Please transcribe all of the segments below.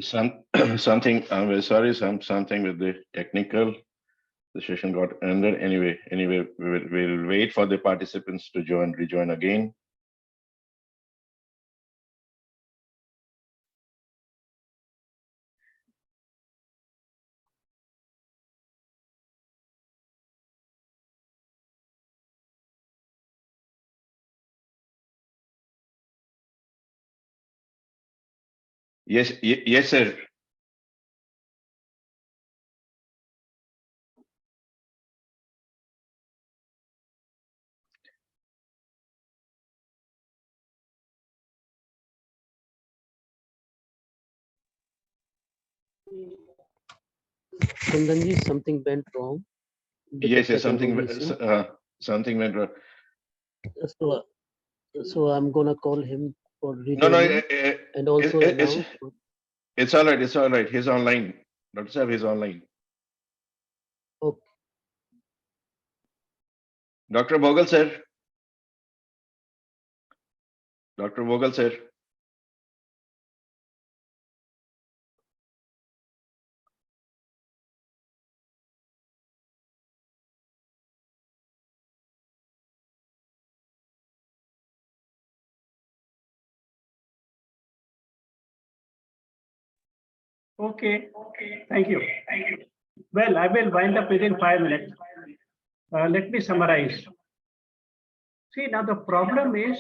Something, I'm very sorry, something with the technical, the session got ended. Anyway, we'll wait for the participants to rejoin again. Yes, sir. Kundanji, something went wrong. Yes, something went wrong. So I'm gonna call him for No, rejoining and also announce. It's all right. It's all right. He's online. Dr. Saab, he's online. Okay. Dr. Bogle, sir. Dr. Bogle, sir. Okay. Thank you. Well, I will wind up within 5 minutes. Let me summarize. See, now the problem is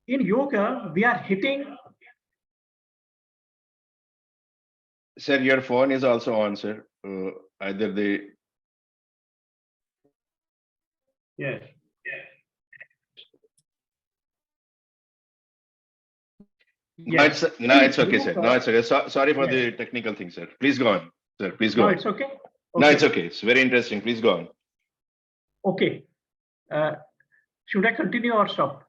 in yoga, we are hitting. Sir, your phone is also on, sir. Either the. Yes. No, it's okay, sir. No, it's okay. Sorry for the technical thing, sir. Please go on, sir. Please go on. It's okay. No, it's okay. It's very interesting. Please go on. Okay. Should I continue or stop?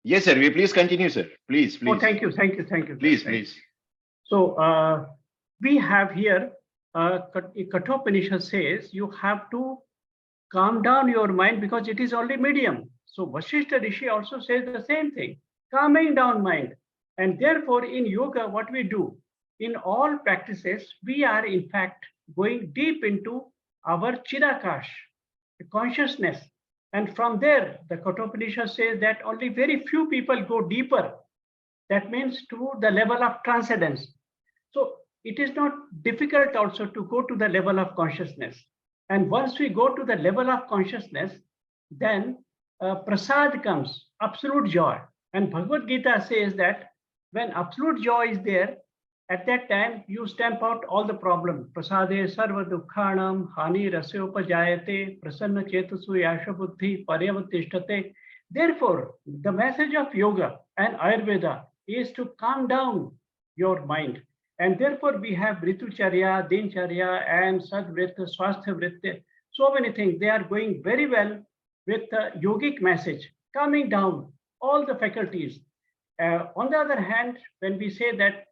Yes, sir. Please continue, sir. Please. Oh, thank you. Please. So we have here, Kathopanishad says you have to calm down your mind because it is only medium. So Vasishtha Rishi also says the same thing, calming down mind. And therefore in yoga, what we do, in all practices, we are in fact going deep into our Chirakash, the consciousness. And from there, the Kathopanishad says that only very few people go deeper. That means to the level of transcendence. So it is not difficult also to go to the level of consciousness. And once we go to the level of consciousness, then prasad comes, absolute joy. And Bhagavad Gita says that when absolute joy is there, at that time you stamp out all the problems. Prasade sarva dukkhanam hani rasyopajayate prasanna chetasu yasha buddhi paryavatishtate. Therefore, the message of yoga and Ayurveda is to calm down your mind. And therefore, we have Ritucharya, Dincharya, and Sadvrita, Swasthya Vritta. So many things. They are going very well with the yogic message, calming down all the faculties. On the other hand, when we say that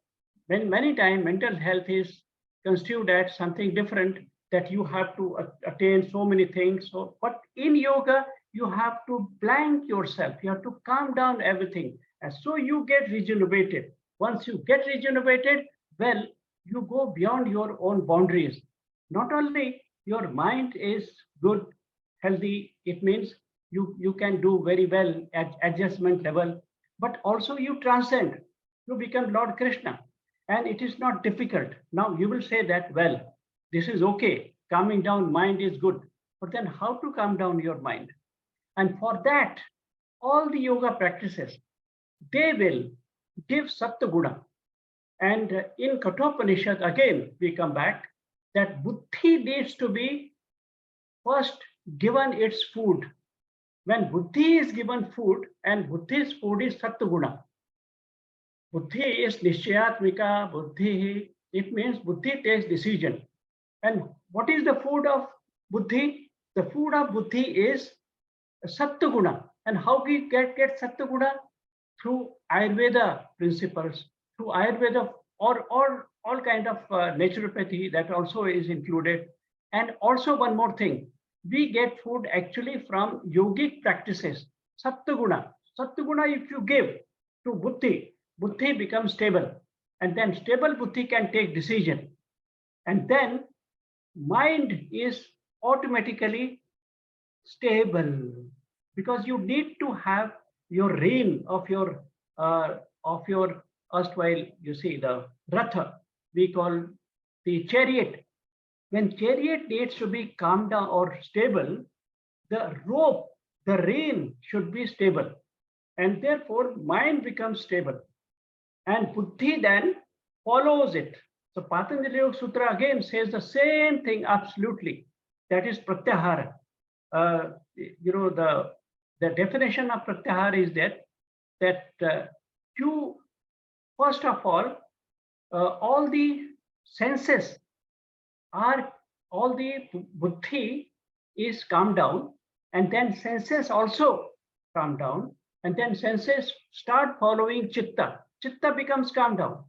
many times mental health is construed as something different, that you have to attain so many things. So, but in yoga, you have to blank yourself. You have to calm down everything. And so you get regenerated. Once you get regenerated, well, you go beyond your own boundaries. Not only your mind is good, healthy, it means you can do very well at adjustment level, but also you transcend. You become Lord Krishna. And it is not difficult. Now you will say that, well, this is okay. Calming down mind is good. But then how to calm down your mind? And for that, all the yoga practices, they will give Sattva Guna. And in Kathopanishad, again, we come back that buddhi needs to be first given its food. When buddhi is given food, and buddhi's food is Sattva Guna. Buddhi is Nishchayatmika, buddhi, it means buddhi takes decision. And what is the food of buddhi? The food of buddhi is Sattva Guna. And how we get Sattva Guna? Through Ayurveda principles, through Ayurveda or all kind of naturopathy that also is included. And also one more thing, we get food actually from yogic practices. Sattva-guna. Sattva-guna, if you give to buddhi, buddhi becomes stable. And then stable buddhi can take decision. And then mind is automatically stable, because you need to have your reign of your erstwhile, you see, the ratha, we call the chariot. When chariot needs to be calmed down or stable, the rope, the rein should be stable, and therefore mind becomes stable, and buddhi then follows it. So Patanjali Yoga Sutra again says the same thing absolutely. That is pratyahara. The definition of pratyahara is that you, first of all the senses are, all the buddhi is calmed down, and then senses also calm down, and then senses start following chitta. Chitta becomes calmed down.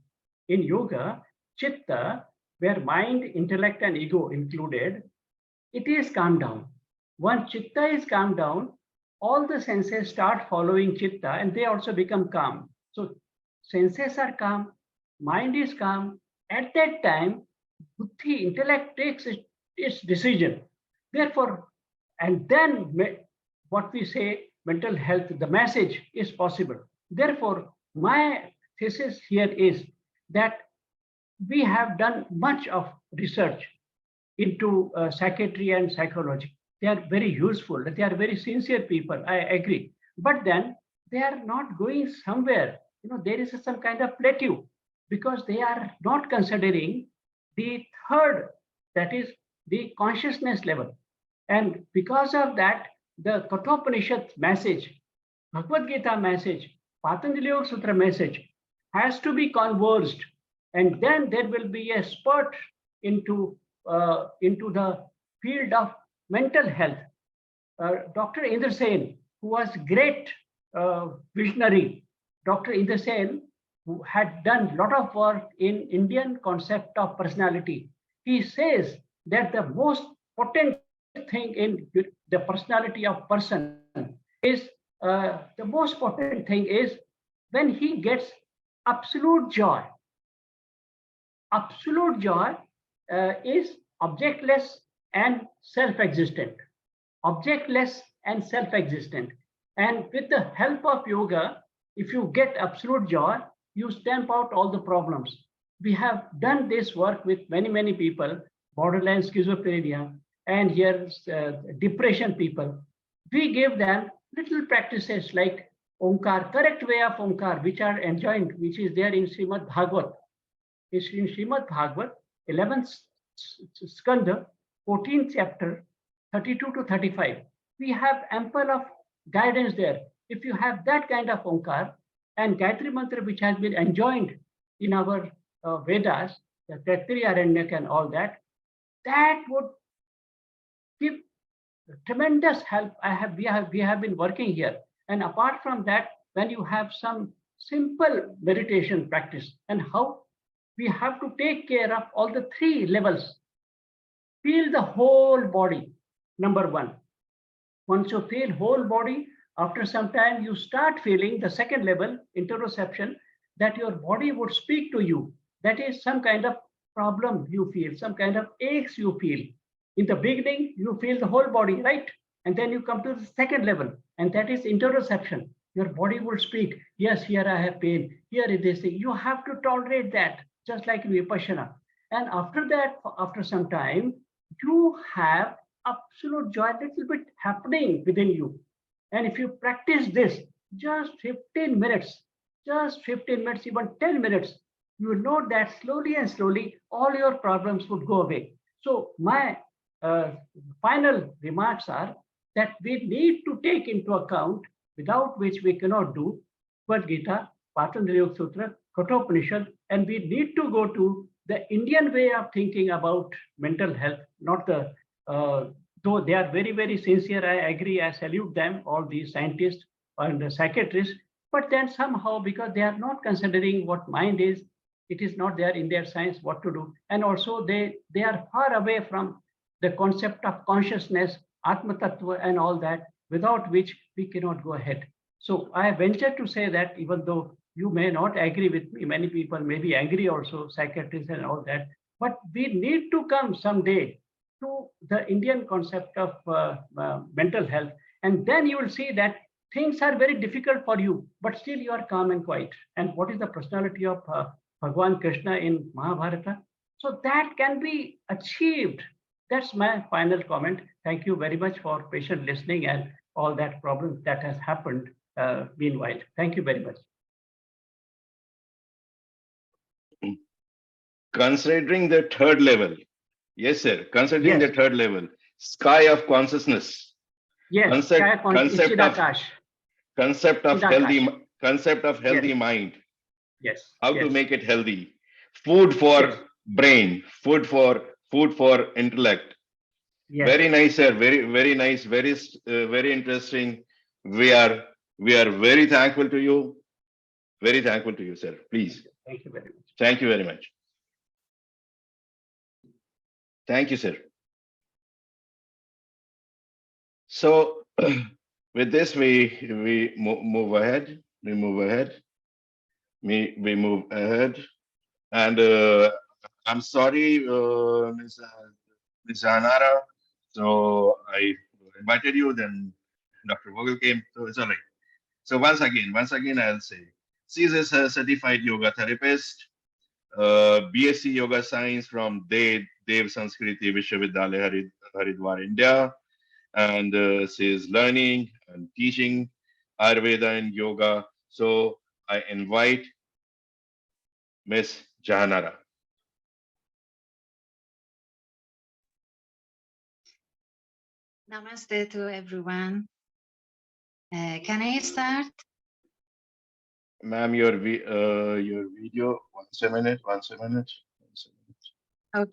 In yoga, chitta, where mind, intellect, and ego included, it is calmed down. Once chitta is calmed down, all the senses start following chitta, and they also become calm. So senses are calm, mind is calm. At that time, buddhi, intellect takes its decision. Therefore, and then what we say, mental health, the message is possible. Therefore, my thesis here is that we have done much of research into psychiatry and psychology. They are very useful. They are very sincere people. I agree. But then they are not going somewhere. There is some kind of plateau, because they are not considering the third, that is the consciousness level. And because of that, the Kathopanishad message, Bhagavad Gita message, Patanjali Yoga Sutra message has to be converged, and then there will be a spurt into the field of mental health. Dr. Inder Sen, who was great visionary, Dr. Inder Sen, who had done a lot of work in Indian concept of personality, he says that the most potent thing in the personality of person is the most potent thing is when he gets absolute joy. Absolute joy is objectless and self-existent. Objectless and self-existent. And with the help of yoga, if you get absolute joy, you stamp out all the problems. We have done this work with many, many people, borderline schizophrenia, and here depression people. We give them little practices like Omkar, correct way of Omkar, which are enjoined, which is there in Srimad Bhagavad. It's in Srimad Bhagavad, 11th Skanda, 14th chapter, 32 to 35. We have ample of guidance there. If you have that kind of Omkar and Gayatri Mantra, which has been enjoined in our Vedas, the Tattri Aranyak and all that, that would give tremendous help. We have been working here. And apart from that, when you have some simple meditation practice, and how we have to take care of all the three levels. Feel the whole body, number one. Once you feel whole body, after some time, you start feeling the second level, interoception, that your body would speak to you. That is some kind of problem you feel, some kind of aches you feel. In the beginning, you feel the whole body, right? And then you come to the second level, and that is interoception. Your body will speak, yes, here I have pain, here is this thing. You have to tolerate that, just like in Vipassana. And after that, after some time, you have absolute joy, little bit happening within you. And if you practice this, just 15 minutes, even 10 minutes, you will know that slowly and slowly, all your problems would go away. So my final remarks are that we need to take into account, without which we cannot do, Bhagavad Gita, Patanjali Yoga Sutra, Kathopanishad, and we need to go to the Indian way of thinking about mental health, not the, though they are very, very sincere, I agree, I salute them, all these scientists and the psychiatrists, but then somehow, because they are not considering what mind is, it is not there in their science what to do. And also they are far away from the concept of consciousness, Atma Tattva and all that. without which we cannot go ahead. So I venture to say that even though you may not agree with me, many people may be angry also, psychiatrists and all that, but we need to come someday to the Indian concept of mental health. And then you will see that things are very difficult for you, but still you are calm and quiet. And what is the personality of Bhagwan Krishna in Mahabharata? So that can be achieved. That's my final comment. Thank you very much for patient listening and all that problems that has happened meanwhile. Thank you very much. Considering the third level, yes, sir. Considering Yes. the third level, sky of consciousness, Yes, concept of Chidakash. healthy Yes. mind, Yes. how to Yes. make it healthy, food for Yes. brain, food for intellect. Yes. Very nice, sir. Very nice. Very interesting. We are very thankful to you. Very thankful to you, sir. Please. Thank you very much. Thank you very much. Thank you, sir. So with this, we move ahead. We move ahead. We move ahead. And I'm sorry, Ms. Anara. So I invited you, then Dr. Vogel came. So it's all right. So once again, I'll say, she is a certified yoga therapist, BSc Yoga Science from Dev Sanskriti Vishwavidyalaya, Haridwar, India. And she is learning and teaching Ayurveda and yoga. So I invite Miss Jahanara. Namaste to everyone. Can I start? Ma'am, your video, once a minute. Okay.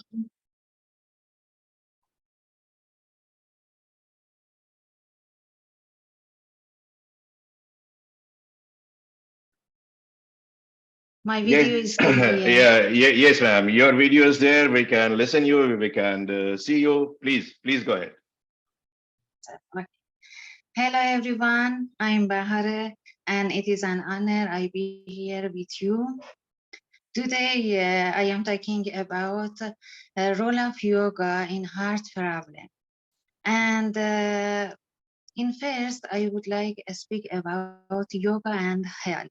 My video is still here. Yes, ma'am. Your video is there. We can listen you. We can see you. Please go ahead. Okay. Hello, everyone. I'm Bahare, and it is an honor I be here with you. Today, I am talking about the role of yoga in heart problem. And in first, I would like to speak about yoga and health.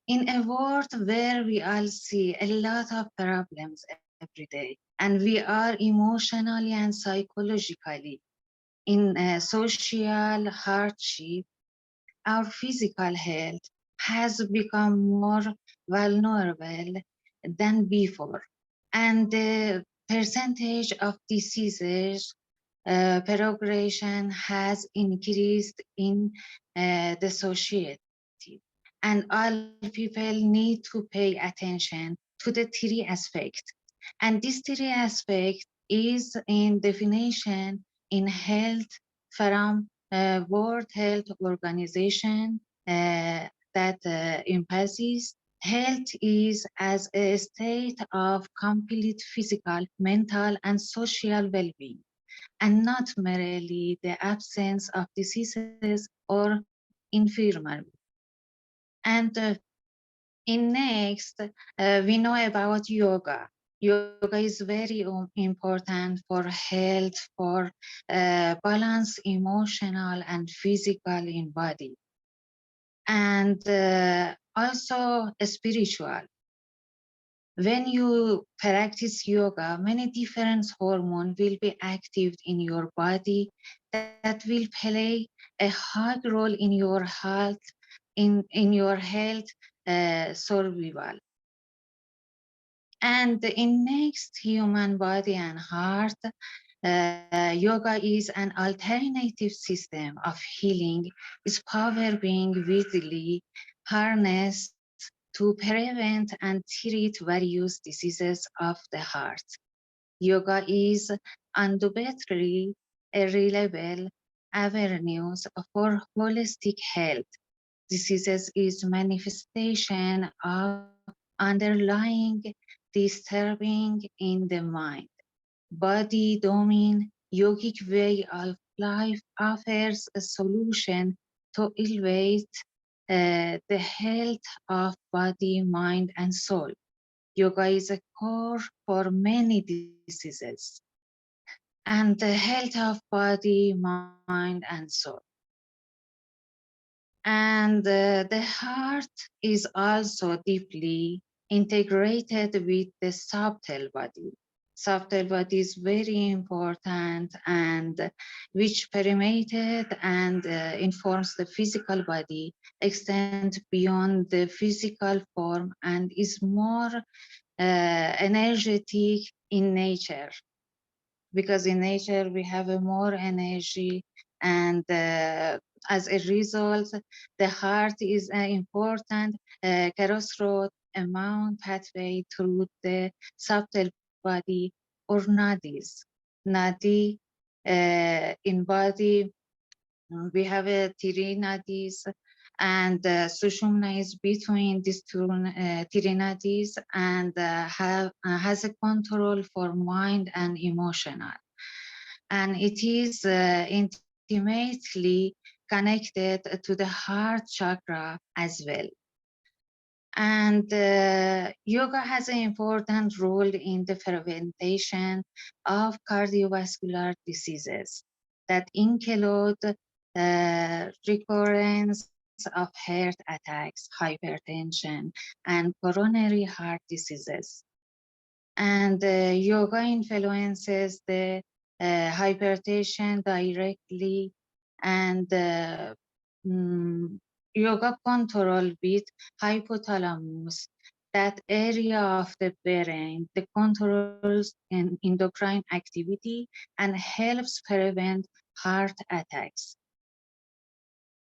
In a world where we all see a lot of problems every day, and we are emotionally and psychologically in social hardship, our physical health has become more vulnerable than before. And the percentage of diseases progression has increased in the society. And all people need to pay attention to the three aspects. And this three aspect is in definition in health from World Health Organization that emphasizes health is as a state of complete physical, mental, and social well-being, and not merely the absence of diseases or infirmity. And in next, we know about yoga. Yoga is very important for health, for balance, emotional and physical in body, and also spiritual. When you practice yoga, many different hormones will be active in your body that will play a high role in your health, in your health survival. And in next, human body and heart, yoga is an alternative system of healing. Its power being widely harnessed to prevent and treat various diseases of the heart. Yoga is undoubtedly a reliable avenue for holistic health. Diseases is manifestation of underlying disturbing in the mind, body, domain, yogic way of life offers a solution to elevate the health of body, mind, and soul. Yoga is a core for many diseases and the health of body, mind, and soul. And the heart is also deeply integrated with the subtle body. Subtle body is very important and which permeated and informs the physical body, extend beyond the physical form and is more energetic in nature, because in nature we have a more energy, and as a result the heart is an important crossroad among pathway through the subtle body or nadis. Nadi in body, we have a three nadis, and Sushumna is between these two three nadis and has a control for mind and emotional. And it is intimately connected to the heart chakra as well. And yoga has an important role in the prevention of cardiovascular diseases that include recurrence of heart attacks, hypertension, and coronary heart diseases. And yoga influences the hypertension directly, and yoga control with hypothalamus, that area of the brain that controls endocrine activity and helps prevent heart attacks.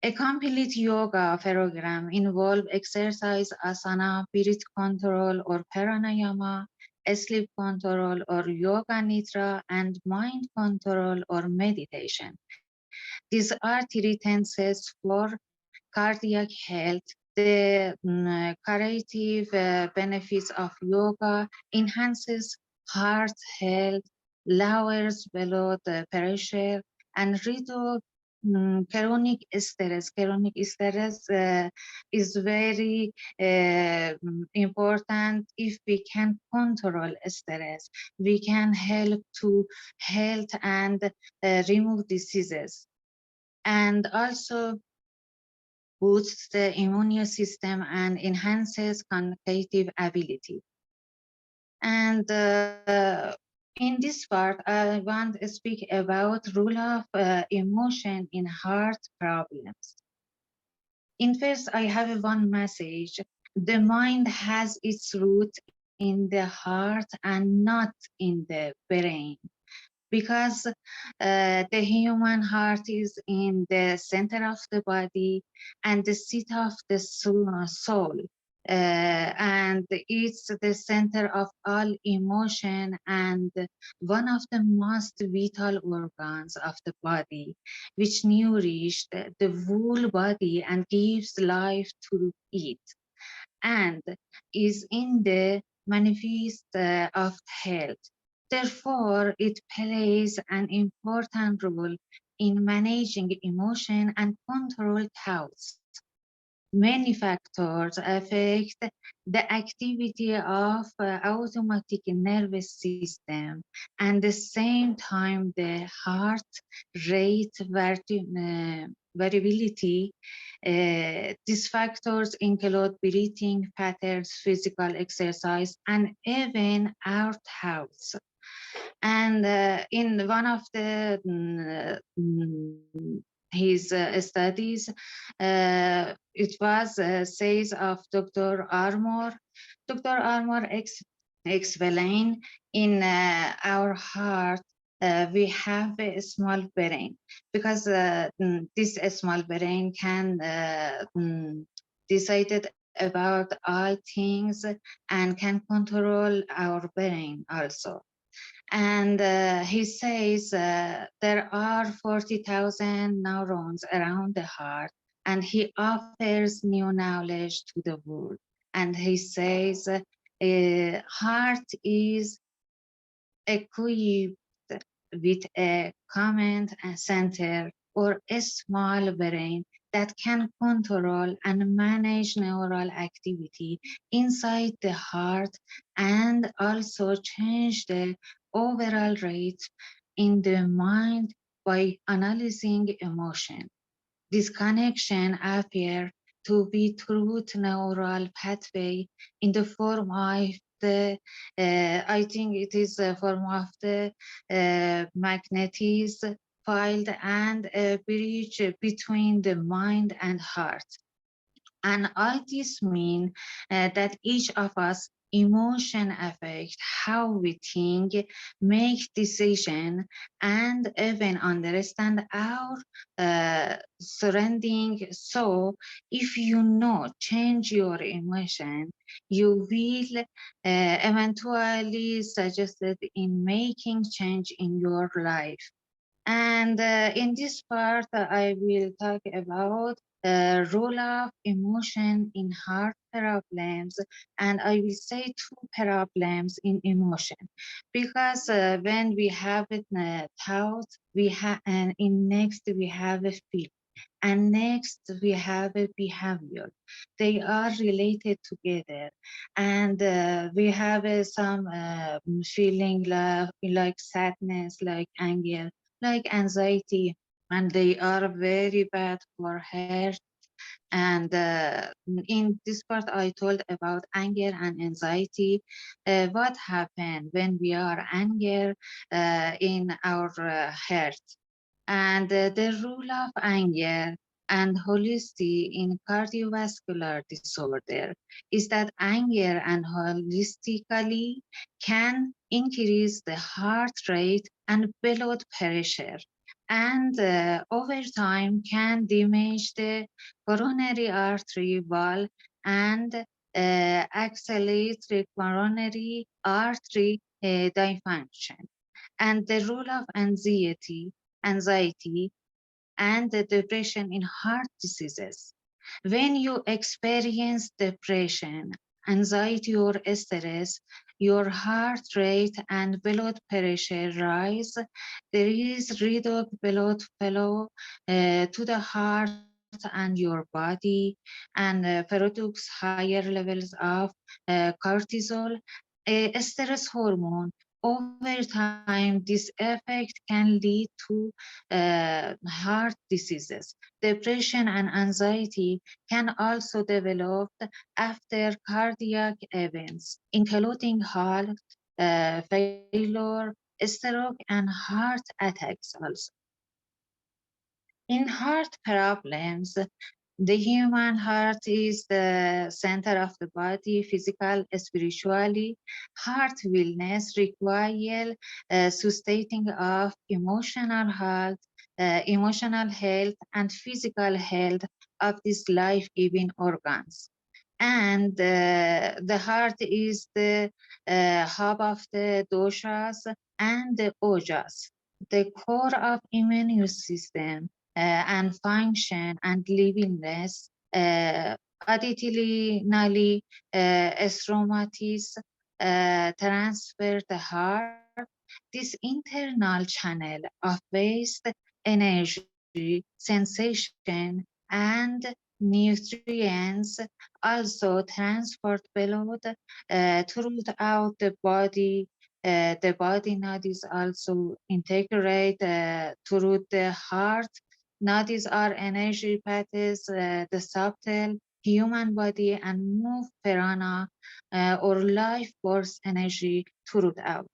A complete yoga program involves exercise, asana, breath control or pranayama, sleep control or yoga nidra, and mind control or meditation. These are three tenses for cardiac health. The curative benefits of yoga enhances heart health, lowers blood pressure, and reduces chronic stress. Chronic stress is very important. If we can control stress, we can help to health and remove diseases. And also boosts the immune system and enhances cognitive ability. And in this part, I want to speak about role of emotion in heart problems. In first, I have one message. The mind has its root in the heart and not in the brain, because the human heart is in the center of the body and the seat of the soul. And it's the center of all emotion and one of the most vital organs of the body, which nourishes the whole body and gives life to it, and is in the manifest of health. Therefore, it plays an important role in managing emotion and control thoughts. Many factors affect the activity of automatic nervous system, and the same time the heart rate variability. These factors include breathing patterns, physical exercise, and even our thoughts. And in one of the his studies, it was says of Dr. Armour. Dr. Armour explained in our heart we have a small brain, because this small brain can decide about all things and can control our brain also. And he says there are 40,000 neurons around the heart, and he offers new knowledge to the world. And he says heart is equipped with a command center or a small brain that can control and manage neural activity inside the heart and also change the overall rate in the mind by analyzing emotion. This connection appears to be through neural pathway in the form of the, I think it is a form of the magnetism field and a bridge between the mind and heart. And all this mean that each of us emotion affect how we think, make decision, and even understand our surrounding. So if you know, change your emotion, you will eventually suggested in making change in your life. And in this part, I will talk about the role of emotion in heart problems. And I will say two problems in emotion, because when we have it thought, we have, and in next we have a feel. And next we have a behavior. They are related together. And we have some feeling like sadness, like anger, like anxiety, and they are very bad for health. And in this part, I told about anger and anxiety. What happened when we are angry in our heart? And the role of anger and holisty in cardiovascular disorder is that anger and holistically can increase the heart rate and blood pressure, and over time can damage the coronary artery wall and accelerate the coronary artery dysfunction. And the role of anxiety and the depression in heart diseases. When you experience depression, anxiety, or stress, your heart rate and blood pressure rise. There is reduced blood flow to the heart and your body, and produce higher levels of cortisol, a stress hormone. Over time, this effect can lead to heart diseases. Depression and anxiety can also develop after cardiac events, including heart failure, stroke, and heart attacks also. In heart problems, the human heart is the center of the body, physical, spiritually. Heart wellness requires sustaining of emotional health, and physical health of these life-giving organs. And the heart is the hub of the doshas and the ojas, the core of immune system and function and livingness. Additionally, stromatis transfer the heart. This internal channel of waste, energy, sensation, and nutrients also transport blood throughout the body. The body nadis also integrate through the heart. Nadis are energy paths, the subtle human body, and move prana or life force energy throughout.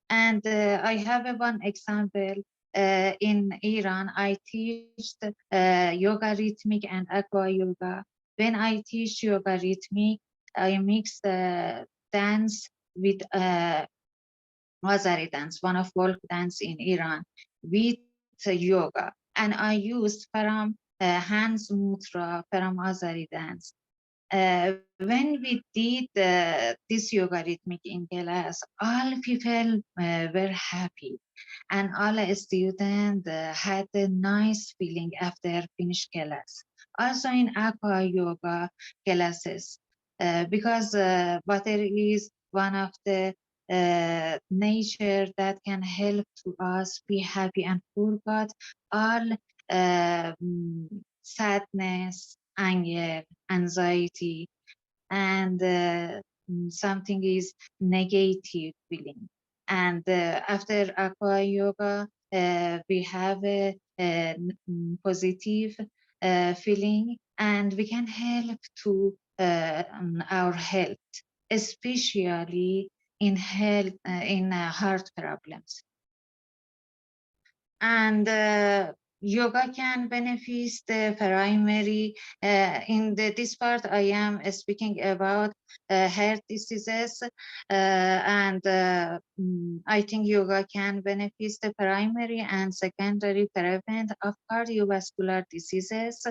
And I have one example. In Iran, I teach yoga rhythmic and aqua yoga. When I teach yoga rhythmic, I mix the dance with Azari dance, one of folk dance in Iran, with yoga. And I used Param hands mudra, Param Azari dance. When we did this yoga rhythmic in class, all people were happy, and all students had a nice feeling after finish class. Also in aqua yoga classes, because water is one of the nature that can help to us be happy and forget all sadness, anger, anxiety, and something is negative feeling. And after aqua yoga, we have a positive feeling, and we can help to our health, especially in health in heart problems. And yoga can benefit the primary. This part, I am speaking about heart diseases, and I think yoga can benefit the primary and secondary prevent of cardiovascular diseases,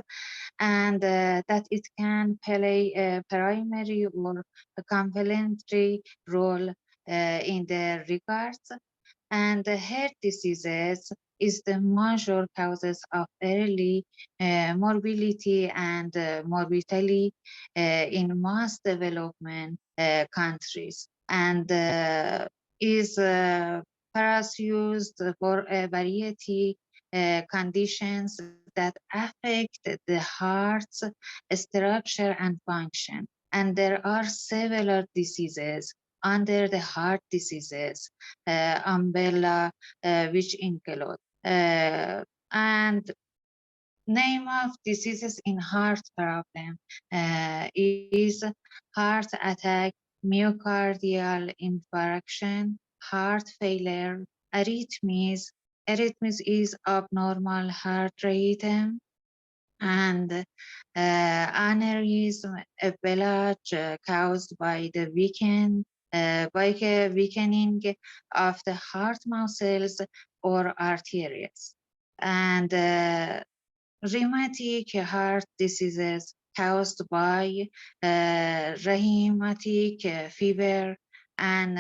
and that it can play a primary or a complementary role in the regards. And the heart diseases is the major causes of early morbidity and mortality in most development countries, and is perhaps used for a variety conditions that affect the heart's structure and function. And there are several diseases under the heart diseases umbrella, which include and name of diseases in heart problem is heart attack, myocardial infarction, heart failure, arrhythmias. Arrhythmias is abnormal heart rhythm, and aneurysm, a blockage caused by the weakening of the heart muscles or arteries, and rheumatic heart diseases caused by rheumatic fever, and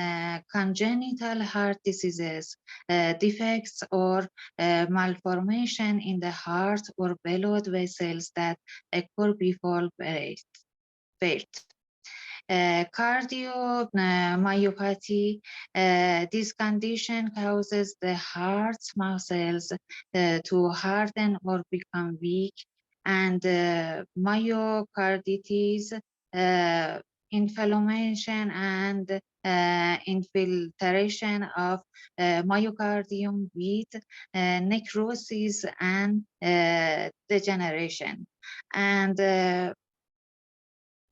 congenital heart diseases, defects or malformation in the heart or blood vessels that occur before birth. Cardiomyopathy, this condition causes the heart muscles to harden or become weak, and myocarditis, inflammation and infiltration of myocardium with necrosis and degeneration. And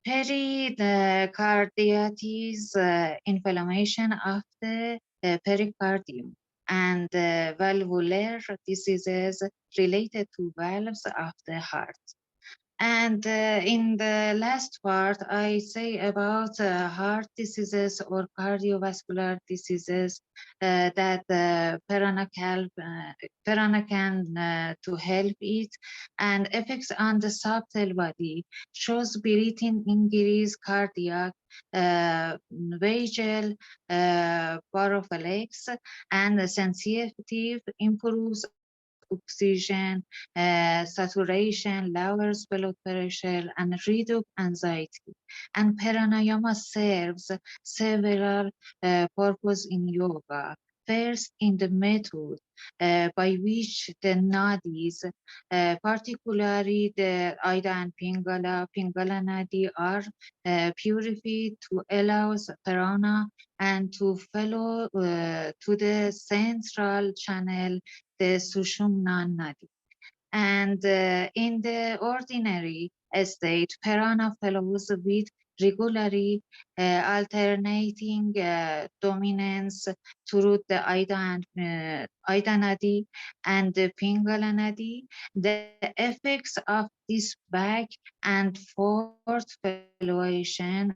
pericarditis, inflammation of the pericardium, and valvular diseases related to valves of the heart. And in the last part, I say about heart diseases or cardiovascular diseases that Perana can to help it, and effects on the subtle body shows breathing increase, cardiac, vagal, barophylex, and sensitive improves oxygen saturation, lowers blood pressure, and reduce anxiety. And pranayama serves several purposes in yoga. First, in the method by which the nadis, particularly the Ida and Pingala nadi, are purified to allow prana and to follow to the central channel, the Sushumna Nadi. And in the ordinary state, Prana flows with regularly alternating dominance through the Ida Nadi and the Pingala Nadi. The effects of this back and forth fluctuation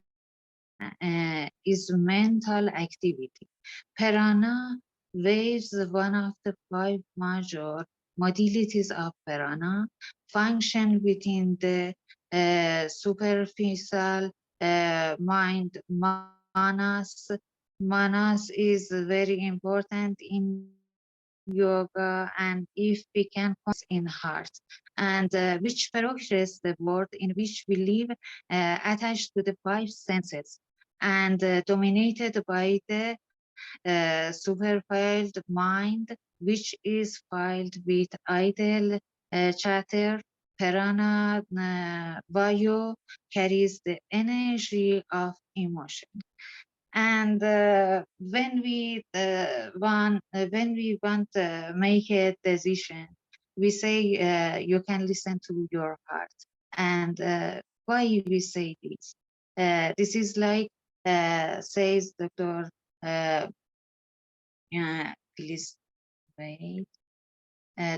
is mental activity. Prana waves, one of the 5 major modalities of prana, function within the superficial mind. Manas is very important in yoga, and if we can in heart, and which progress the world in which we live, attached to the 5 senses, and dominated by the superfilled mind, which is filled with idle chatter. Prana Vayu carries the energy of emotion. And when we want to make a decision, we say you can listen to your heart. And why we say this? This is like says Dr. Please wait.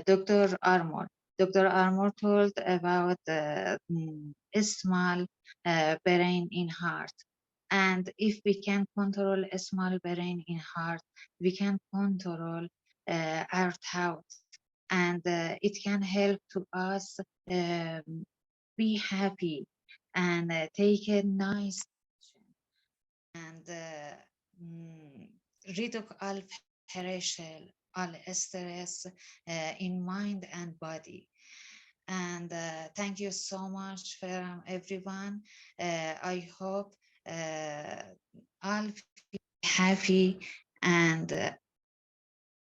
Dr. Armour. Dr. Armour told about a small brain in heart. And if we can control a small brain in heart, we can control our thoughts. And it can help to us be happy and take a nice action. And reduce all pressure, all stress in mind and body. And thank you so much from everyone. I hope all feel happy and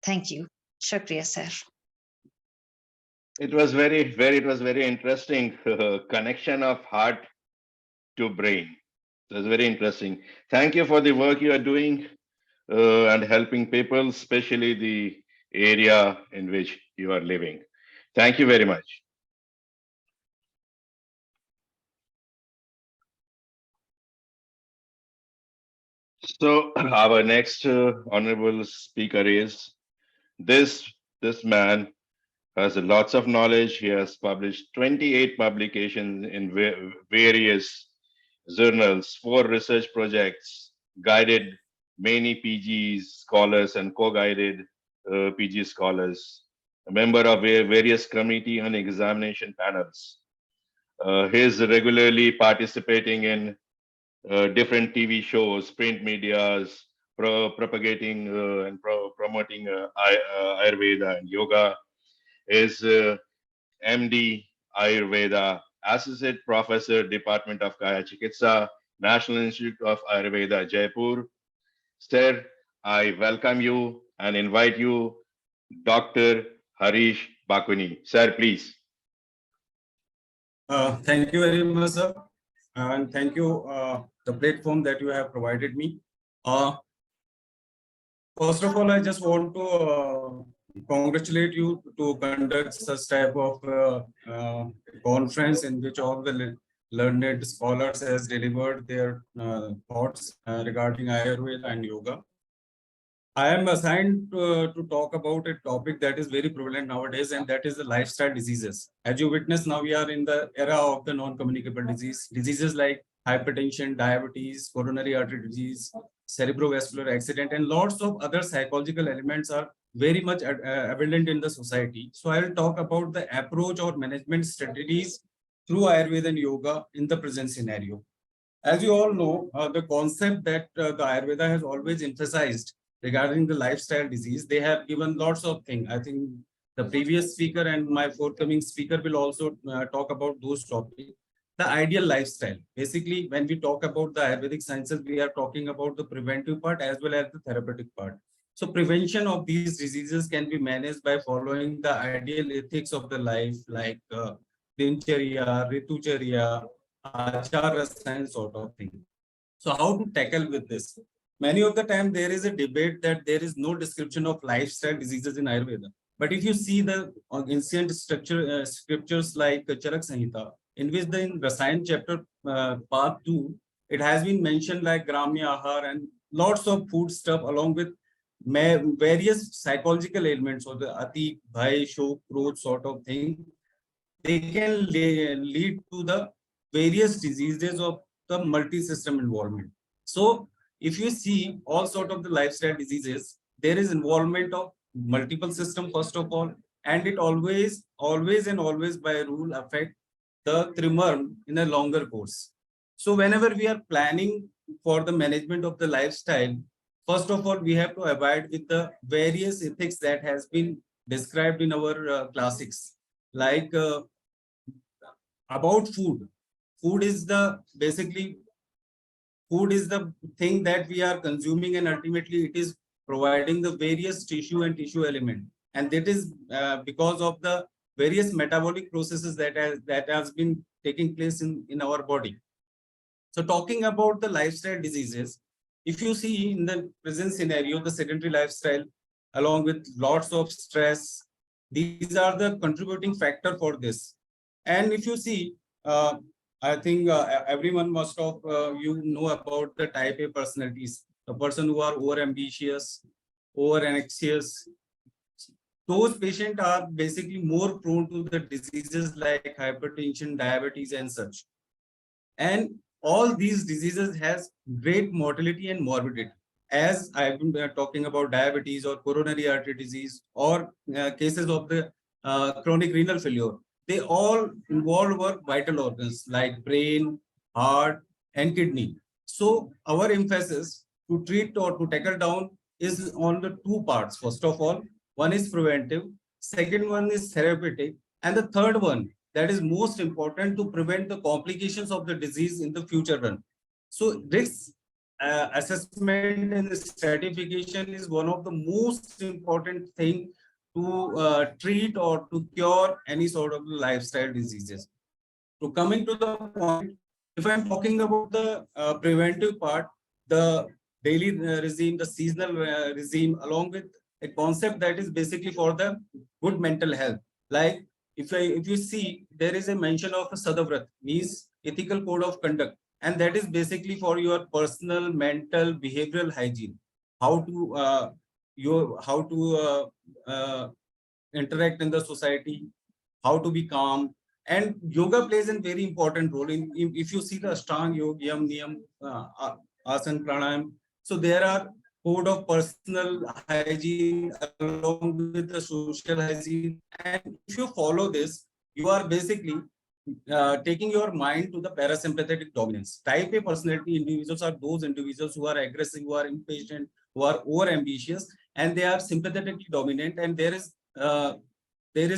thank you. Shukriya, sir. It was very interesting connection of heart to brain. It was very interesting. Thank you for the work you are doing and helping people, especially the area in which you are living. Thank you very much. So our next honorable speaker is this this man has lots of knowledge. He has published 28 publications in various journals, 4 research projects, guided many PG scholars and co-guided PG scholars, a member of various committee and examination panels. He is regularly participating in different TV shows, print medias, propagating and promoting Ayurveda and yoga. Is MD Ayurveda, Associate Professor, Department of Kaya Chikitsa, National Institute of Ayurveda, Jaipur. Sir, I welcome you and invite you, Dr. Harish Bakuni. Sir, please. Thank you very much, sir. And thank you, the platform that you have provided me. First of all, I just want to congratulate you to conduct such type of conference in which all the learned scholars has delivered their thoughts regarding Ayurveda and yoga. I am assigned to talk about a topic that is very prevalent nowadays, and that is the lifestyle diseases. As you witness, now we are in the era of the non-communicable diseases like hypertension, diabetes, coronary artery disease, cerebrovascular accident, and lots of other psychological elements are very much abundant in the society. So I will talk about the approach or management strategies through Ayurveda and yoga in the present scenario. As you all know, the concept that the Ayurveda has always emphasized regarding the lifestyle disease, they have given lots of things. I think the previous speaker and my forthcoming speaker will also talk about those topics. The ideal lifestyle. Basically, when we talk about the Ayurvedic sciences, we are talking about the preventive part as well as the therapeutic part. So prevention of these diseases can be managed by following the ideal ethics of the life, like Dincharya, Ritucharya, Achar sort of thing. So how to tackle with this? Many of the time there is a debate that there is no description of lifestyle diseases in Ayurveda. But if you see the ancient scriptures like Charak Samhita, in which the in Rasayan chapter part 2, it has been mentioned like Gramya Ahar and lots of food stuff along with various psychological ailments or the Ati, Bhai, Shok, Krodh sort of thing. They can lead to the various diseases of the multi-system involvement. So if you see all sort of the lifestyle diseases, there is involvement of multiple system first of all, and it always by rule affect the trimmer in a longer course. So whenever we are planning for the management of the lifestyle, first of all, we have to abide with the various ethics that has been described in our classics, like about food. Food is the thing that we are consuming, and ultimately it is providing the various tissue and tissue element. And that is because of the various metabolic processes that has been taking place in our body. So talking about the lifestyle diseases, if you see in the present scenario, the sedentary lifestyle, along with lots of stress, these are the contributing factor for this. And if you see, I think everyone must have, you know about the type A personalities, the person who are over ambitious, over anxious. Those patients are basically more prone to the diseases like hypertension, diabetes, and such. And all these diseases has great mortality and morbidity. As I've been talking about diabetes or coronary artery disease or cases of the chronic renal failure, they all involve our vital organs like brain, heart, and kidney. So our emphasis to treat or to tackle down is on the two parts. First of all, one is preventive, second one is therapeutic, and the third one that is most important to prevent the complications of the disease in the future run. So risk assessment and stratification is one of the most important thing to treat or to cure any sort of lifestyle diseases. So coming to the point, if I'm talking about the preventive part, the daily regime, the seasonal regime, along with a concept that is basically for the good mental health. Like if you see, there is a mention of a Sadavrat, means ethical code of conduct, and that is basically for your personal, mental, behavioral hygiene. How to interact in the society, how to be calm. And yoga plays a very important role in, if you see the Ashtanga Yoga, Yam, Niyam, Asan, Pranayam. So there are code of personal hygiene along with the social hygiene. And if you follow this, you are basically taking your mind to the parasympathetic dominance. Type A personality individuals are those individuals who are aggressive, who are impatient, who are over ambitious, and they are sympathetically dominant. And there is a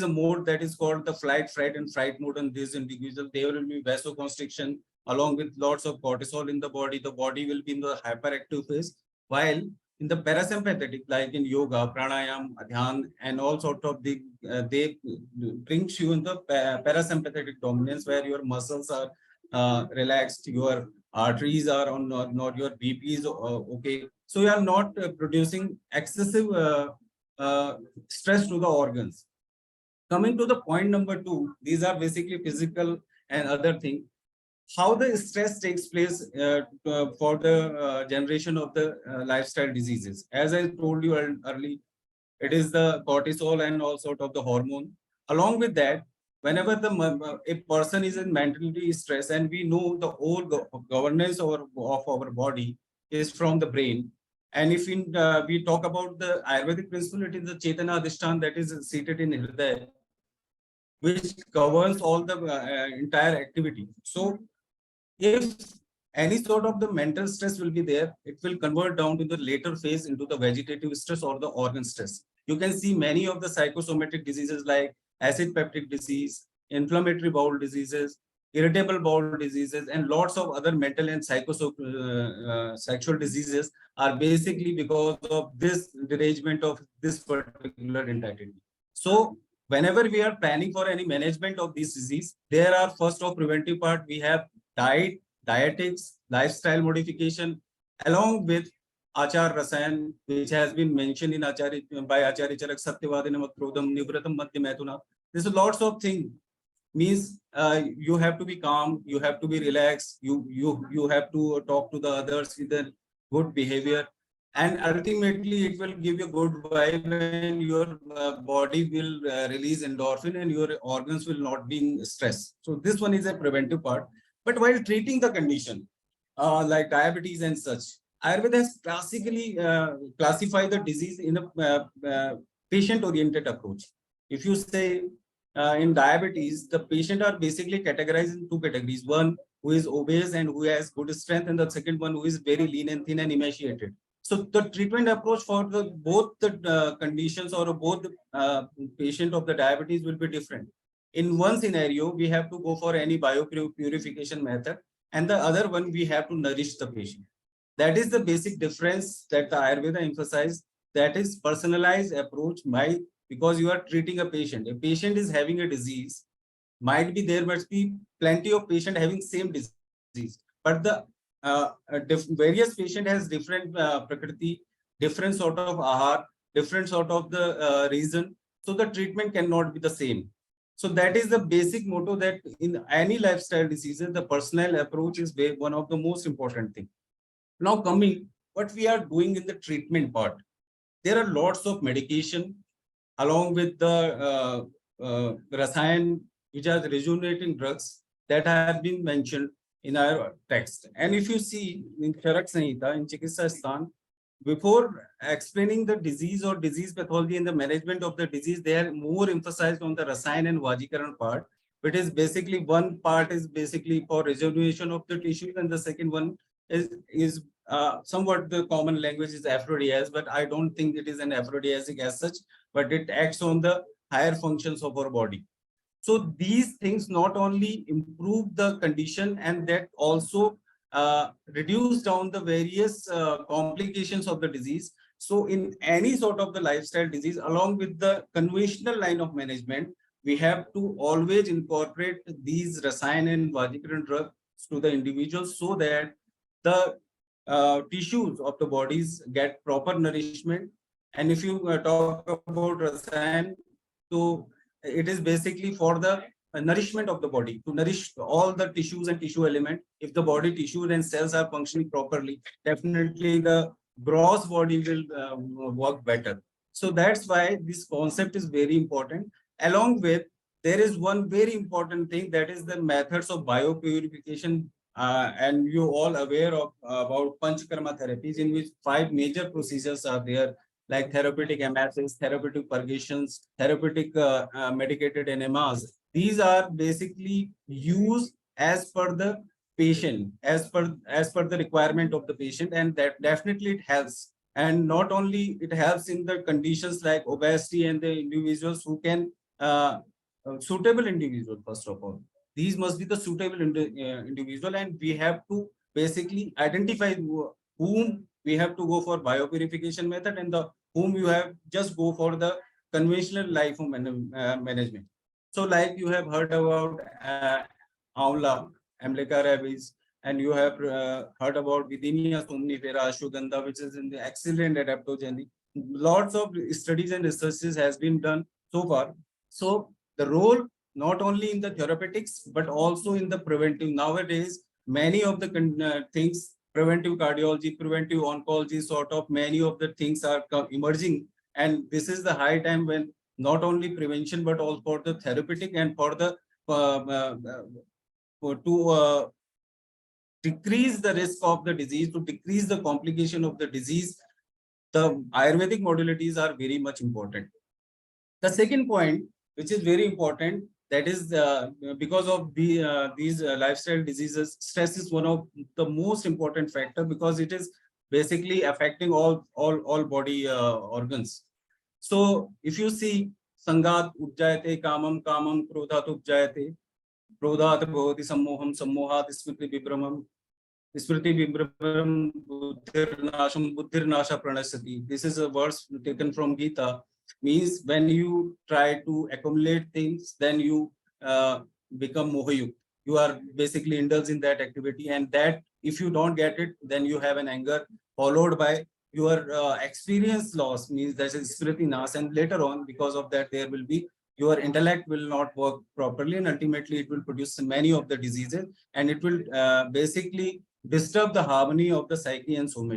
mode that is called the flight, fright, and fright mode on these individuals. There will be vasoconstriction along with lots of cortisol in the body. The body will be in the hyperactive phase. While in the parasympathetic, like in yoga, pranayam, dhyan, and all sort of they brings you in the parasympathetic dominance, where your muscles are relaxed, your arteries are on not your BP is okay. So you are not producing excessive stress to the organs. Coming to the point number 2, these are basically physical and other things. How the stress takes place for the generation of the lifestyle diseases. As I told you earlier, it is the cortisol and all sort of the hormone. Along with that, whenever a person is in mentally stress, and we know the whole governance of our body is from the brain. And if we talk about the Ayurvedic principle, it is the Chetana Adhishtan that is seated in Hridaya, which governs all the entire activity. So if any sort of the mental stress will be there, it will convert down to the later phase into the vegetative stress or the organ stress. You can see many of the psychosomatic diseases like acid peptic disease, inflammatory bowel diseases, irritable bowel diseases, and lots of other mental and sexual diseases are basically because of this derangement of this particular entity. So whenever we are planning for any management of this disease, there are first of preventive part, we have diet, dietetics, lifestyle modification, along with Achar Rasayan, which has been mentioned in by Acharya Charak Satyavadinam Akrodham Nivratam Madhyamatuna. There's lots of things. Means you have to be calm, you have to be relaxed, you have to talk to the others with a good behavior, and ultimately it will give you good vibe, and your body will release endorphin, and your organs will not be in stress. So this one is a preventive part. But while treating the condition like diabetes and such, Ayurveda has classically classified the disease in a patient-oriented approach. If you say in diabetes, the patient are basically categorized in two categories. One who is obese and who has good strength, and the second one who is very lean and thin and emaciated. So the treatment approach for both the conditions or both the patient of the diabetes will be different. In one scenario, we have to go for any biopurification method, and the other one we have to nourish the patient. That is the basic difference that the Ayurveda emphasizes. that is personalized approach because you are treating a patient. A patient is having a disease, might be there must be plenty of patient having same disease, but the various patient has different prakriti, different sort of ahar, different sort of the reason. So the treatment cannot be the same. So that is the basic motto, that in any lifestyle diseases, the personal approach is one of the most important thing. Now coming, what we are doing in the treatment part, there are lots of medication along with the rasayan, which are the rejuvenating drugs that have been mentioned in our text. And if you see in Charak Sanhita, in Chikitsa Sthan, before explaining the disease or disease pathology and the management of the disease, they are more emphasized on the rasayan and vajikaran part, which is basically one part is basically for rejuvenation of the tissues, and the second one is somewhat the common language is aphrodisiac, but I don't think it is an aphrodisiac as such, but it acts on the higher functions of our body. So these things not only improve the condition, and that also reduce down the various complications of the disease. So in any sort of the lifestyle disease, along with the conventional line of management, we have to always incorporate these rasayan and vajikaran drugs to the individuals, so that the tissues of the bodies get proper nourishment. And if you talk about rasayan, so it is basically for the nourishment of the body, to nourish all the tissues and tissue element. If the body tissues and cells are functioning properly, definitely the gross body will work better. So that's why this concept is very important. Along with, there is one very important thing, that is the methods of biopurification. And you all aware of about panchakarma therapies, in which 5 major procedures are there, like therapeutic emesis, therapeutic purgations, therapeutic medicated enemas. These are basically used as per the patient, as per the requirement of the patient, and that definitely it helps. And not only it helps in the conditions like obesity and the individuals who can suitable individual. First of all, these must be the suitable individual, and we have to basically identify whom we have to go for biopurification method, and the whom you have just go for the conventional life of management. So like you have heard about Amla, Amlica rabies, and you have heard about Vidinia somnifera, ashwagandha, which is in the excellent adaptogenic. Lots of studies and researches has been done so far. So the role not only in the therapeutics, but also in the preventive. Nowadays, many of the things, preventive cardiology, preventive oncology, sort of many of the things are emerging. And this is the high time when not only prevention, but also for the therapeutic and for the to decrease the risk of the disease, to decrease the complication of the disease, the Ayurvedic modalities are very much important. The second point, which is very important, that is because of these lifestyle diseases, stress is one of the most important factor, because it is basically affecting all body organs. So if you see, sangat ujjayate kamam, kamam krodhat ujjayate, krodhat bhavati sammoham, sammohat smriti vibramam, smriti vibramam buddhirnasham, buddhirnasha pranasati. This is a verse taken from Gita. Means when you try to accumulate things, then you become mohayuk. You are basically indulged in that activity, and that if you don't get it, then you have an anger followed by your experience loss, means that is smriti nas, and later on because of that there will be your intellect will not work properly, and ultimately it will produce many of the diseases, and it will basically disturb the harmony of the psyche and soul.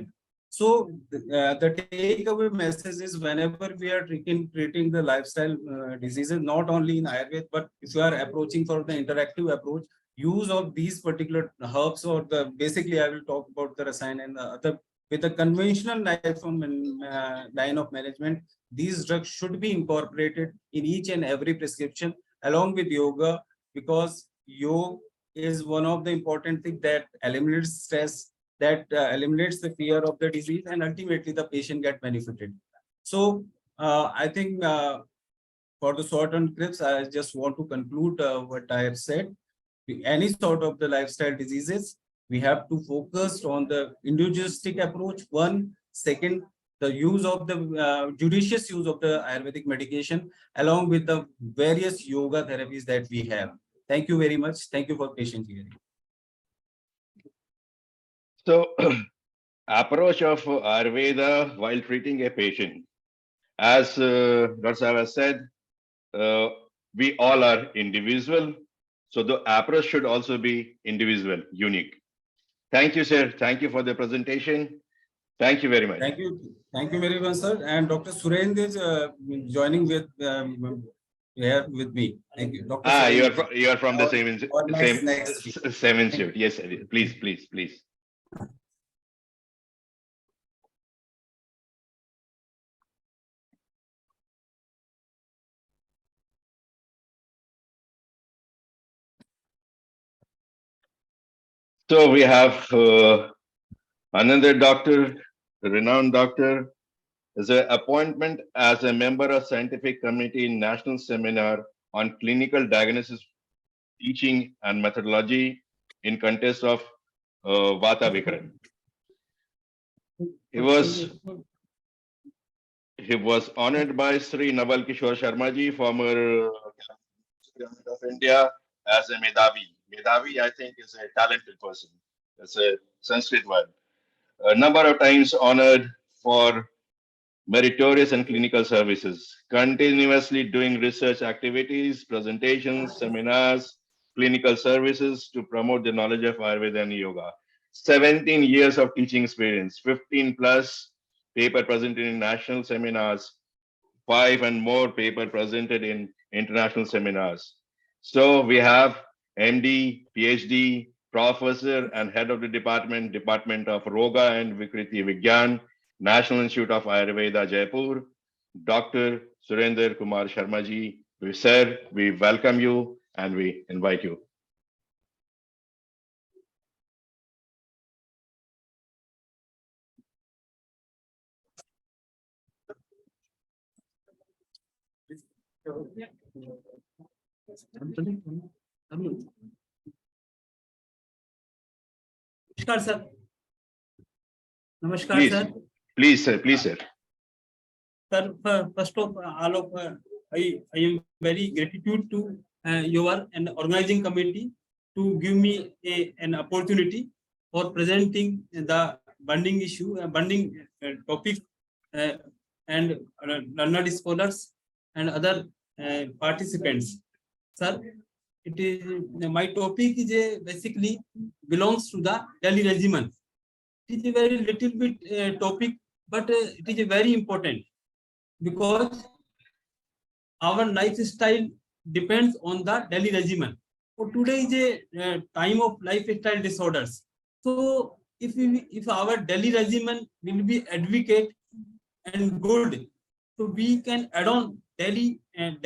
So the takeaway message is, whenever we are treating the lifestyle diseases, not only in Ayurveda, but if you are approaching for the interactive approach, use of these particular herbs, or the basically I will talk about the rasayan and the other, with the conventional line of management, these drugs should be incorporated in each and every prescription along with yoga, because yoga is one of the important things that eliminates stress, that eliminates the fear of the disease, and ultimately the patient get benefited. So I think for the short and crisp, I just want to conclude what I have said. Any sort of the lifestyle diseases, we have to focus on the individualistic approach. One, second, the use of the judicious use of the Ayurvedic medication along with the various yoga therapies that we have. Thank you very much. Thank you for patient hearing. So, approach of Ayurveda while treating a patient. As Dr. Sahab has said, we all are individual. So the approach should also be individual, unique. Thank you, sir. Thank you for the presentation. Thank you very much. Thank you. Thank you very much, sir. And Dr. Surendra is joining with here with me. Thank you. Dr. You are from the same same institute. Yes, sir. Please. So we have another doctor, renowned doctor, is an appointment as a member of scientific committee in national seminar on clinical diagnosis, teaching and methodology in context of Vata Vikran. He was honored by Sri Naval Kishore Sharma ji, former Government of India, as a Medhavi. Medhavi, I think, is a talented person. It's a Sanskrit word. A number of times honored for meritorious and clinical services, continuously doing research activities, presentations, seminars, clinical services to promote the knowledge of Ayurveda and Yoga. 17 years of teaching experience, 15 plus paper presented in national seminars, 5 and more paper presented in international seminars. So we have MD, PhD, professor and head of the Department of Roga and Vikriti Vigyan, National Institute of Ayurveda, Jaipur, Dr. Surendra Kumar Sharma ji. Sir, we welcome you and we invite you. Namaskar, sir. Namaskar, Please, sir. Please, sir. Sir, first of all, I am very gratitude to your and organizing committee to give me an opportunity for presenting the burning issue, burning topic, and learned scholars and other participants. Sir, it is my topic is basically belongs to the daily regimen. It is a very little bit topic, but it is very important because our lifestyle depends on the daily regimen. So today is a time of lifestyle disorders. So if our daily regimen will be advocate and good, so we can add on daily a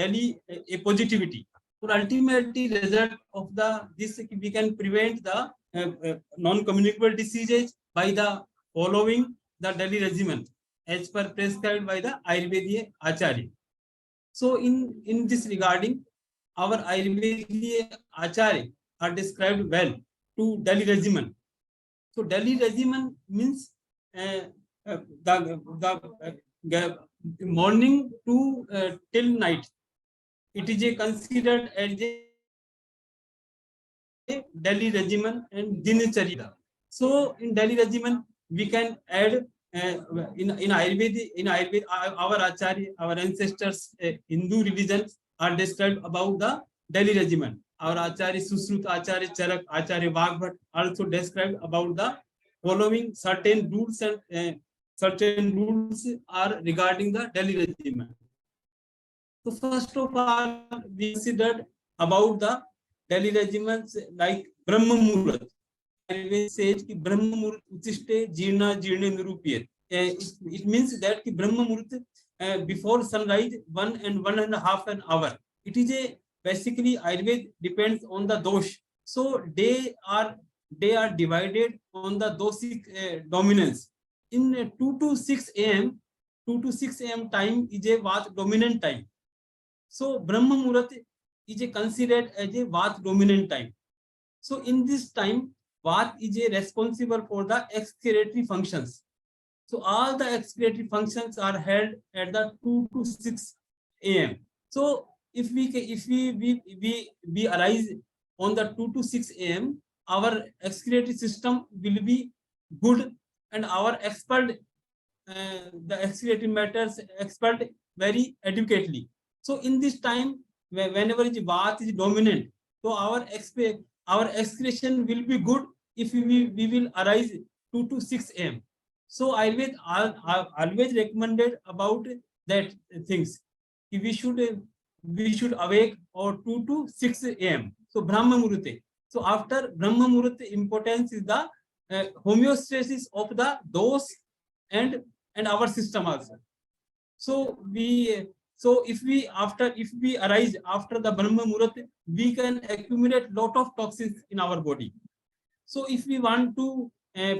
positivity. So ultimately result of this we can prevent the non-communicable diseases by the following the daily regimen as per prescribed by the Ayurvedic Acharya. So in this regarding, our Ayurvedic Acharya are described well to daily regimen. So daily regimen means the morning to till night. It is considered as a daily regimen and dinacharya. So in daily regimen we can add in Ayurveda our Acharya, our ancestors Hindu religions are described about the daily regimen. Our Acharya Susrut, Acharya Charak, Acharya Vagbhat also described about the following certain rules and certain rules are regarding the daily regimen. So first of all, we considered about the daily regimens like Brahma Muhurat. It says कि Brahma Muhurat Uchishte Jirna Jirne Nirupyat. It means that कि Brahma Muhurat before sunrise 1.5 an hour. It is a basically Ayurveda depends on the dosh. So they are divided on the dosic dominance. In 2 to 6 a.m. time is a Vata dominant time. So Brahma Muhurat is considered as a Vata dominant time. So in this time, Vata is responsible for the excretory functions. So all the excretory functions are held at the 2 to 6 a.m. So if we arise on the 2 to 6 a.m., our excretory system will be good, and our expelled the excretory matters expelled very adequately. So in this time, whenever the bath is dominant, so our excretion will be good if we will arise 2 to 6 a.m. So I always recommended about that things. We should awake or 2 to 6 a.m. So Brahma Murate. So after Brahma Murate, importance is the homeostasis of the dose and our system also. So if we arise after the Brahma Murat, we can accumulate lot of toxins in our body. So if we want to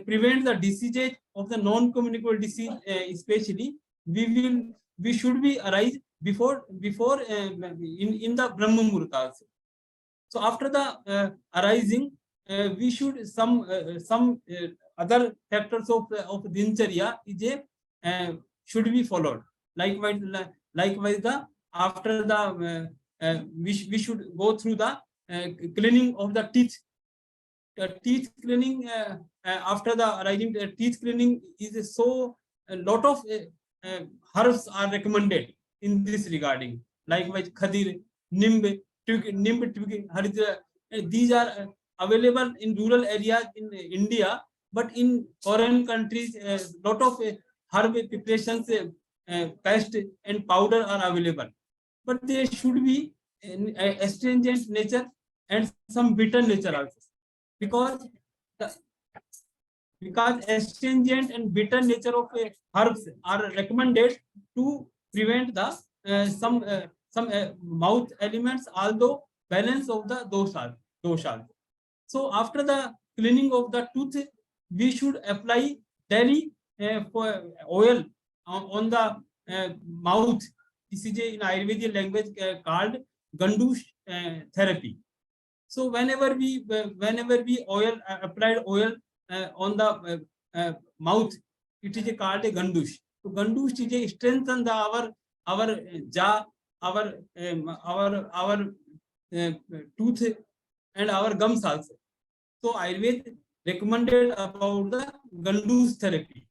prevent the diseases of the non-communicable disease, especially, we should be arise before in the Brahma Murat also. So after the arising, we should some other factors of dincharya is should be followed. Likewise, the after the we should go through the cleaning of the teeth. Teeth cleaning after the arising teeth cleaning is so a lot of herbs are recommended in this regarding. Likewise, khadir, nimb, haridra, these are available in rural areas in India, but in foreign countries, lot of herb preparations, paste and powder are available. But there should be an astringent nature and some bitter nature also, because astringent and bitter nature of herbs are recommended to prevent the some mouth elements, although balance of the doshas. So after the cleaning of the tooth, we should apply daily for oil on the mouth. This is in Ayurvedic language called gandush therapy. So whenever we applied oil on the mouth, it is called a gandush. So gandush is a strengthen the our jaw, our tooth and our gums also. So Ayurveda recommended about the gandush therapy.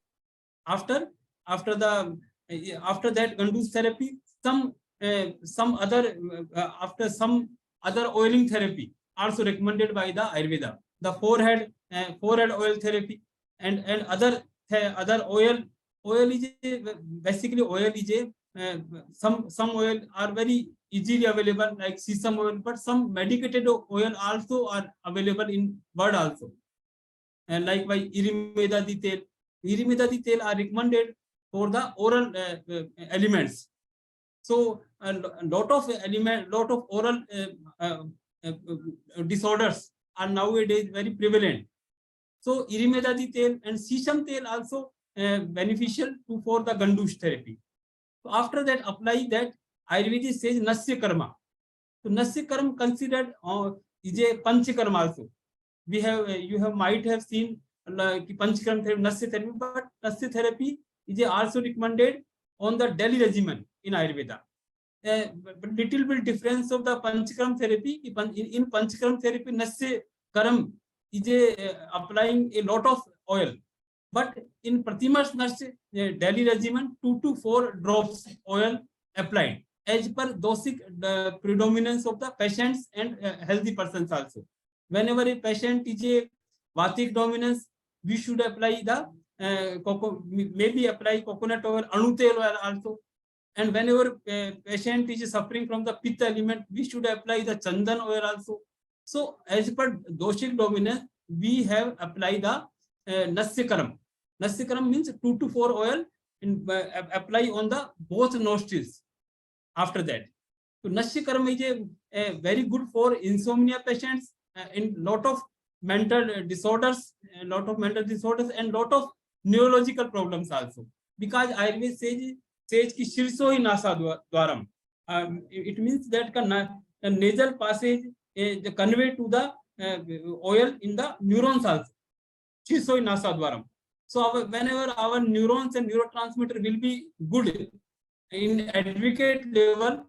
After that gandush therapy, some other oiling therapy also recommended by the Ayurveda. The forehead oil therapy and other oil is basically oil is some oil are very easily available, like sesame oil, but some medicated oil also are available in world also. And likewise, irimedadi tel are recommended for the oral elements. So a lot of oral disorders are nowadays very prevalent. So irimedadi tel and sesame tel also beneficial for the gandush therapy. So after that, apply that. Ayurveda says nasya karma. So nasya karma considered is a panchakarma also. You might have seen panchakarma therapy, nasya therapy, but nasya therapy is also recommended on the daily regimen in Ayurveda. But little bit difference of the panchakarma therapy. In panchakarma therapy, nasya karam is applying a lot of oil. But in Pratima's daily regimen, 2 to 4 drops oil applied as per dosic predominance of the patients and healthy persons also. Whenever a patient is a Vatic dominance, we should apply the maybe apply coconut oil, anutel oil also. And whenever patient is suffering from the pitta element, we should apply the chandan oil also. So as per dosic dominance, we have applied the Nasyakaram. Nasyakaram means 2 to 4 oil apply on the both nostrils. After that, so Nasyakaram is a very good for insomnia patients, in lot of mental disorders, and lot of neurological problems also. Because Ayurveda says ki shirso hi nasa dwaram. It means that the nasal passage convey to the oil in the neurons also. Shirso hi nasa dwaram. So whenever our neurons and neurotransmitter will be good in advocate level,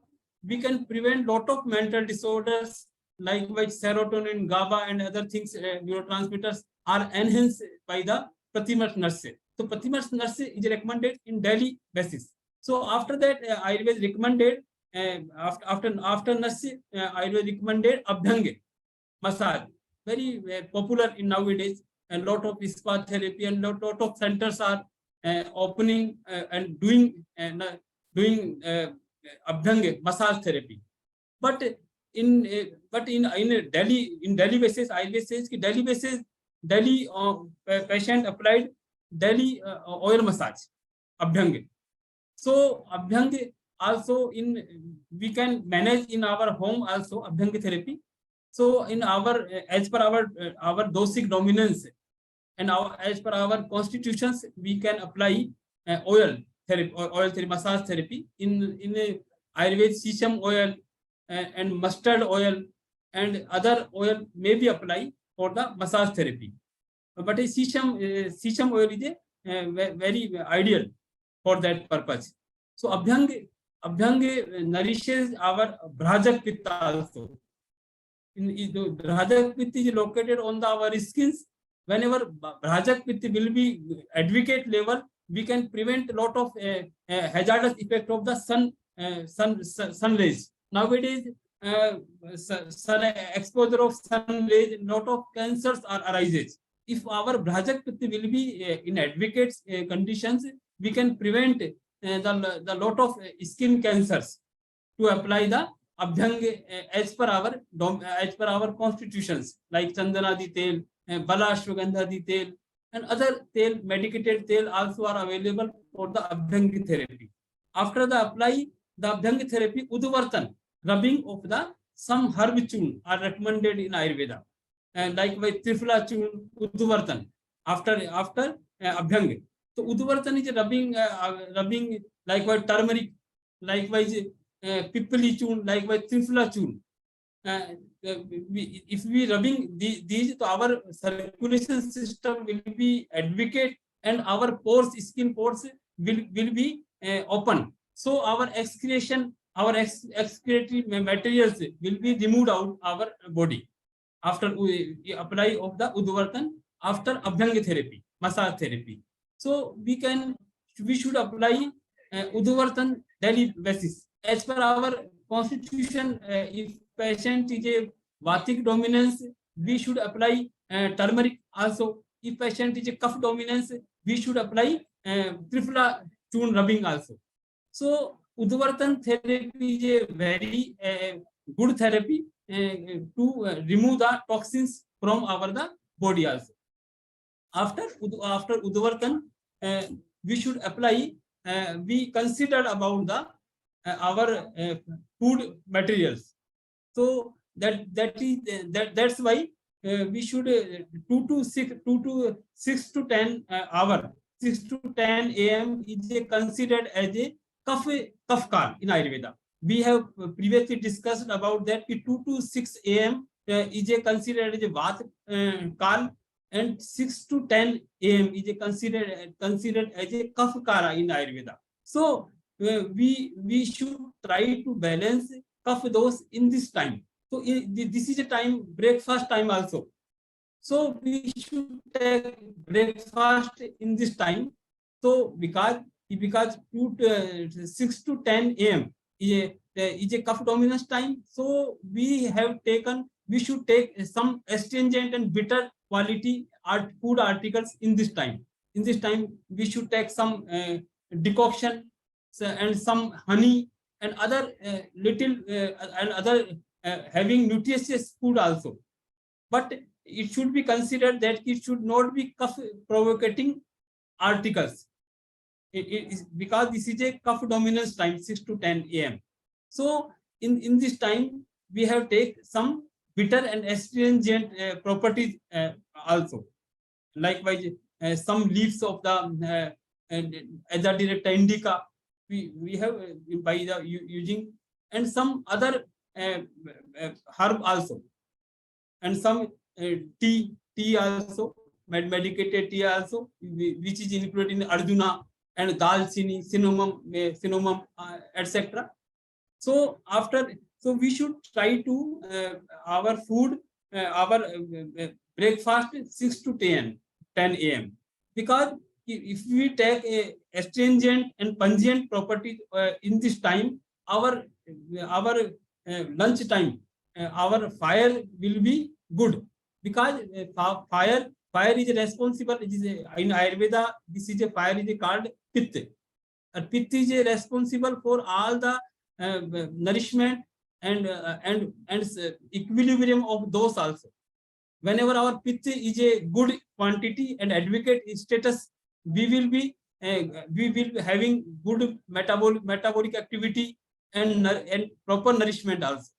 we can prevent lot of mental disorders like which serotonin, GABA, and other things, neurotransmitters are enhanced by the Pratimarsh nurse. So Pratimarsh nurse is recommended in daily basis. So after that, Ayurveda recommended after nurse, Ayurveda recommended Abhyanga massage, very popular in nowadays. A lot of spa therapy and lot of centers are opening and doing Abhyanga massage therapy. But in daily basis, Ayurveda says that daily patient applied daily oil massage, Abhyanga. So Abhyanga also we can manage in our home also Abhyanga therapy. So in our as per our dosic dominance and as per our constitutions, we can apply oil therapy, massage therapy in Ayurveda. Sesame oil and mustard oil and other oil may be applied for the massage therapy. But a sesame oil is very ideal for that purpose. So Abhyanga nourishes our Bhrajak Pitta also. Bhrajak Pitta is located on our skins. Whenever Bhrajak Pitta will be advocate level, we can prevent a lot of hazardous effect of the sun rays. Nowadays, sun exposure of sun rays, lot of cancers are arises. If our Bhrajak Pitta will be in advocate conditions, we can prevent the lot of skin cancers to apply the Abhyanga as per our constitutions, like Chandanadi tel, Balashwagandhadi tel, and other tel, medicated tel also are available for the Abhyanga therapy. After the apply the Abhyanga therapy, Udvartan, rubbing of the some herb chun are recommended in Ayurveda, and likewise Trifla chun, Udvartan after Abhyanga. So Udvartan is rubbing likewise turmeric, likewise Pipali chun, likewise Trifla chun. If we rubbing these, to our circulation system will be advocate and our pores, skin pores will be open. So our excretion, our excretory materials will be removed out our body after we apply of the Udvartan after Abhyanga therapy, massage therapy. So we should apply Udvartan daily basis. As per our constitution, if patient is a Vatic dominance, we should apply turmeric also. If patient is a Kapha dominance, we should apply Trifla chun rubbing also. So Udvartan therapy is a very good therapy to remove the toxins from the body also. After Udvartan, we should apply. We considered about the our food materials. So that's why we should 2 to 6 to 10 hour, 6 to 10 a.m. is considered as a kaf kal in Ayurveda. We have previously discussed about that 2 to 6 a.m. Is considered as a vat kal, and 6 to 10 a.m. is considered as a kaf kala in Ayurveda. So we should try to balance kapha dose in this time. So this is a time, breakfast time also. So we should take breakfast in this time. So because 6 to 10 a.m. is a kapha dominance time. So we should take some astringent and bitter quality food articles in this time. In this time, we should take some decoction and some honey and other having nutritious food also. But it should be considered that it should not be cough provocating articles. Because this is a cough dominance time, 6 to 10 a.m. So in this time, we have take some bitter and astringent properties also. Likewise, some leaves of the Azadirachta indica we have by the using, and some other herb also, and some tea also medicated tea also, which is included in Arjuna and Dalchini, cinnamon, etc. So so we should try to our food, our breakfast 6 to 10 a.m. because if we take a astringent and pungent property in this time, our lunch time, our fire will be good because fire is responsible. It is in Ayurveda. This is a fire is called Pitta. Pitta is responsible for all the nourishment and equilibrium of those also. Whenever our Pitta is a good quantity and adequate status, we will be having good metabolic activity and proper nourishment also.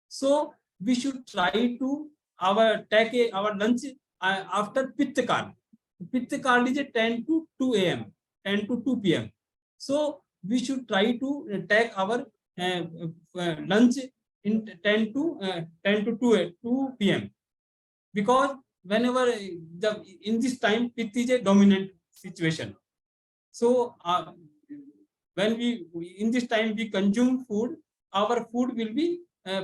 So we should try to take our lunch after Pitta Kal. Pitta Kal is a 10 to 2 a.m., 10 to 2 p.m. So we should try to take our lunch in 10 to 2 p.m. because whenever in this time Pitta is a dominant situation. So when we in this time we consume food, our food will be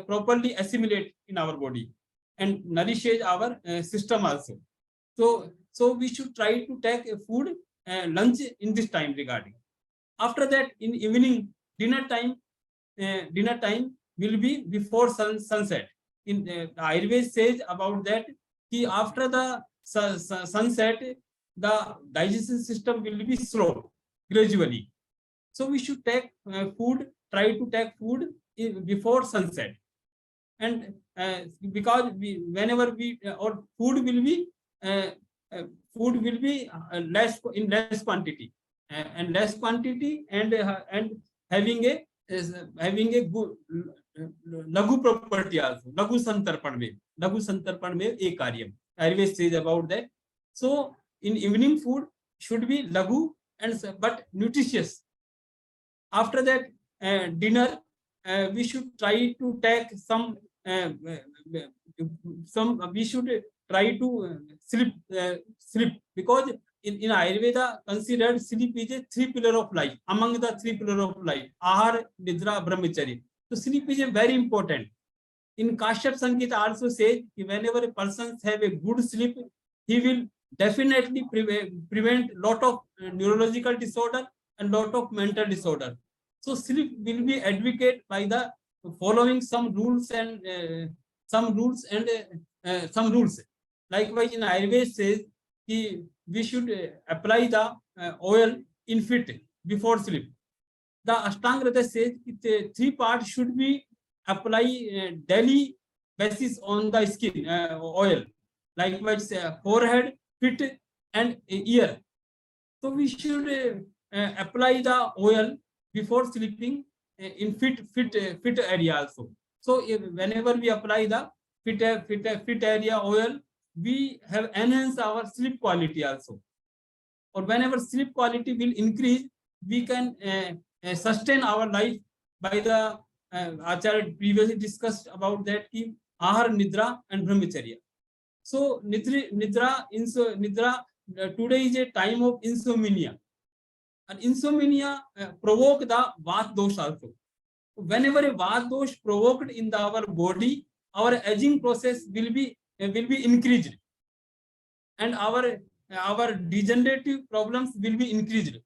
properly assimilate in our body and nourishes our system also. So we should try to take a food lunch in this time regarding. After that, in evening dinner time will be before sunset. In Ayurveda says about that, after the sunset, the digestion system will be slow gradually. So we should take try to take food before sunset. And because whenever our food will be less in less quantity and having a good lagu property also. Lagu santarpan mein ek karyam. Ayurveda says about that. So in evening food should be lagu but nutritious. After that dinner, we should try to take some. We should try to sleep because in Ayurveda considered sleep is a 3 pillar of life. Among the 3 pillar of life, Ahar, Nidra, Brahmacharya. So sleep is a very important. In Kashyap Sankita also says whenever a person have a good sleep, he will definitely prevent lot of neurological disorder and lot of mental disorder. So sleep will be advocated by the following some rules. Likewise, in Ayurveda says we should apply the oil in feet before sleep. The Ashtanga says 3 parts should be applied daily basis on the skin oil. Likewise, forehead, feet, and ear. So we should apply the oil before sleeping in feet area also. So whenever we apply the feet area oil, we have enhanced our sleep quality also. Or whenever sleep quality will increase, we can sustain our life by the Acharya previously discussed about that Ahar, Nidra, and Brahmacharya. So Nidra today is a time of insomnia. And insomnia provoke the Vata dosh also. Whenever a Vata dosh provoked in our body, our aging process will be increased, and our degenerative problems will be increased.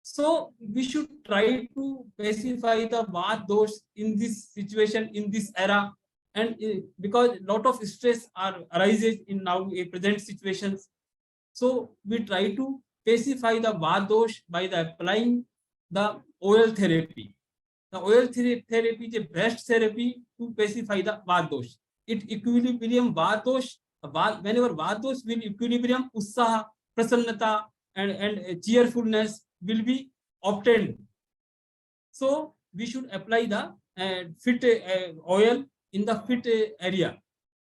So we should try to pacify the Vata dosh in this situation, in this era, and because lot of stress arises in now present situations. So we try to pacify the Vata dosh by applying the oil therapy. The oil therapy is the best therapy to pacify the Vata dosh. It equilibrium Vata dosh. Whenever Vata dosh will equilibrium, Ussaha, Prasannata, and cheerfulness will be obtained. So we should apply the fit oil in the fit area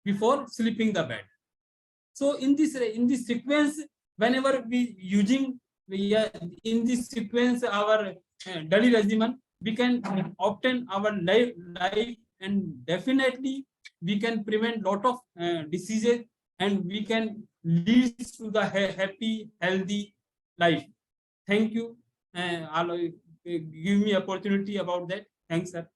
before sleeping the bed. So in this sequence, whenever in this sequence our daily regimen, we can obtain our life, and definitely we can prevent lot of diseases and we can lead to the happy, healthy life. Thank you. Give me opportunity about that. Thanks, sir.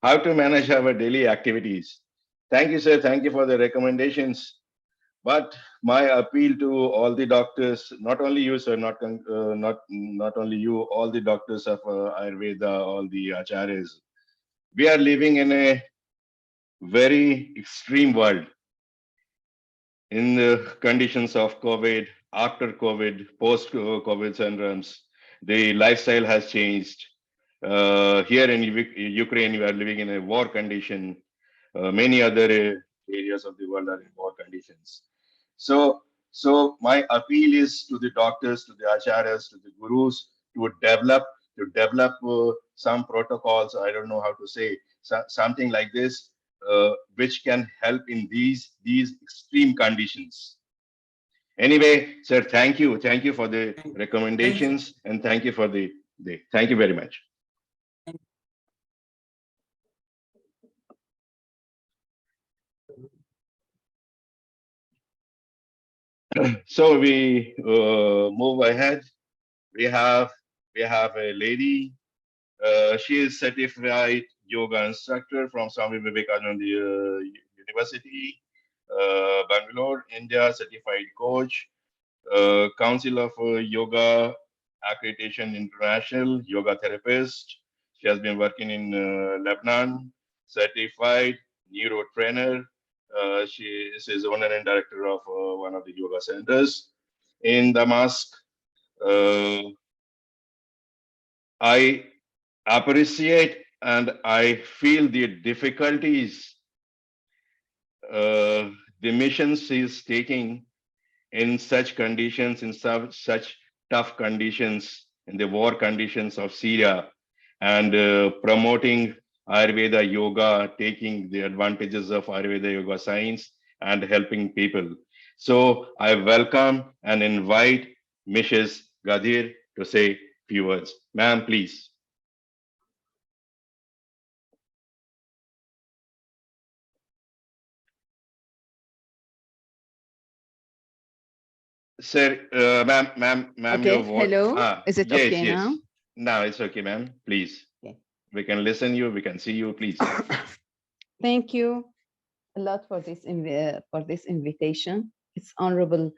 How to manage our daily activities. Thank you, sir. Thank you for the recommendations. But my appeal to all the doctors, not only you, sir, not only you, all the doctors of Ayurveda, all the acharyas, we are living in a very extreme world. In the conditions of COVID, after COVID, post-COVID syndromes, the lifestyle has changed. Here in Ukraine, we are living in a war condition. Many other areas of the world are in war conditions. So my appeal is to the doctors, to the acharyas, to the gurus to develop some protocols. I don't know how to say something like this, which can help in these extreme conditions. Anyway, sir, thank you for the recommendations, and thank you for the thank you very much. So we move ahead. We have a lady. She is certified yoga instructor from Swami Vivekananda University, Bangalore, India. Certified coach, Council of Yoga Accreditation International, yoga therapist. She has been working in Lebanon. Certified neuro trainer. She is owner and director of one of the yoga centers in Damascus. I appreciate and I feel the difficulties the mission is taking in such conditions, in such tough conditions, in the war conditions of Syria, and promoting Ayurveda yoga, taking the advantages of Ayurveda yoga science, and helping people. So I welcome and invite Mrs. Gadir to say few words. Ma'am, please. Sir, ma'am, Okay, your voice. hello. Is it Yes, okay yes. now? Now it's okay, ma'am. Please. Okay. We can listen you. We can see you. Please. Thank you a lot for this invitation. It's honorable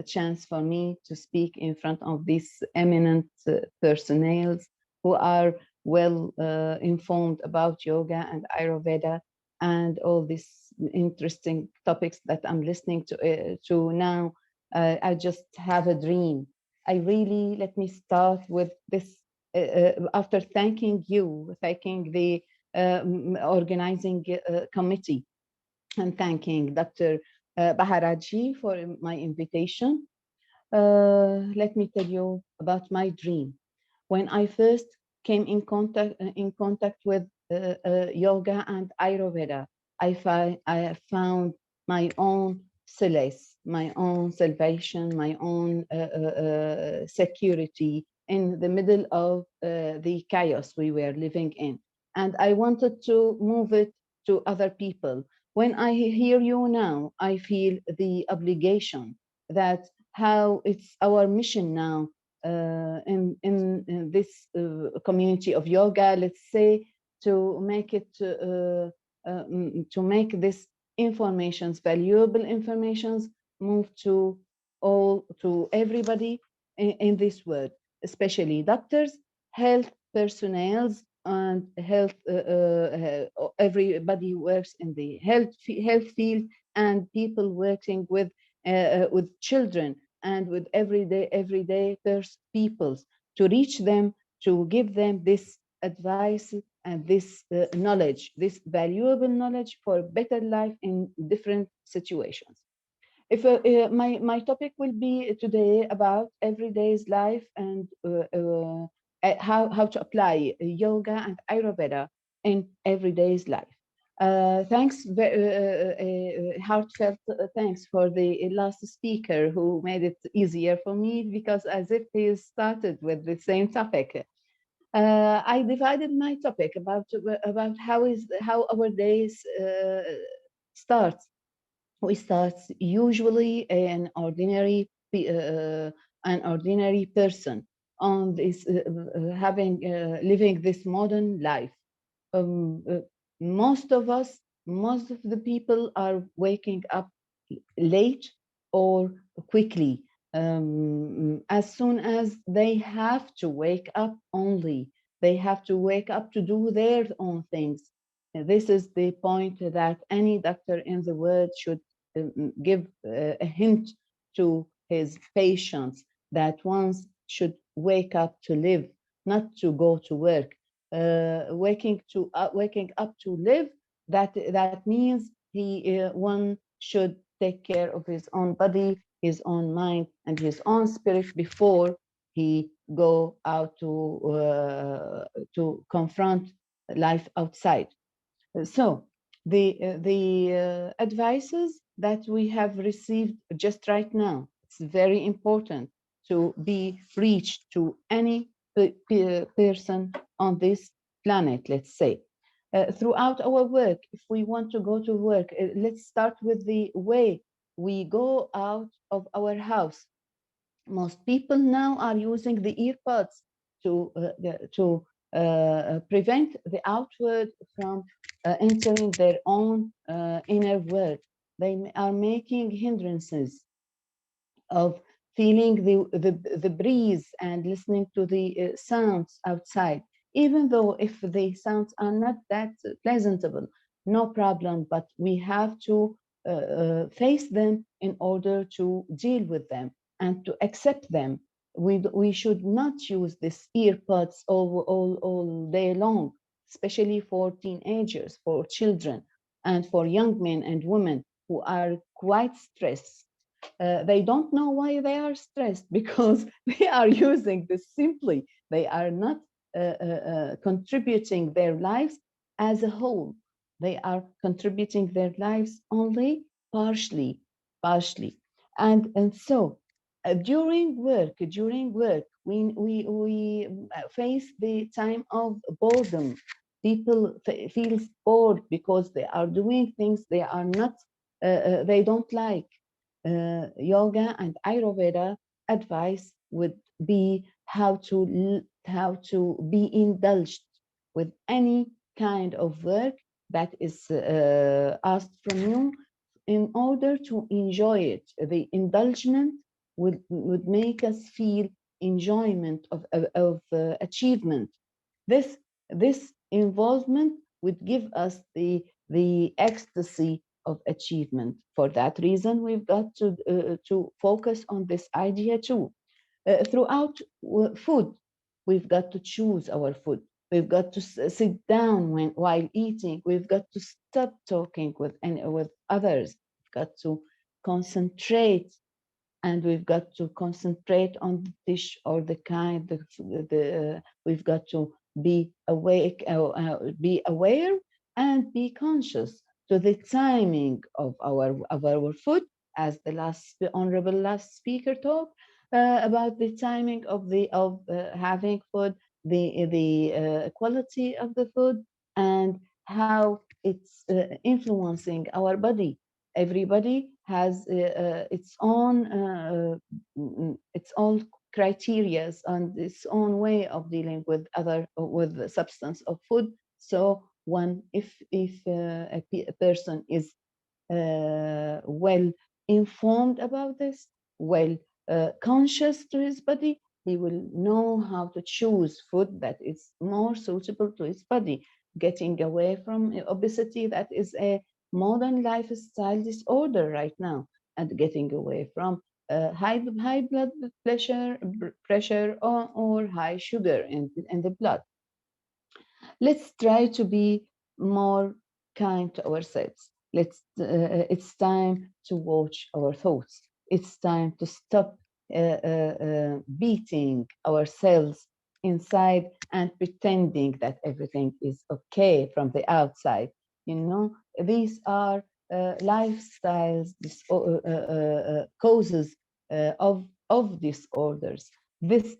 chance for me to speak in front of these eminent personnel who are well informed about yoga and Ayurveda and all these interesting topics that I'm listening to now. I just have a dream. Let me start with this. After thanking the organizing committee, and thanking Dr. Baharaji for my invitation. Let me tell you about my dream. When I first came in contact with yoga and Ayurveda, I found my own solace, my own salvation, my own security in the middle of the chaos we were living in. And I wanted to move it to other people. When I hear you now, I feel the obligation that how it's our mission now in this community of yoga, let's say, to make it to make this informations, valuable informations, move to everybody in this world, especially doctors, health personnel, and health everybody who works in the health field, and people working with children and with everyday peoples, to reach them, to give them this advice and this knowledge, this valuable knowledge for better life in different situations. If my topic will be today about everyday's life and how to apply yoga and Ayurveda in everyday's life. Thanks, heartfelt thanks for the last speaker who made it easier for me, because as if he started with the same topic. I divided my topic about how our days starts. We start usually an ordinary person on this having living this modern life. Um, uh, most of us, most of the people are waking up late or quickly. As soon as they have to wake up only, they have to wake up to do their own things. This is the point that any doctor in the world should give a hint to his patients that ones should wake up to live, not to go to work. Waking up to live, that means one should take care of his own body, his own mind, and his own spirit before he go out to confront life outside. So the advices that we have received just right now, it's very important to be reached to any person on this planet, let's say. Throughout our work, if we want to go to work, let's start with the way we go out of our house. Most people now are using the earbuds to prevent the outward from entering their own inner world. They are making hindrances of feeling the breeze and listening to the sounds outside, even though if the sounds are not that pleasantable, no problem, but we have to face them in order to deal with them and to accept them. We should not use these earbuds all day long, especially for teenagers, for children, and for young men and women who are quite stressed. They don't know why they are stressed because they are using this simply. They are not contributing their lives as a whole. They are contributing their lives only partially. And so during work, we face the time of boredom. People feel bored because they are doing things they are not, they don't like. Yoga and Ayurveda advice would be how to be indulged with any kind of work that is asked from you in order to enjoy it. The indulgence would make us feel enjoyment of achievement. This involvement would give us the ecstasy of achievement. For that reason, we've got to focus on this idea too. Throughout food, we've got to choose our food. We've got to sit down while eating. We've got to stop talking with others. We've got to concentrate, and we've got to concentrate on the dish or the kind. We've got to be awake, be aware, and be conscious to the timing of our food, as the honorable last speaker talked about the timing of having food, the quality of the food, and how it's influencing our body. Everybody has its own criterias and its own way of dealing with the substance of food. So if a person is well informed about this, well conscious to his body, he will know how to choose food that is more suitable to his body, getting away from obesity that is a modern lifestyle disorder right now, and getting away from high blood pressure or high sugar in the blood. Let's try to be more kind to ourselves. It's time to watch our thoughts. It's time to stop beating ourselves inside and pretending that everything is okay from the outside. These are lifestyles, causes of disorders. This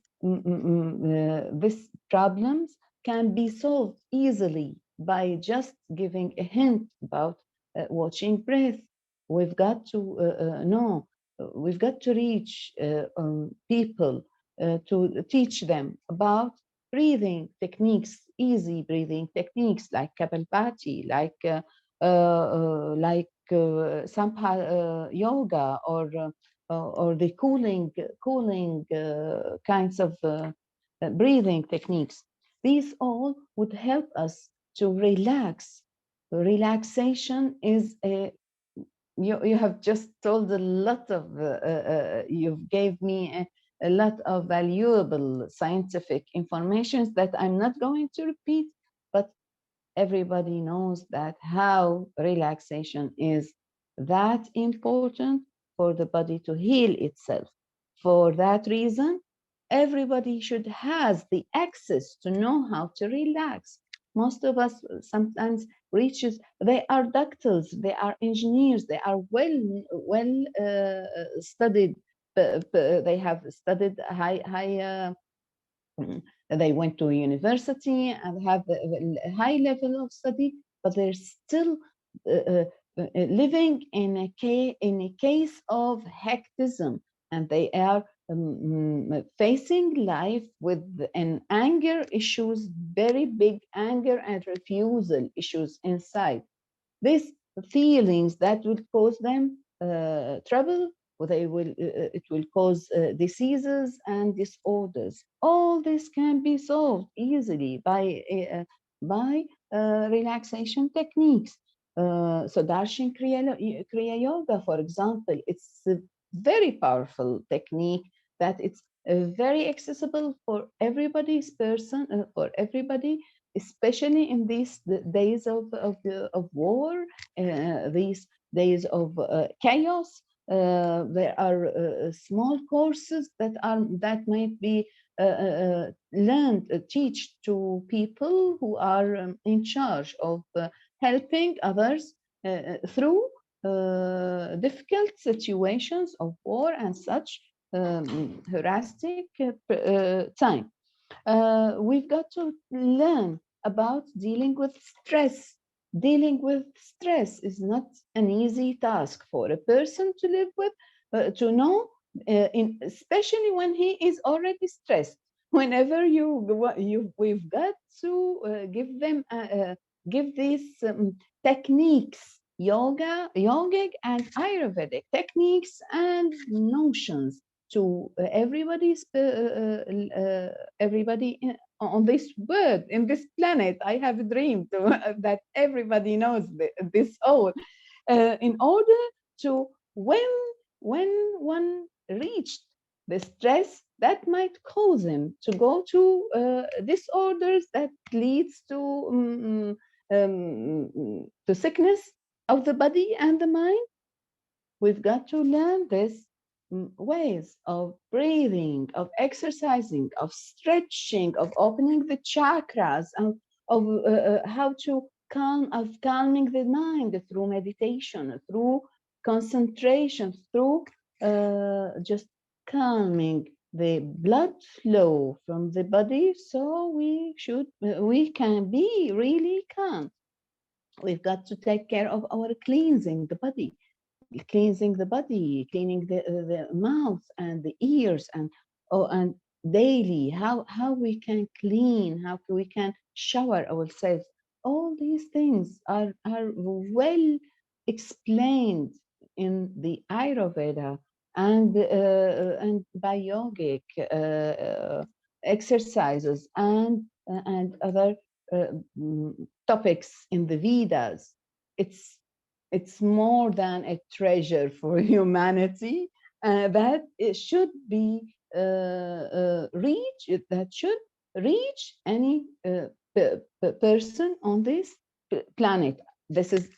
problems can be solved easily by just giving a hint about watching breath. We've got to know, we've got to reach people to teach them about breathing techniques, easy breathing techniques like Kapalbhati, like Sampha yoga, or the cooling kinds of breathing techniques. These all would help us to relax. Relaxation is a, you have just told a lot of, you've gave me a lot of valuable scientific information that I'm not going to repeat, but everybody knows that how relaxation is that important for the body to heal itself. For that reason, everybody should has the access to know how to relax. Most of us sometimes reaches, they are doctors, they are engineers, they are well studied, they have studied high they went to university and have a high level of study, but they're still living in a case of hectism, and they are facing life with an anger issues, very big anger and refusal issues inside. These feelings that will cause them trouble, they will it will cause diseases and disorders. All this can be solved easily by relaxation techniques. So Darshan Kriya Yoga, for example, it's a very powerful technique that it's very accessible for everybody's person, for everybody, especially in these days of war, these days of chaos. There are small courses that might be learned, teach to people who are in charge of helping others through difficult situations of war and such harassing time. We've got to learn about dealing with stress. Dealing with stress is not an easy task for a person to live with, to know, especially when he is already stressed. Whenever we've got to give these techniques, yogic and Ayurvedic techniques and notions to everybody on this world, in this planet. I have a dream that everybody knows this all, in order to, when one reached the stress that might cause him to go to disorders that leads to sickness of the body and the mind, we've got to learn this ways of breathing, of exercising, of stretching, of opening the chakras, and of how to calming the mind through meditation, through concentration, through just calming the blood flow from the body, so we can be really calm. We've got to take care of our cleansing the body, cleansing the body, cleaning the mouth and the ears, and daily how we can clean, how we can shower ourselves. All these things are well explained in the Ayurveda and by yogic exercises and other topics in the Vedas. It's more than a treasure for humanity that it should be that should reach any person on this planet. This is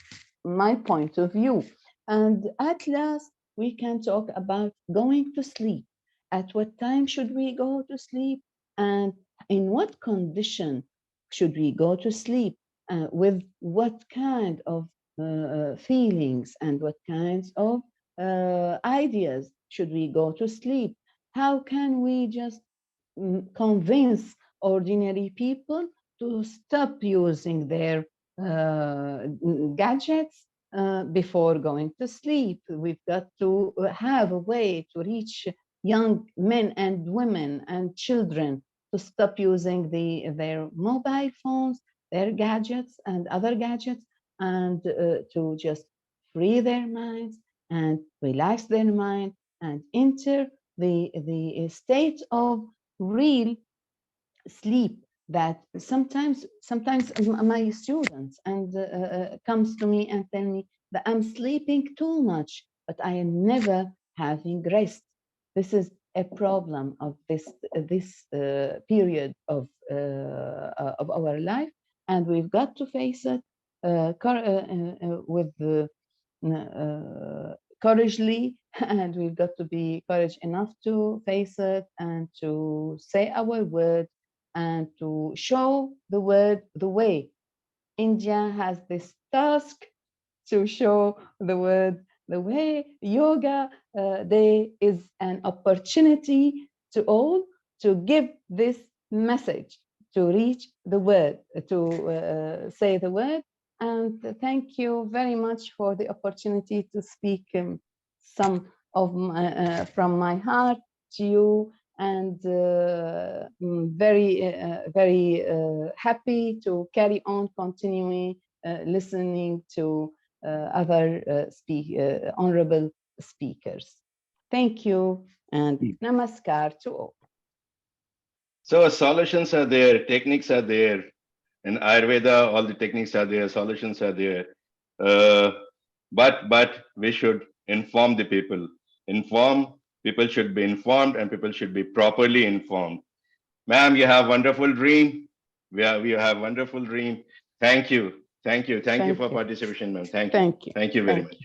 my point of view. And at last, we can talk about going to sleep. At what time should we go to sleep? And in what condition should we go to sleep? With what kind of feelings and what kinds of ideas should we go to sleep? How can we just convince ordinary people to stop using their gadgets before going to sleep. We've got to have a way to reach young men and women and children to stop using their mobile phones, their gadgets and other gadgets, and to just free their minds and relax their mind and enter the state of real sleep that sometimes my students and comes to me and tell me that I'm sleeping too much, but I am never having rest. This is a problem of this period of our life, and we've got to face it with courageously, and we've got to be courage enough to face it and to say our word and to show the word the way. India has this task to show the word the way. Yoga Day is an opportunity to all to give this message, to reach the word, to say the word. And thank you very much for the opportunity to speak some of from my heart to you, and very happy to carry on continuing listening to other honorable speakers. Thank you and namaskar to all. So solutions are there, techniques are there. In Ayurveda, all the techniques are there, solutions are there. But we should inform the people. People should be informed, and people should be properly informed. Ma'am, you have wonderful dream. We have wonderful dream. Thank you. Thank you for participation, ma'am. Thank you. Thank you very much.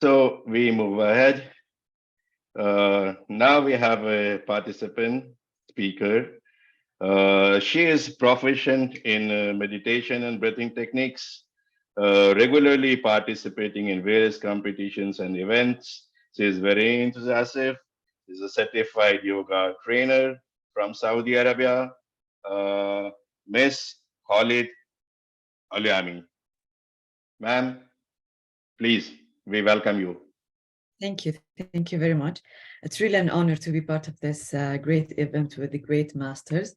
So we move ahead. Now we have a participant speaker. She is proficient in meditation and breathing techniques, regularly participating in various competitions and events. She is very enthusiastic. She's a certified yoga trainer from Saudi Arabia, Miss Khalid Aliami. Ma'am, please, we welcome you. Thank you. Thank you very much. It's really an honor to be part of this great event with the great masters.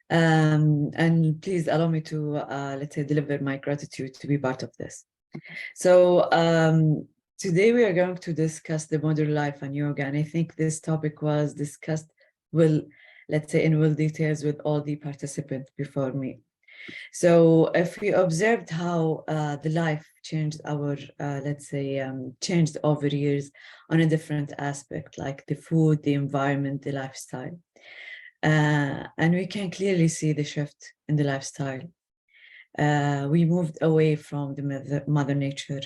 And please allow me to, let's say, deliver my gratitude to be part of this. So today we are going to discuss the modern life and yoga. And I think this topic was discussed let's say, in details with all the participants before me. So if we observed how the life changed let's say, changed over years on a different aspect, like the food, the environment, the lifestyle. And we can clearly see the shift in the lifestyle. We moved away from the mother nature,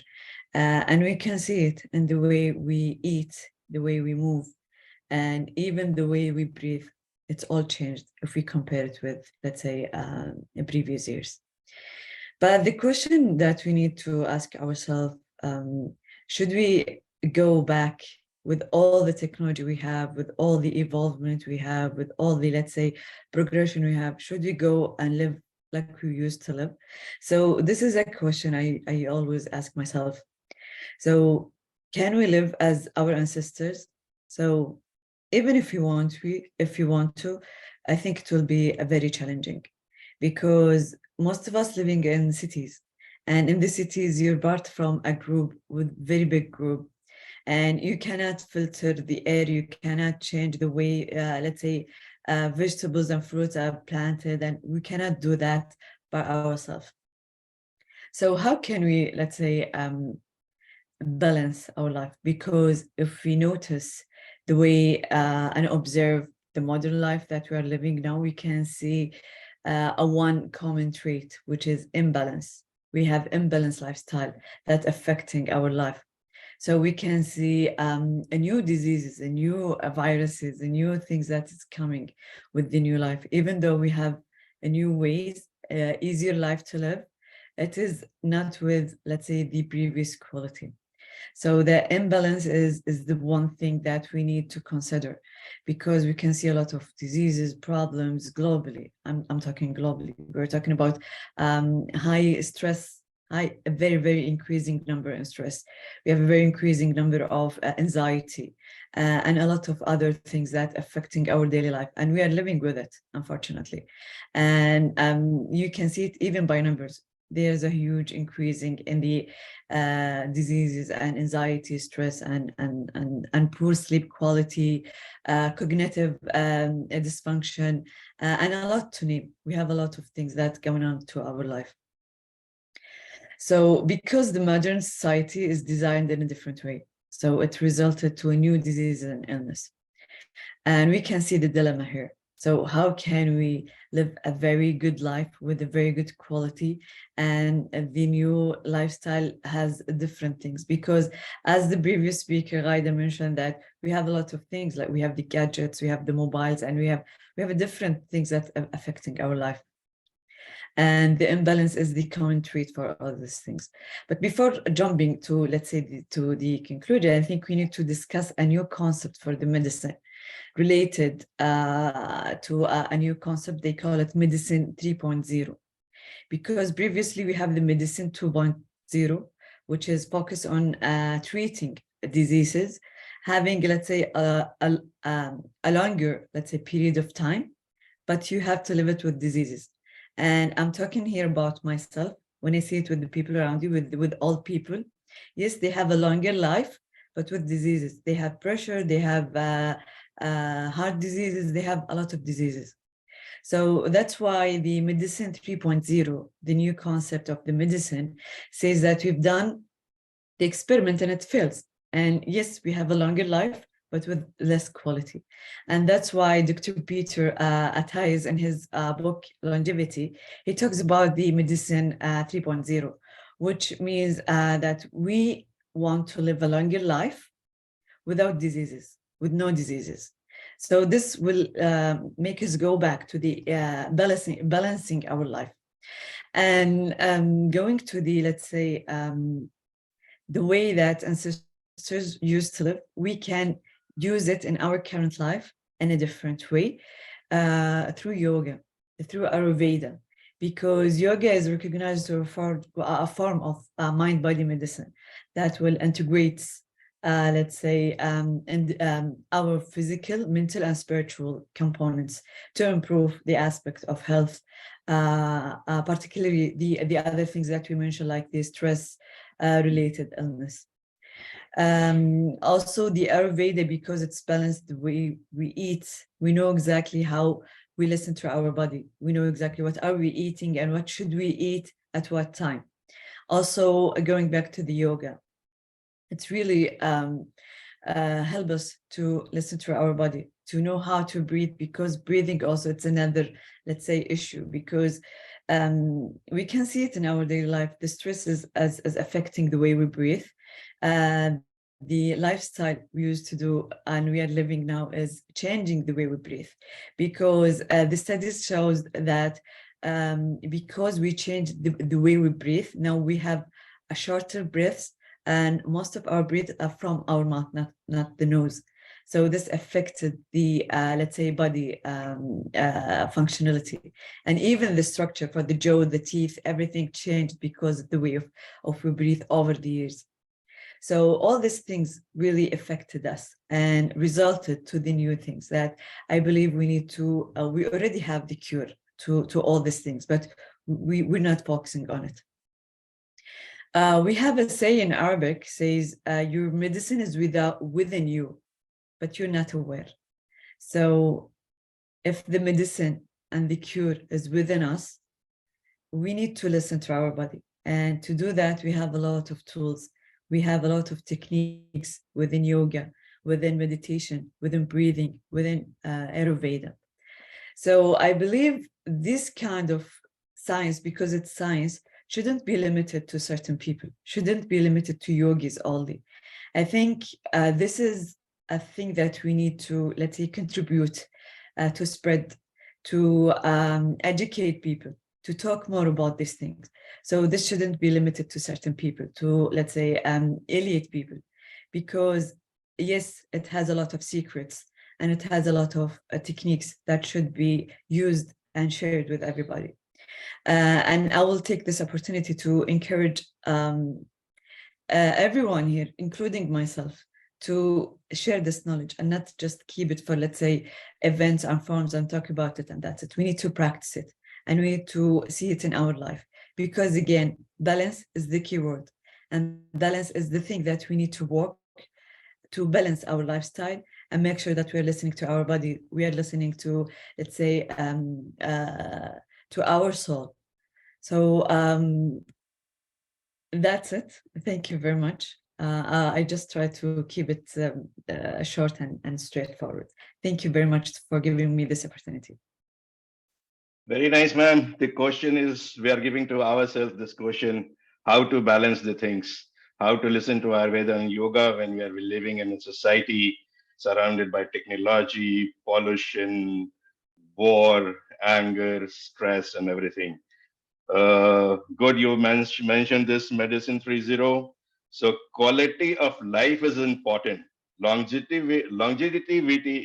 and we can see it in the way we eat, the way we move, and even the way we breathe. It's all changed if we compare it with, let's say, in previous years. But the question that we need to ask ourselves, should we go back with all the technology we have, with all the evolvement we have, with all the, let's say, progression we have, should we go and live like we used to live? So this is a question I always ask myself. So can we live as our ancestors? So even if you want to, I think it will be very challenging, because most of us living in cities, and in the cities you're part from a group with very big group, and you cannot filter the air, you cannot change the way, let's say, vegetables and fruits are planted, and we cannot do that by ourselves. So how can we, let's say, balance our life? Because if we notice the way and observe the modern life that we are living now, we can see a one common trait, which is imbalance. We have imbalanced lifestyle that's affecting our life. So we can see a new diseases, a new viruses, a new things that is coming with the new life. Even though we have a new ways, easier life to live, it is not with, let's say, the previous quality. So the imbalance is the one thing that we need to consider, because we can see a lot of diseases, problems globally. I'm talking globally. We're talking about high stress, a very, very increasing number in stress. We have a very increasing number of anxiety and a lot of other things that affecting our daily life. And we are living with it, unfortunately. And you can see it even by numbers. There's a huge increasing in the diseases and anxiety, stress, and poor sleep quality, cognitive dysfunction, and a lot to name. We have a lot of things that going on to our life. So because the modern society is designed in a different way, so it resulted to a new disease and illness. And we can see the dilemma here. So how can we live a very good life with a very good quality, and the new lifestyle has different things? Because as the previous speaker, Ghaida, mentioned that we have a lot of things, like we have the gadgets, we have the mobiles, and we have different things that are affecting our life. And the imbalance is the common trait for all these things. But before jumping to, let's say, to the conclusion, I think we need to discuss a new concept for the medicine, related to a new concept. They call it medicine 3.0, because previously we have the medicine 2.0, which is focused on treating diseases, having, let's say, a longer, let's say, period of time, but you have to live it with diseases. And I'm talking here about myself. When I see it with the people around you, with old people, yes, they have a longer life, but with diseases. They have pressure, they have heart diseases, they have a lot of diseases. So that's why the medicine 3.0, the new concept of the medicine, says that we've done the experiment and it fails. And yes, we have a longer life, but with less quality. And that's why Dr. Peter Attias, in his book, Longevity, he talks about the medicine 3.0, which means that we want to live a longer life without diseases, with no diseases. So this will make us go back to the balancing our life. And going to the, let's say, the way that ancestors used to live, we can use it in our current life in a different way, through yoga, through Ayurveda, because yoga is recognized as a form of mind-body medicine that will integrate, let's say, our physical, mental, and spiritual components to improve the aspect of health, particularly the other things that we mentioned, like the stress related illness. Also the Ayurveda, because it's balanced the way we eat, we know exactly how we listen to our body. We know exactly what are we eating and what should we eat at what time. Also, going back to the yoga, it's really help us to listen to our body, to know how to breathe, because breathing also, it's another, let's say, issue, because we can see it in our daily life. The stress is as affecting the way we breathe. The lifestyle we used to do and we are living now is changing the way we breathe, because the studies shows that because we changed the way we breathe, now we have a shorter breaths, and most of our breath are from our mouth, not the nose. So this affected the, let's say, body functionality, and even the structure for the jaw, the teeth, everything changed because of the way of we breathe over the years. So all these things really affected us and resulted to the new things that I believe we need to, we already have the cure to all these things, but we're not focusing on it. We have a say in Arabic, says, your medicine is within you, but you're not aware. So if the medicine and the cure is within us, we need to listen to our body. And to do that, we have a lot of tools. We have a lot of techniques within yoga, within meditation, within breathing, within Ayurveda. So I believe this kind of science, because it's science, shouldn't be limited to certain people, shouldn't be limited to yogis only. I think this is a thing that we need to, let's say, contribute to spread, to educate people, to talk more about these things. So this shouldn't be limited to certain people, to, let's say, elite people, because yes, it has a lot of secrets and it has a lot of techniques that should be used and shared with everybody. And I will take this opportunity to encourage everyone here, including myself, to share this knowledge and not just keep it for, let's say, events and forums and talk about it and that's it. We need to practice it and we need to see it in our life, because again, balance is the key word, and balance is the thing that we need to work to balance our lifestyle and make sure that we're listening to our body, we are listening to, let's say, to our soul. So that's it. Thank you very much. I just try to keep it short and straightforward. Thank you very much for giving me this opportunity. Very nice, ma'am. The question is, we are giving to ourselves this question, how to balance the things, how to listen to Ayurveda and yoga when we are living in a society surrounded by technology, pollution, war, anger, stress, and everything. Good, you mentioned this medicine 3.0. So quality of life is important. Longevity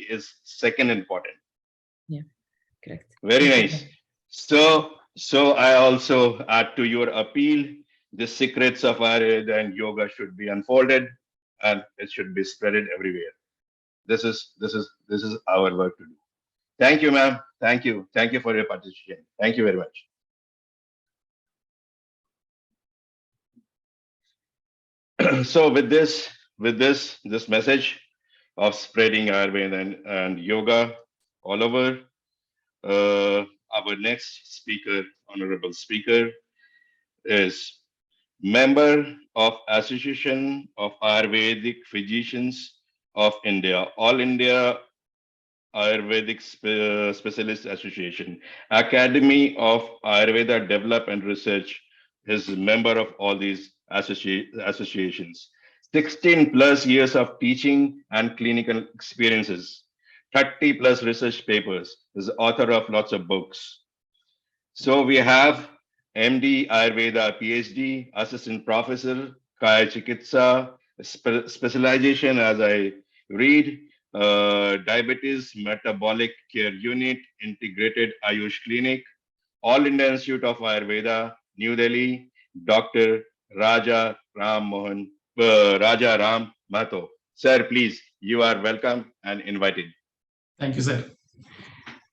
is second important. Yeah, correct. Very nice. So I also add to your appeal, the secrets of Ayurveda and yoga should be unfolded and it should be spreaded everywhere. This is our work to do. Thank you, ma'am. Thank you. Thank you for your participation. Thank you very much. So with this message of spreading Ayurveda and yoga all over, our next speaker, honorable speaker, is member of Association of Ayurvedic Physicians of India, All India Ayurvedic Specialist Association, Academy of Ayurveda Development Research, is a member of all these associations. 16 plus years of teaching and clinical experiences, 30 plus research papers, is author of lots of books. So we have MD Ayurveda PhD, Assistant Professor, Kaya Chikitsa, specialization as I read, Diabetes Metabolic Care Unit, Integrated Ayush Clinic, All India Institute of Ayurveda, New Delhi, Dr. Raja Ram Mahato. Sir, please, you are welcome and invited. Thank you, sir.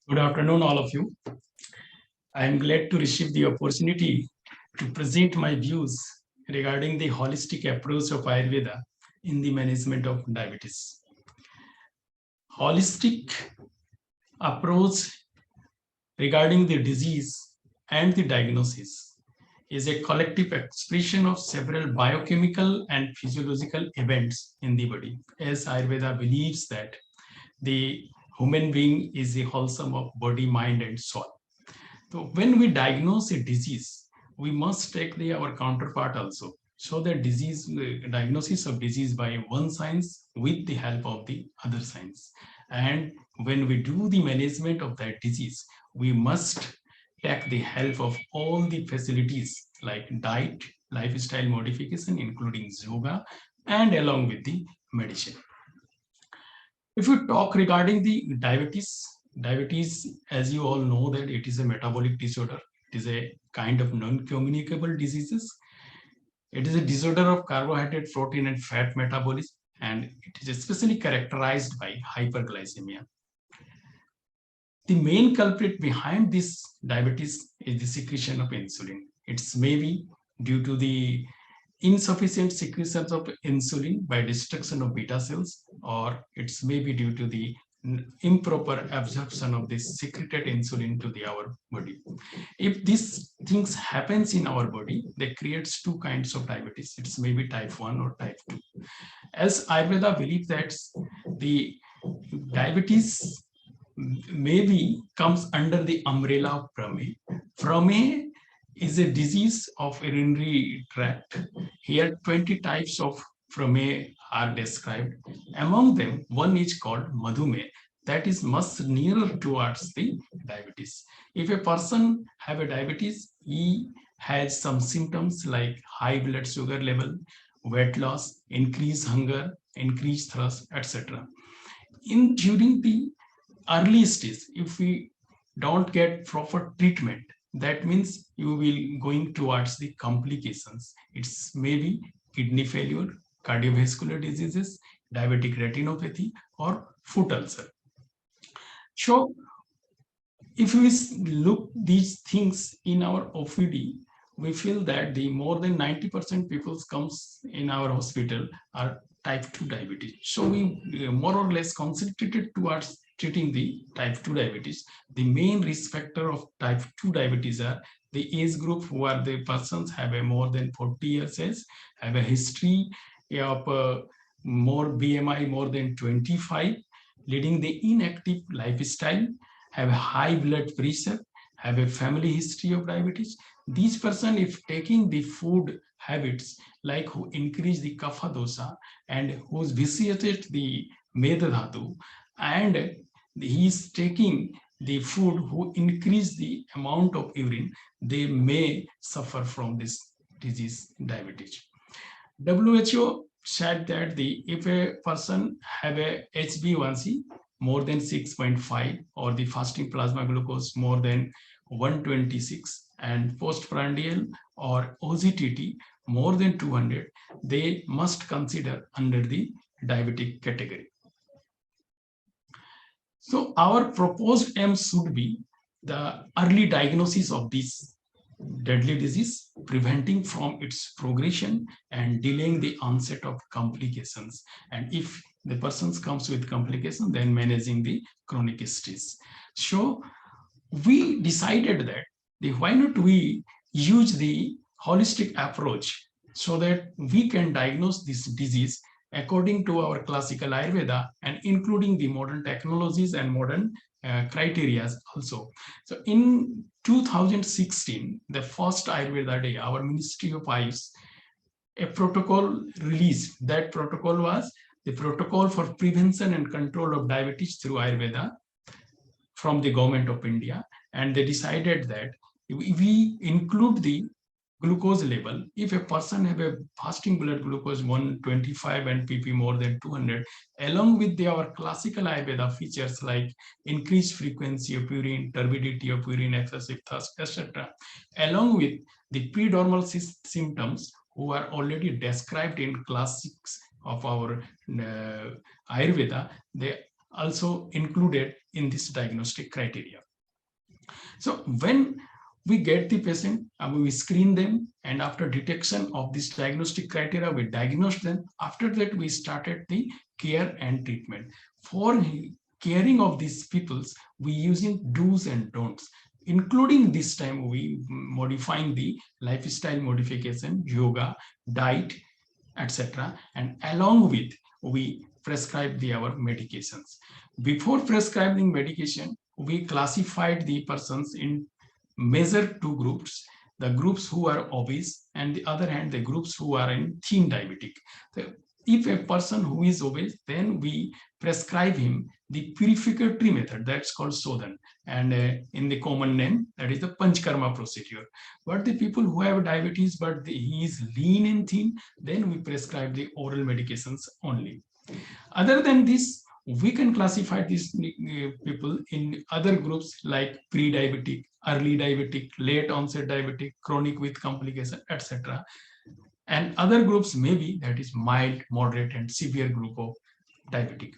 Good afternoon, all of you. I am glad to receive the opportunity to present my views regarding the holistic approach of Ayurveda in the management of diabetes. Holistic approach regarding the disease and the diagnosis is a collective expression of several biochemical and physiological events in the body, as Ayurveda believes that the human being is a wholesome of body, mind, and soul. So when we diagnose a disease, we must take our counterpart also. So the diagnosis of disease by one science with the help of the other science. And when we do the management of that disease, we must take the help of all the facilities like diet, lifestyle modification, including yoga, and along with the medicine. If we talk regarding the diabetes, as you all know, that it is a metabolic disorder. It is a kind of non-communicable diseases. It is a disorder of carbohydrate, protein, and fat metabolism, and it is especially characterized by hyperglycemia. The main culprit behind this diabetes is the secretion of insulin. It's maybe due to the insufficient secretions of insulin by destruction of beta cells, or it's maybe due to the improper absorption of this secreted insulin to our body. If these things happens in our body, they creates two kinds of diabetes. It's maybe type 1 or type 2. As Ayurveda believes that the diabetes maybe comes under the umbrella of Prame. Prame is a disease of urinary tract. Here 20 types of Prame are described. Among them, one is called Madhume. that is much nearer towards the diabetes. If a person have a diabetes, he has some symptoms like high blood sugar level, weight loss, increased hunger, increased thirst, etc. During the early stage, if we don't get proper treatment, that means you will going towards the complications. It's maybe kidney failure, cardiovascular diseases, diabetic retinopathy, or foot ulcer. So if we look these things in our OPD, we feel that the more than 90% people comes in our hospital are type 2 diabetes. So we more or less concentrated towards treating the type 2 diabetes. The main risk factor of type 2 diabetes are the age group who are the persons have a more than 40 years age, have a history of more BMI more than 25, leading the inactive lifestyle, have a high blood pressure, have a family history of diabetes. These person, if taking the food habits like who increase the kapha dosa and who's vitiated the meda dhatu, and he is taking the food who increase the amount of urine, they may suffer from this disease, diabetes. WHO said that if a person have a HbA1c more than 6.5 or the fasting plasma glucose more than 126 and postprandial or OGTT more than 200, they must consider under the diabetic category. So our proposed aim should be the early diagnosis of this deadly disease, preventing from its progression and delaying the onset of complications. And if the person comes with complication, then managing the chronic stage. So we decided that why not we use the holistic approach so that we can diagnose this disease according to our classical Ayurveda and including the modern technologies and modern criteria also. So in 2016, the first Ayurveda Day, our Ministry of Ayush, a protocol released. That protocol was the protocol for prevention and control of diabetes through Ayurveda from the government of India. And they decided that we include the glucose level. If a person have a fasting blood glucose 125 and PP more than 200, along with our classical Ayurveda features like increased frequency of urine, turbidity of urine, excessive thirst, etc., along with the pre-normal symptoms who are already described in classics of our Ayurveda, they also included in this diagnostic criteria. So when we get the patient, we screen them, and after detection of this diagnostic criteria, we diagnose them. After that, we started the care and treatment. For caring of these peoples, we using do's and don'ts, including this time we modifying the lifestyle modification, yoga, diet, etc. And along with we prescribe our medications. Before prescribing medication, we classified the persons in major two groups: the groups who are obese, and the other hand, the groups who are in thin diabetic. So if a person who is obese, then we prescribe him the purificatory method, that's called Sodhan, and in the common name, that is the Panchkarma procedure. But the people who have diabetes, but he is lean and thin, then we prescribe the oral medications only. Other than this, we can classify these people in other groups like pre-diabetic, early diabetic, late onset diabetic, chronic with complication, etc. And other groups maybe that is mild, moderate, and severe group of diabetic.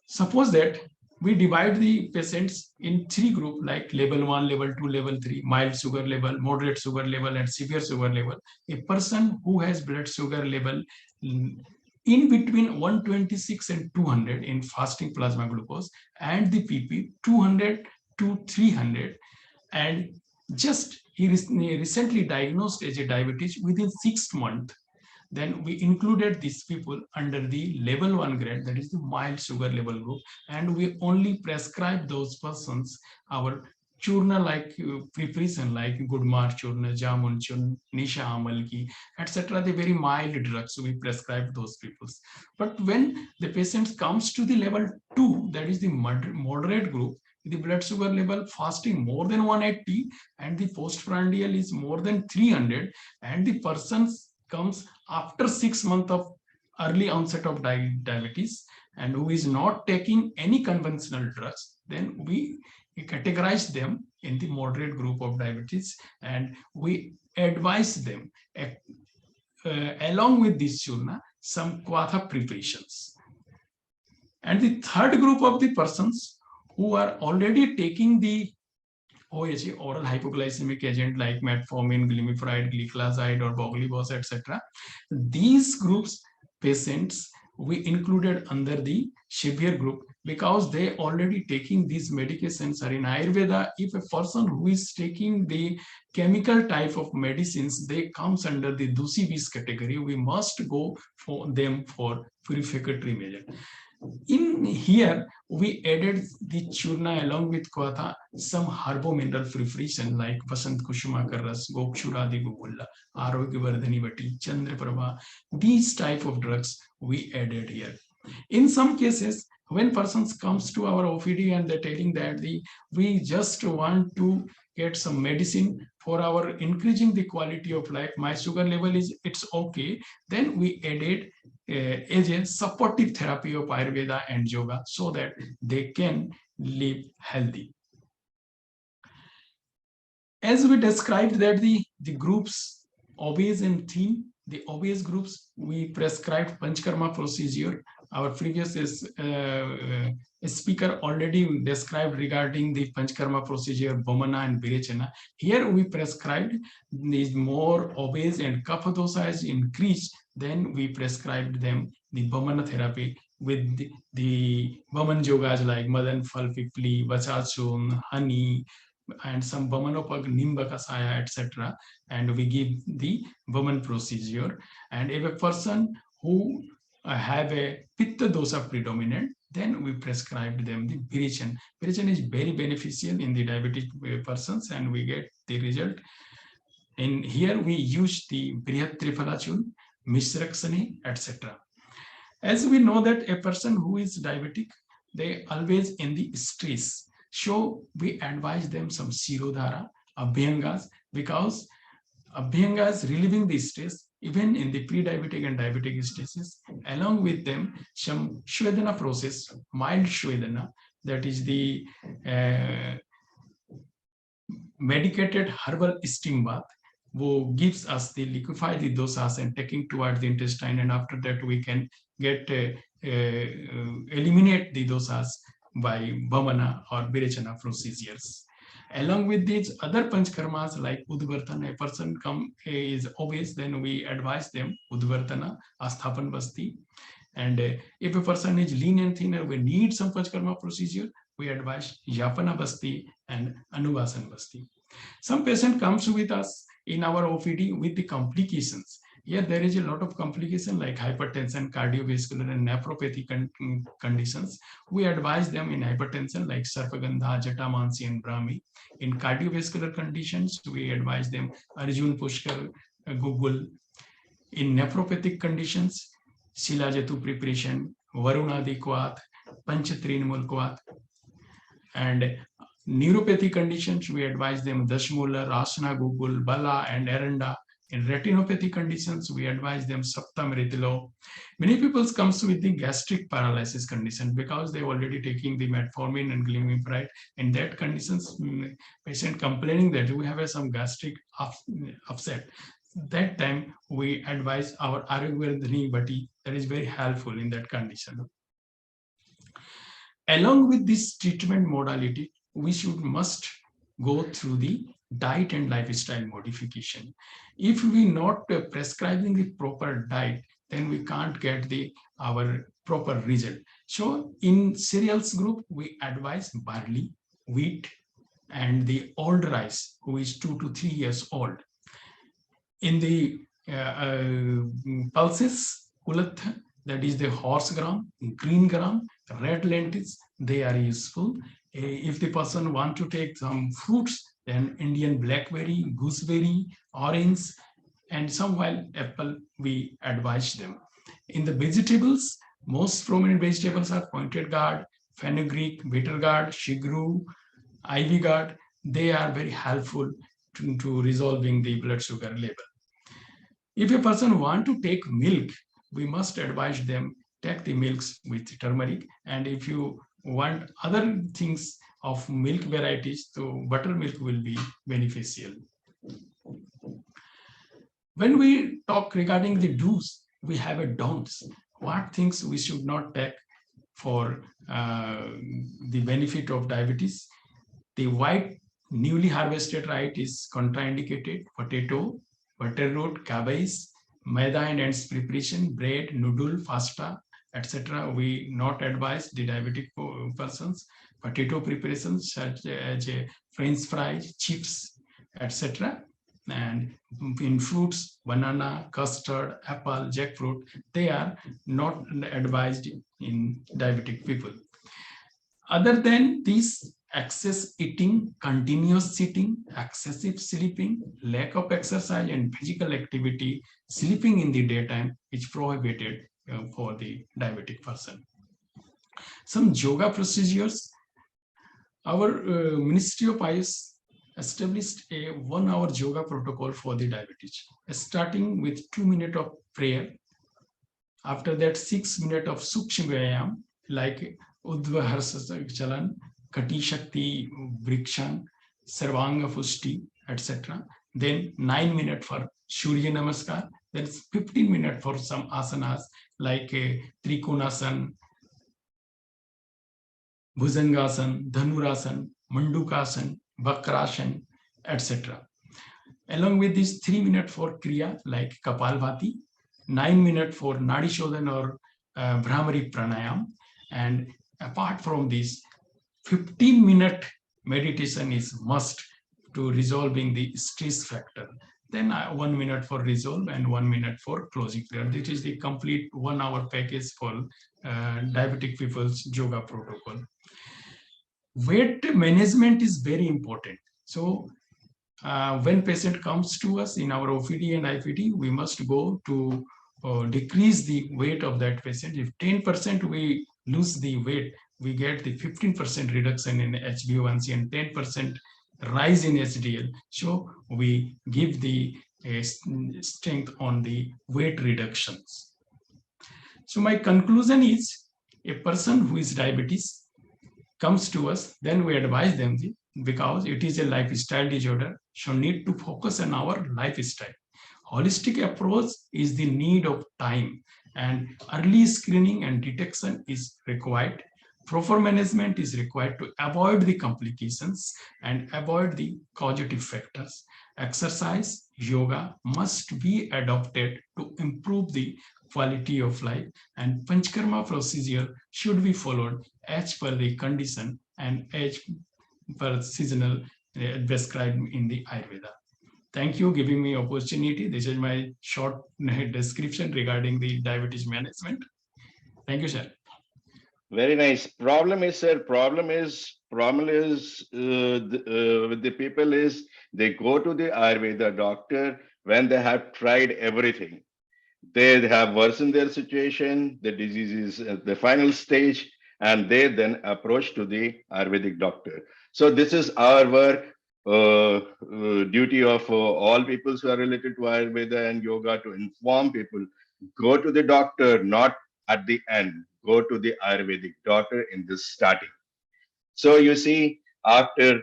Suppose that we divide the patients in three groups like level 1, level 2, level 3, mild sugar level, moderate sugar level, and severe sugar level. A person who has blood sugar level in between 126 and 200 in fasting plasma glucose, and the PP 200 to 300, and just he recently diagnosed as a diabetes within 6 months, then we included these people under the level 1 grade, that is the mild sugar level group, and we only prescribe those persons our churna like preparation like Gudmar churna, Jamun churna, Nisha Amalki, etc. The very mild drugs we prescribe those people. But when the patient comes to the level 2, that is the moderate group, the blood sugar level fasting more than 180 and the postprandial is more than 300, and the person comes after 6 months of early onset of diabetes and who is not taking any conventional drugs, then we categorize them in the moderate group of diabetes and we advise them along with this churna some Kvatha preparations. And the third group of the persons who are already taking the OHA, oral hypoglycemic agent like metformin, glimepiride, gliclazide, or voglibos, etc. These groups patients we included under the severe group because they already taking these medications. Are in Ayurveda, if a person who is taking the chemical type of medicines, they comes under the Dusi-Bis category. We must go for them for purificatory measure. In here, we added the churna along with Kvatha, some herbo-mineral preparation like Vasant Kushumakar Ras, Gokshuradi Gugulla, Arogyavardhani Vati, Chandraprabha. These type of drugs we added here. In some cases, when persons comes to our OPD and they're telling that we just want to get some medicine for our increasing the quality of life, my sugar level it's okay, then we added as a supportive therapy of Ayurveda and yoga so that they can live healthy. As we described that the groups obese and thin, the obese groups we prescribed Panchkarma procedure. Our previous speaker already described regarding the Panchkarma procedure, Vamana and Virechana. Here we prescribed these more obese and Kapha dosa is increased, then we prescribed them the Vamana therapy with the Vaman yogas like Madan Phal Pipli, Vachachun, honey, and some Vamanopag, Nimbakasaya, etc. And we give the Vaman procedure. And if a person who have a Pitta dosa predominant, then we prescribed them the Virichan. Virichan is very beneficial in the diabetic persons and we get the result. And here we use the Brihat Triphalachun, Mishraksani, etc. As we know that a person who is diabetic, they always in the stress. So we advise them some Sirodhara, Abhyangas, because Abhyangas relieving the stress even in the pre-diabetic and diabetic stages. Along with them, some Shvedana process, mild Shvedana, that is the medicated herbal steam bath, who gives us the liquefy the dosas and taking towards the intestine, and after that we can get eliminate the dosas by Bhavana or Virechana procedures. Along with these other panchkarmas like Udvartana, a person is obese, then we advise them Udvartana, Asthapan Basti. And if a person is lean and thinner, we need some panchkarma procedure, we advise Yapana Basti and Anuvasan Basti. Some patient comes with us in our OPD with the complications. Here there is a lot of complication like hypertension, cardiovascular and nephropathy conditions. We advise them in hypertension like Sarpagandha, Jatamansi and Brahmi. In cardiovascular conditions, we advise them Arjun Pushkar, Google. In nephropathic conditions, Shilajatu preparation, Varunadi Kwat, Panchatrinmul Kwat. And neuropathy conditions, we advise them Dashmula, Rasana, Google, Bala and Aranda. In retinopathy conditions, we advise them Saptam Ritilo. Many people comes with the gastric paralysis condition because they already taking the metformin and glimepiride. In that conditions, patient complaining that we have some gastric upset. That time we advise our Arogyavardhani Vati, that is very helpful in that condition. Along with this treatment modality, we must go through the diet and lifestyle modification. If we not prescribing the proper diet, then we can't get our proper result. So in cereals group, we advise barley, wheat, and the old rice, who is 2 to 3 years old. In the pulses, ulat, that is the horse gram, green gram, red lentils, they are useful. If the person want to take some fruits, then Indian blackberry, gooseberry, orange, and some wild apple, we advise them. In the vegetables, most prominent vegetables are pointed gourd, fenugreek, bitter gourd, shigru, ivy gourd. They are very helpful to resolving the blood sugar level. If a person want to take milk, we must advise them take the milks with turmeric. And if you want other things of milk varieties, so buttermilk will be beneficial. When we talk regarding the do's, we have a don'ts. What things we should not take for the benefit of diabetes? The white newly harvested rice is contraindicated. Potato, butterroot, cabbage, maida and its preparation, bread, noodle, pasta, etc. We not advise the diabetic persons. Potato preparations such as French fries, chips, etc. And in fruits, banana, custard, apple, jackfruit, they are not advised in diabetic people. Other than these, excess eating, continuous sitting, excessive sleeping, lack of exercise and physical activity, sleeping in the daytime is prohibited for the diabetic person. Some yoga procedures. Our Ministry of Ayush established a 1 hour yoga protocol for the diabetes, starting with 2 minutes of prayer. After that, 6 minutes of Sukshma Vyayam, like Udva Harsha Chalan, Kati Shakti Vrikshan, Sarvanga Pushti, etc. Then 9 minutes for Surya Namaskar. Then 15 minutes for some asanas like Trikonasana, Bhujangasan, Dhanurasan, Mandukasan, Vakrasana, etc. Along with this 3 minutes for Kriya like Kapalbhati, 9 minutes for Nadi Shodhan or Brahmari Pranayam. And apart from this, 15-minute meditation is must to resolving the stress factor. Then 1 minute for resolve and 1 minute for closing prayer. This is the complete 1 hour package for diabetic people's yoga protocol. Weight management is very important. So when patient comes to us in our OPD and IPD, we must go to decrease the weight of that patient. If 10% we lose the weight, we get the 15% reduction in HbA1c and 10% rise in HDL. So we give the strength on the weight reductions. So my conclusion is, a person who is diabetes comes to us, then we advise them because it is a lifestyle disorder, so need to focus on our lifestyle. Holistic approach is the need of time, and early screening and detection is required. Proper management is required to avoid the complications and avoid the causative factors. Exercise, yoga must be adopted to improve the quality of life, and Panchkarma procedure should be followed as per the condition and as per seasonal prescribed in the Ayurveda. Thank you giving me opportunity. This is my short description regarding the diabetes management. Thank you, sir. Very nice. Problem is, sir, problem is with the people is they go to the Ayurveda doctor when they have tried everything. They have worsened their situation, the disease is at the final stage, and they then approach to the Ayurvedic doctor. So this is our work, duty of all people who are related to Ayurveda and yoga to inform people. Go to the doctor, not at the end. Go to the Ayurvedic doctor in this starting. So you see, after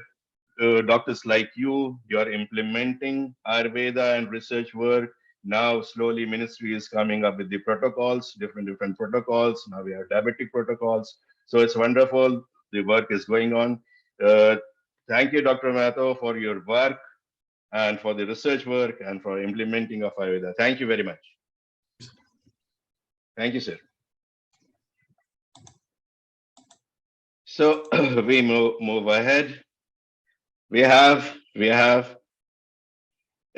doctors like you are implementing Ayurveda and research work. Now slowly ministry is coming up with the protocols, different protocols. Now we have diabetic protocols. So it's wonderful. The work is going on. Thank you, Dr. Mato, for your work and for the research work and for implementing of Ayurveda. Thank you very much. Thank you, sir. So we move ahead. We have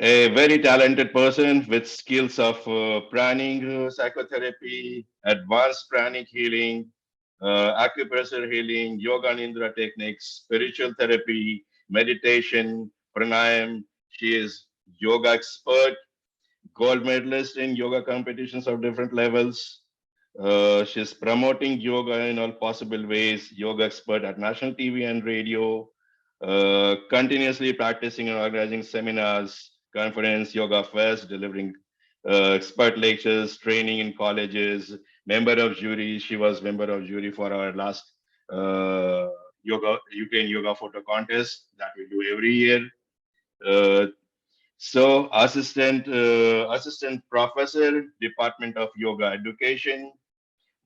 a very talented person with skills of pranic psychotherapy, advanced pranic healing, acupressure healing, yoga nidra techniques, spiritual therapy, meditation, pranayam. She is yoga expert, gold medalist in yoga competitions of different levels. She's promoting yoga in all possible ways, yoga expert at national TV and radio, continuously practicing and organizing seminars, conference, yoga fest, delivering expert lectures, training in colleges, member of jury. She was member of jury for our last yoga Ukraine yoga photo contest that we do every year. So assistant professor, Department of Yoga Education,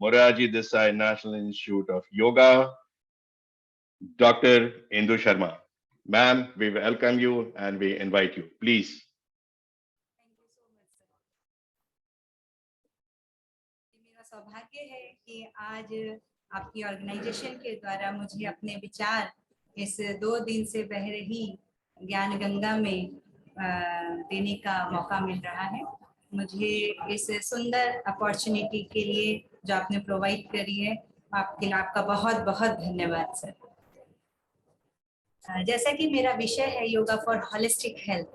Moraji Desai National Institute of Yoga, Dr. Indu Sharma. Ma'am, we welcome you and we invite you. Please. Thank you so much sir. मेरा सौभाग्य है कि आज आपकी organisation के द्वारा मुझे अपने विचार इस 2 दिन से बह रही ज्ञान गंगा में देने का मौका मिल रहा है। मुझे इस सुंदर अपॉर्चुनिटी के लिए जो आपने प्रोवाइड करी है, आपके लिए आपका बहुत बहुत धन्यवाद सर। जैसा कि मेरा विषय है योगा फॉर होलिस्टिक हेल्थ,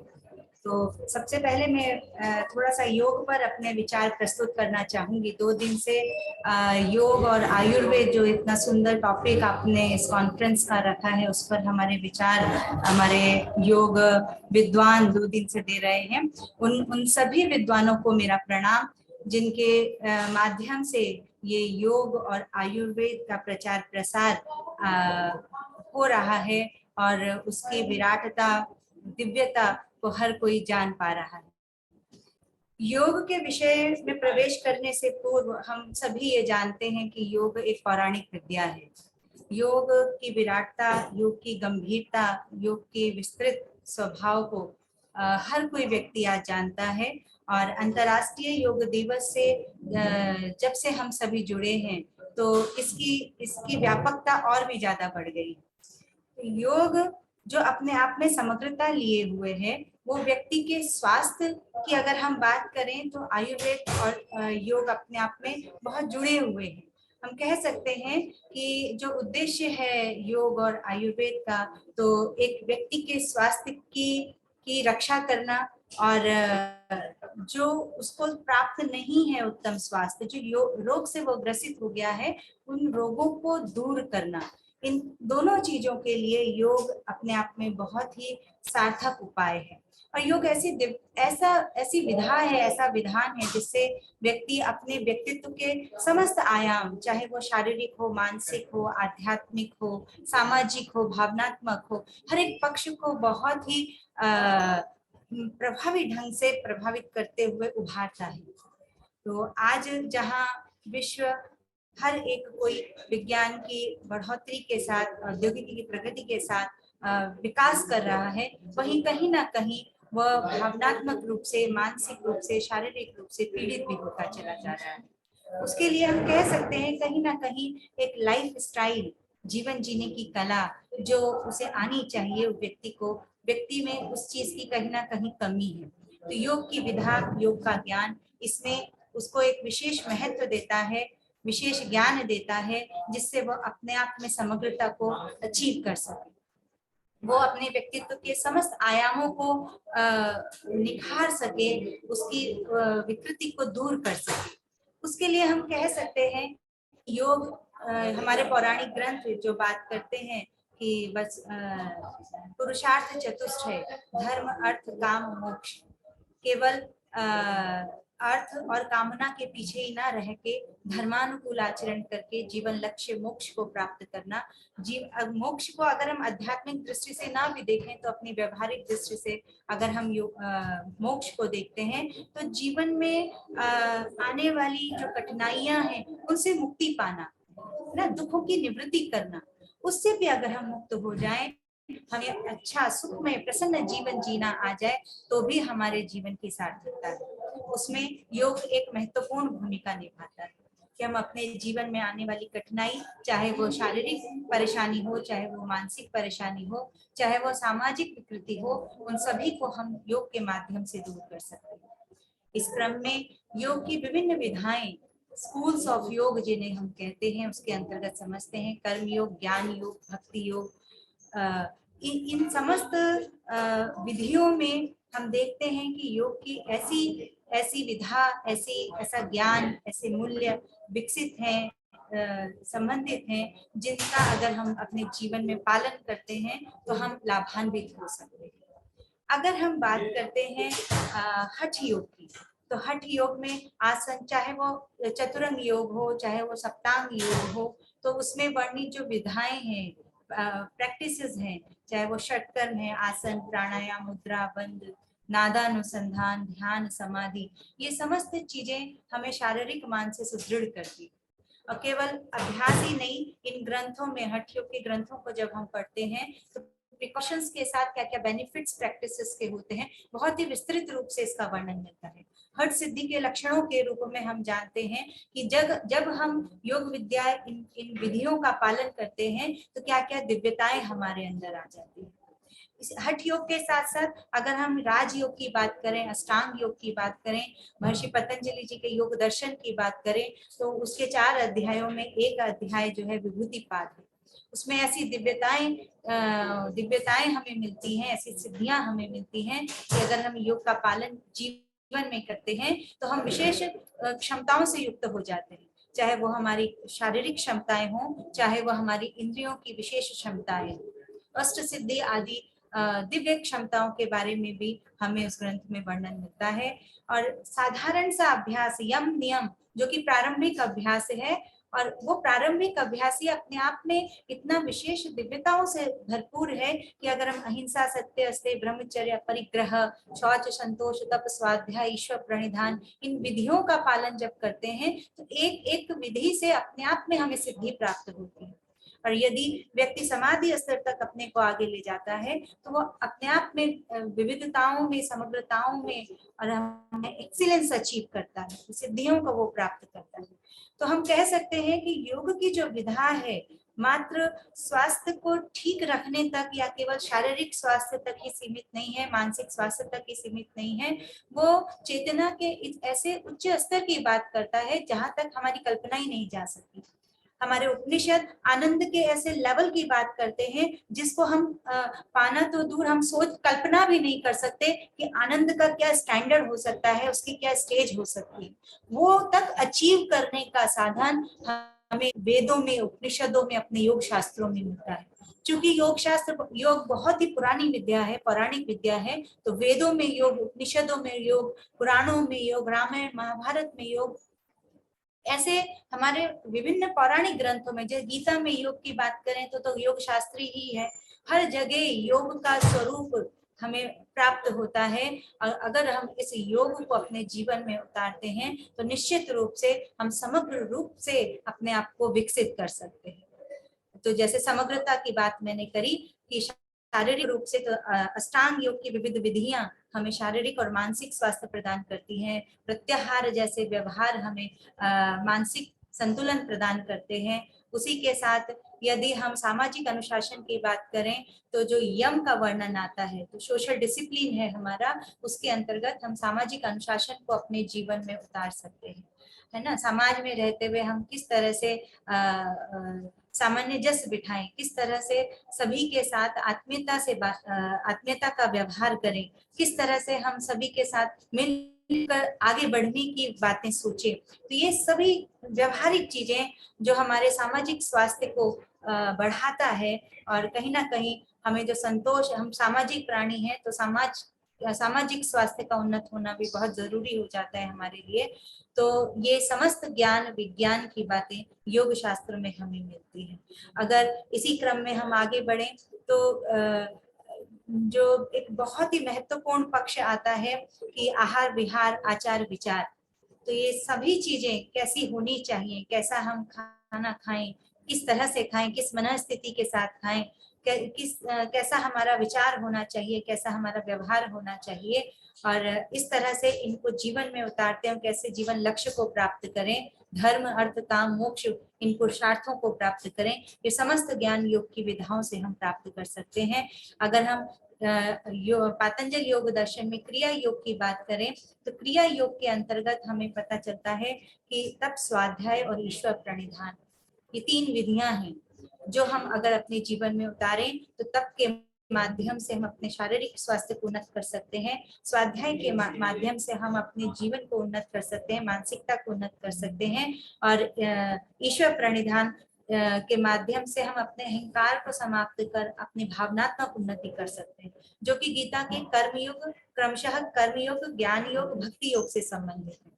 तो सबसे पहले मैं थोड़ा सा योग पर अपने विचार प्रस्तुत करना चाहूंगी। 2 दिन से योग और आयुर्वेद जो इतना सुंदर टॉपिक आपने इस कॉन्फ्रेंस का रखा है, उस पर हमारे विचार हमारे योग विद्वान 2 दिन से दे रहे हैं। उन सभी विद्वानों को मेरा प्रणाम, जिनके माध्यम से ये योग और आयुर्वेद का प्रचार प्रसार हो रहा है और उसकी विराटता, दिव्यता को हर कोई जान पा रहा है। योग के विषय में प्रवेश करने से पूर्व हम सभी ये जानते हैं कि योग एक पौराणिक विद्या है। योग की विराटता, योग की गंभीरता, योग के विस्तृत स्वभाव को हर कोई व्यक्ति आज जानता है और अंतर्राष्ट्रीय योग दिवस से जब से हम सभी जुड़े हैं तो इसकी व्यापकता और भी ज्यादा बढ़ गई। योग जो अपने आप में समग्रता लिए हुए है, वो व्यक्ति के स्वास्थ्य की अगर हम बात करें तो आयुर्वेद और योग अपने आप में बहुत जुड़े हुए हैं। हम कह सकते हैं कि जो उद्देश्य है योग और आयुर्वेद का, तो एक व्यक्ति के स्वास्थ्य की रक्षा करना और जो उसको प्राप्त नहीं है उत्तम स्वास्थ्य, जो रोग से वो ग्रसित हो गया है, उन रोगों को दूर करना। इन दोनों चीजों के लिए योग अपने आप में बहुत ही सार्थक उपाय है। और योग ऐसी विधा है, ऐसा विधान है जिससे व्यक्ति अपने व्यक्तित्व के समस्त आयाम, चाहे वो शारीरिक हो, मानसिक हो, आध्यात्मिक हो, सामाजिक हो, भावनात्मक हो, हर एक पक्ष को बहुत ही प्रभावी ढंग से प्रभावित करते हुए उभारता है। तो आज जहाँ विश्व हर एक कोई विज्ञान की बढ़ोतरी के साथ, औद्योगिकी की प्रगति के साथ विकास कर रहा है, वहीं कहीं ना कहीं वह भावनात्मक रूप से, मानसिक रूप से, शारीरिक रूप से पीड़ित भी होता चला जा रहा है। उसके लिए हम कह सकते हैं कहीं ना कहीं एक लाइफ स्टाइल, जीवन जीने की कला जो उसे आनी चाहिए, व्यक्ति में उस चीज की कहीं ना कहीं कमी है। तो योग की विधा, योग का ज्ञान इसमें उसको एक विशेष महत्व देता है, विशेष ज्ञान देता है, जिससे वो अपने आप में समग्रता को अचीव कर सके, वो अपने व्यक्तित्व के समस्त आयामों को निखार सके, उसकी विकृति को दूर कर सके। उसके लिए हम कह सकते हैं योग हमारे पौराणिक ग्रंथ जो बात करते हैं कि बस पुरुषार्थ चतुष्ट है, धर्म अर्थ काम मोक्ष। केवल अर्थ और कामना के पीछे ही ना रह के धर्मानुकूल आचरण करके जीवन लक्ष्य मोक्ष को प्राप्त करना। मोक्ष को अगर हम आध्यात्मिक दृष्टि से ना भी देखें तो अपनी व्यवहारिक दृष्टि से अगर हम मोक्ष को देखते हैं तो जीवन में आने वाली जो कठिनाइयां हैं उनसे मुक्ति पाना, ना दुखों की निवृत्ति करना, उससे भी अगर हम मुक्त हो जाएं, हमें अच्छा सुखमय प्रसन्न जीवन जीना आ जाए, तो भी हमारे जीवन की सार्थकता है। उसमें योग एक महत्वपूर्ण भूमिका निभाता है कि हम अपने जीवन में आने वाली कठिनाई, चाहे वो शारीरिक परेशानी हो, चाहे वो मानसिक परेशानी हो, चाहे वो सामाजिक विकृति हो, उन सभी को हम योग के माध्यम से दूर कर सकते हैं। इस क्रम में योग की विभिन्न विधाएं स्कूल्स ऑफ योग जिन्हें हम कहते हैं उसके अंतर्गत समझते हैं। कर्म योग, ज्ञान योग, भक्ति योग, इन समस्त विधियों में हम देखते हैं कि योग की ऐसी विधा, ऐसा ज्ञान, ऐसे मूल्य विकसित हैं, संबंधित हैं, जिनका अगर हम अपने जीवन में पालन करते हैं तो हम लाभान्वित हो सकते हैं। अगर हम बात करते हैं हठ योग की, तो हठ योग में आसन, चाहे वो चतुरंग योग हो, चाहे वो सप्तांग योग हो, तो उसमें वर्णित जो विधाएं हैं, प्रैक्टिसेस हैं, चाहे वो षटकर्म है, आसन, प्राणायाम, मुद्रा, बंध, नादानुसंधान, ध्यान, समाधि, ये समस्त चीजें हमें शारीरिक मान से सुदृढ़ करती। और केवल अभ्यास ही नहीं, इन ग्रंथों में, हठ योग के ग्रंथों को जब हम पढ़ते हैं तो प्रिकॉशंस के साथ क्या क्या बेनिफिट्स प्रैक्टिसेस के होते हैं, बहुत ही विस्तृत रूप से इसका वर्णन मिलता है। हठ सिद्धि के लक्षणों के रूप में हम जानते हैं कि जब हम योग विद्या इन विधियों का पालन करते हैं तो क्या क्या दिव्यताएं हमारे अंदर आ जाती है। इस हठ योग के साथ साथ अगर हम राजयोग की बात करें, अष्टांग योग की बात करें, महर्षि पतंजलि जी के योग दर्शन की बात करें, तो उसके 4 अध्यायों में एक अध्याय जो है विभूतिपाद है। उसमें ऐसी दिव्यताएं हमें मिलती हैं, ऐसी सिद्धियां हमें मिलती हैं कि अगर हम योग का पालन जीवन में करते हैं तो हम विशेष क्षमताओं से युक्त हो जाते हैं, चाहे वो हमारी शारीरिक क्षमताएं हों, चाहे वो हमारी इंद्रियों की विशेष क्षमताएं हों। अष्ट सिद्धि आदि दिव्य क्षमताओं के बारे में भी हमें उस ग्रंथ में वर्णन मिलता है। और साधारण सा अभ्यास, यम नियम, जो कि प्रारंभिक अभ्यास है, और वो प्रारंभिक अभ्यास ही अपने आप में इतना विशेष दिव्यताओं से भरपूर है कि अगर हम अहिंसा, सत्य, अस्तेय, ब्रह्मचर्य, परिग्रह, शौच, संतोष, तप, स्वाध्याय, ईश्वर प्रणिधान, इन विधियों का पालन जब करते हैं तो एक एक विधि से अपने आप में हमें सिद्धि प्राप्त होती है। और यदि व्यक्ति समाधि स्तर तक अपने को आगे ले जाता है तो वो अपने आप में विविधताओं में, समग्रताओं में और हमें एक्सीलेंस अचीव करता है, सिद्धियों को वो प्राप्त करता है। तो हम कह सकते हैं कि योग की जो विधा है मात्र स्वास्थ्य को ठीक रखने तक या केवल शारीरिक स्वास्थ्य तक ही सीमित नहीं है, मानसिक स्वास्थ्य तक ही सीमित नहीं है, वो चेतना के ऐसे उच्च स्तर की बात करता है जहां तक हमारी कल्पना ही नहीं जा सकती। हमारे उपनिषद आनंद के ऐसे लेवल की बात करते हैं जिसको हम पाना तो दूर, हम सोच कल्पना भी नहीं कर सकते कि आनंद का क्या स्टैंडर्ड हो सकता है, उसकी क्या स्टेज हो सकती है। वो तक अचीव करने का साधन हमें वेदों में, उपनिषदों में, अपने योग शास्त्रों में मिलता है। क्योंकि योग शास्त्र, योग बहुत ही पुरानी विद्या है, पौराणिक विद्या है, तो वेदों में योग, उपनिषदों में योग, पुराणों में योग, रामायण महाभारत में योग, ऐसे हमारे विभिन्न पौराणिक ग्रंथों में, जैसे गीता में योग की बात करें तो योग शास्त्री ही है। हर जगह योग का स्वरूप हमें प्राप्त होता है, और अगर हम इस योग को अपने जीवन में उतारते हैं तो निश्चित रूप से हम समग्र रूप से अपने आप को विकसित कर सकते हैं। तो जैसे समग्रता की बात मैंने करी कि शारीरिक रूप से तो अष्टांग योग की विविध विधियां हमें शारीरिक और मानसिक स्वास्थ्य प्रदान करती हैं। प्रत्याहार जैसे व्यवहार हमें मानसिक संतुलन प्रदान करते हैं। उसी के साथ यदि हम सामाजिक अनुशासन की बात करें तो जो यम का वर्णन आता है, तो सोशल डिसिप्लिन है हमारा, उसके अंतर्गत हम सामाजिक अनुशासन को अपने जीवन में उतार सकते हैं, है ना। समाज में रहते हुए हम किस तरह से सामंजस्य बिठाएं, किस तरह से सभी के साथ आत्मीयता का व्यवहार करें, किस तरह से हम सभी के साथ मिलकर आगे बढ़ने की बातें सोचें। तो ये सभी व्यवहारिक चीजें जो हमारे सामाजिक स्वास्थ्य को बढ़ाता है, और कहीं ना कहीं हमें जो संतोष, हम सामाजिक प्राणी हैं तो सामाजिक स्वास्थ्य का उन्नत होना भी बहुत जरूरी हो जाता है हमारे लिए। तो ये समस्त ज्ञान विज्ञान की बातें योग शास्त्र में हमें मिलती है। अगर इसी क्रम में हम आगे बढ़ें तो जो एक बहुत ही महत्वपूर्ण पक्ष आता है कि आहार विहार आचार विचार, तो ये सभी चीजें कैसी होनी चाहिए, कैसा हम खाना खाएं, किस तरह से खाएं, किस मनस्थिति के साथ खाएं, कैसा हमारा विचार होना चाहिए, कैसा हमारा व्यवहार होना चाहिए, और इस तरह से इनको जीवन में उतारते हैं, कैसे जीवन लक्ष्य को प्राप्त करें, धर्म अर्थ काम मोक्ष, इन पुरुषार्थों को प्राप्त करें। ये समस्त ज्ञान योग की विधाओं से हम प्राप्त कर सकते हैं। अगर हम पातंजल योग दर्शन में क्रिया योग की बात करें तो क्रिया योग के अंतर्गत हमें पता चलता है कि तप, स्वाध्याय और ईश्वर प्रणिधान, ये 3 विधियां हैं जो हम अगर अपने जीवन में उतारें तो तप के माध्यम से हम अपने शारीरिक स्वास्थ्य को उन्नत कर सकते हैं, स्वाध्याय के माध्यम से हम अपने जीवन को उन्नत कर सकते हैं, मानसिकता को उन्नत कर सकते हैं, और ईश्वर प्रणिधान के माध्यम से हम अपने अहंकार को समाप्त कर अपनी भावनात्मक उन्नति कर सकते हैं, जो कि गीता के कर्मयोग, क्रमशः कर्मयोग, ज्ञान योग, भक्ति योग से संबंधित है।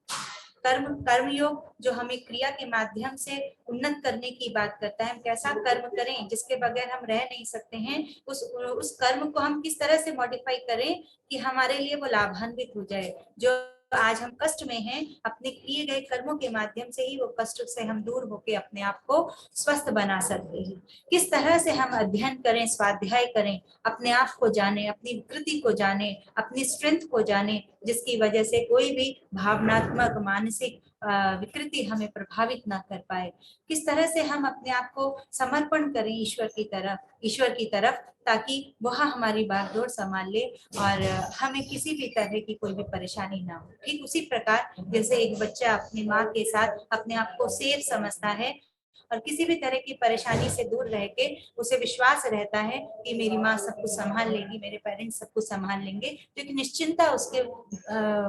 कर्मयोग जो हमें क्रिया के माध्यम से उन्नत करने की बात करता है, हम कैसा कर्म करें जिसके बगैर हम रह नहीं सकते हैं, उस कर्म को हम किस तरह से मॉडिफाई करें कि हमारे लिए वो लाभान्वित हो जाए। जो आज हम कष्ट में हैं, अपने किए गए कर्मों के माध्यम से ही वो कष्ट से हम दूर होकर अपने आप को स्वस्थ बना सकते हैं। किस तरह से हम अध्ययन करें, स्वाध्याय करें, अपने आप को जाने, अपनी विकृति को जाने, अपनी स्ट्रेंथ को जाने, जिसकी वजह से कोई भी भावनात्मक मानसिक विकृति हमें प्रभावित ना कर पाए। किस तरह से हम अपने आप को समर्पण करें ईश्वर की तरफ, ताकि वह हमारी बागडोर संभाल ले और हमें किसी भी तरह की कोई भी परेशानी ना हो। ठीक उसी प्रकार जैसे एक बच्चा अपनी माँ के साथ अपने आप को सेफ समझता है और किसी भी तरह की परेशानी से दूर रह के उसे विश्वास रहता है कि मेरी माँ सब कुछ संभाल लेगी, मेरे पेरेंट्स सब कुछ संभाल लेंगे, तो एक निश्चिंतता उसके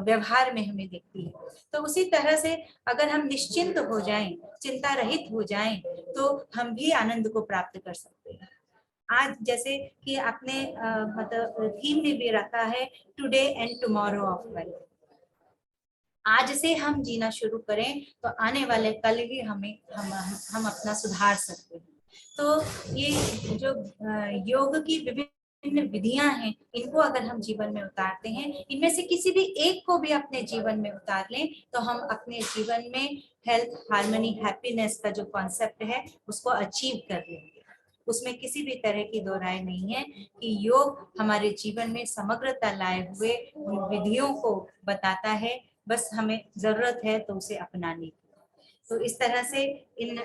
व्यवहार में हमें दिखती है। तो उसी तरह से अगर हम निश्चिंत हो जाएं, चिंता रहित हो जाएं, तो हम भी आनंद को प्राप्त कर सकते हैं। आज जैसे कि आपने मतलब थीम में भी रखा है today and tomorrow of wealth, आज से हम जीना शुरू करें तो आने वाले कल ही हम अपना सुधार सकते हैं। तो ये जो योग की विभिन्न विधियां हैं, इनको अगर हम जीवन में उतारते हैं, इनमें से किसी भी एक को भी अपने जीवन में उतार लें, तो हम अपने जीवन में हेल्थ, हार्मनी, हैप्पीनेस का जो कॉन्सेप्ट है उसको अचीव कर लेंगे। उसमें किसी भी तरह की दो राय नहीं है कि योग हमारे जीवन में समग्रता लाए हुए उन विधियों को बताता है, बस हमें जरूरत है तो उसे अपनाने की। तो इस तरह से इन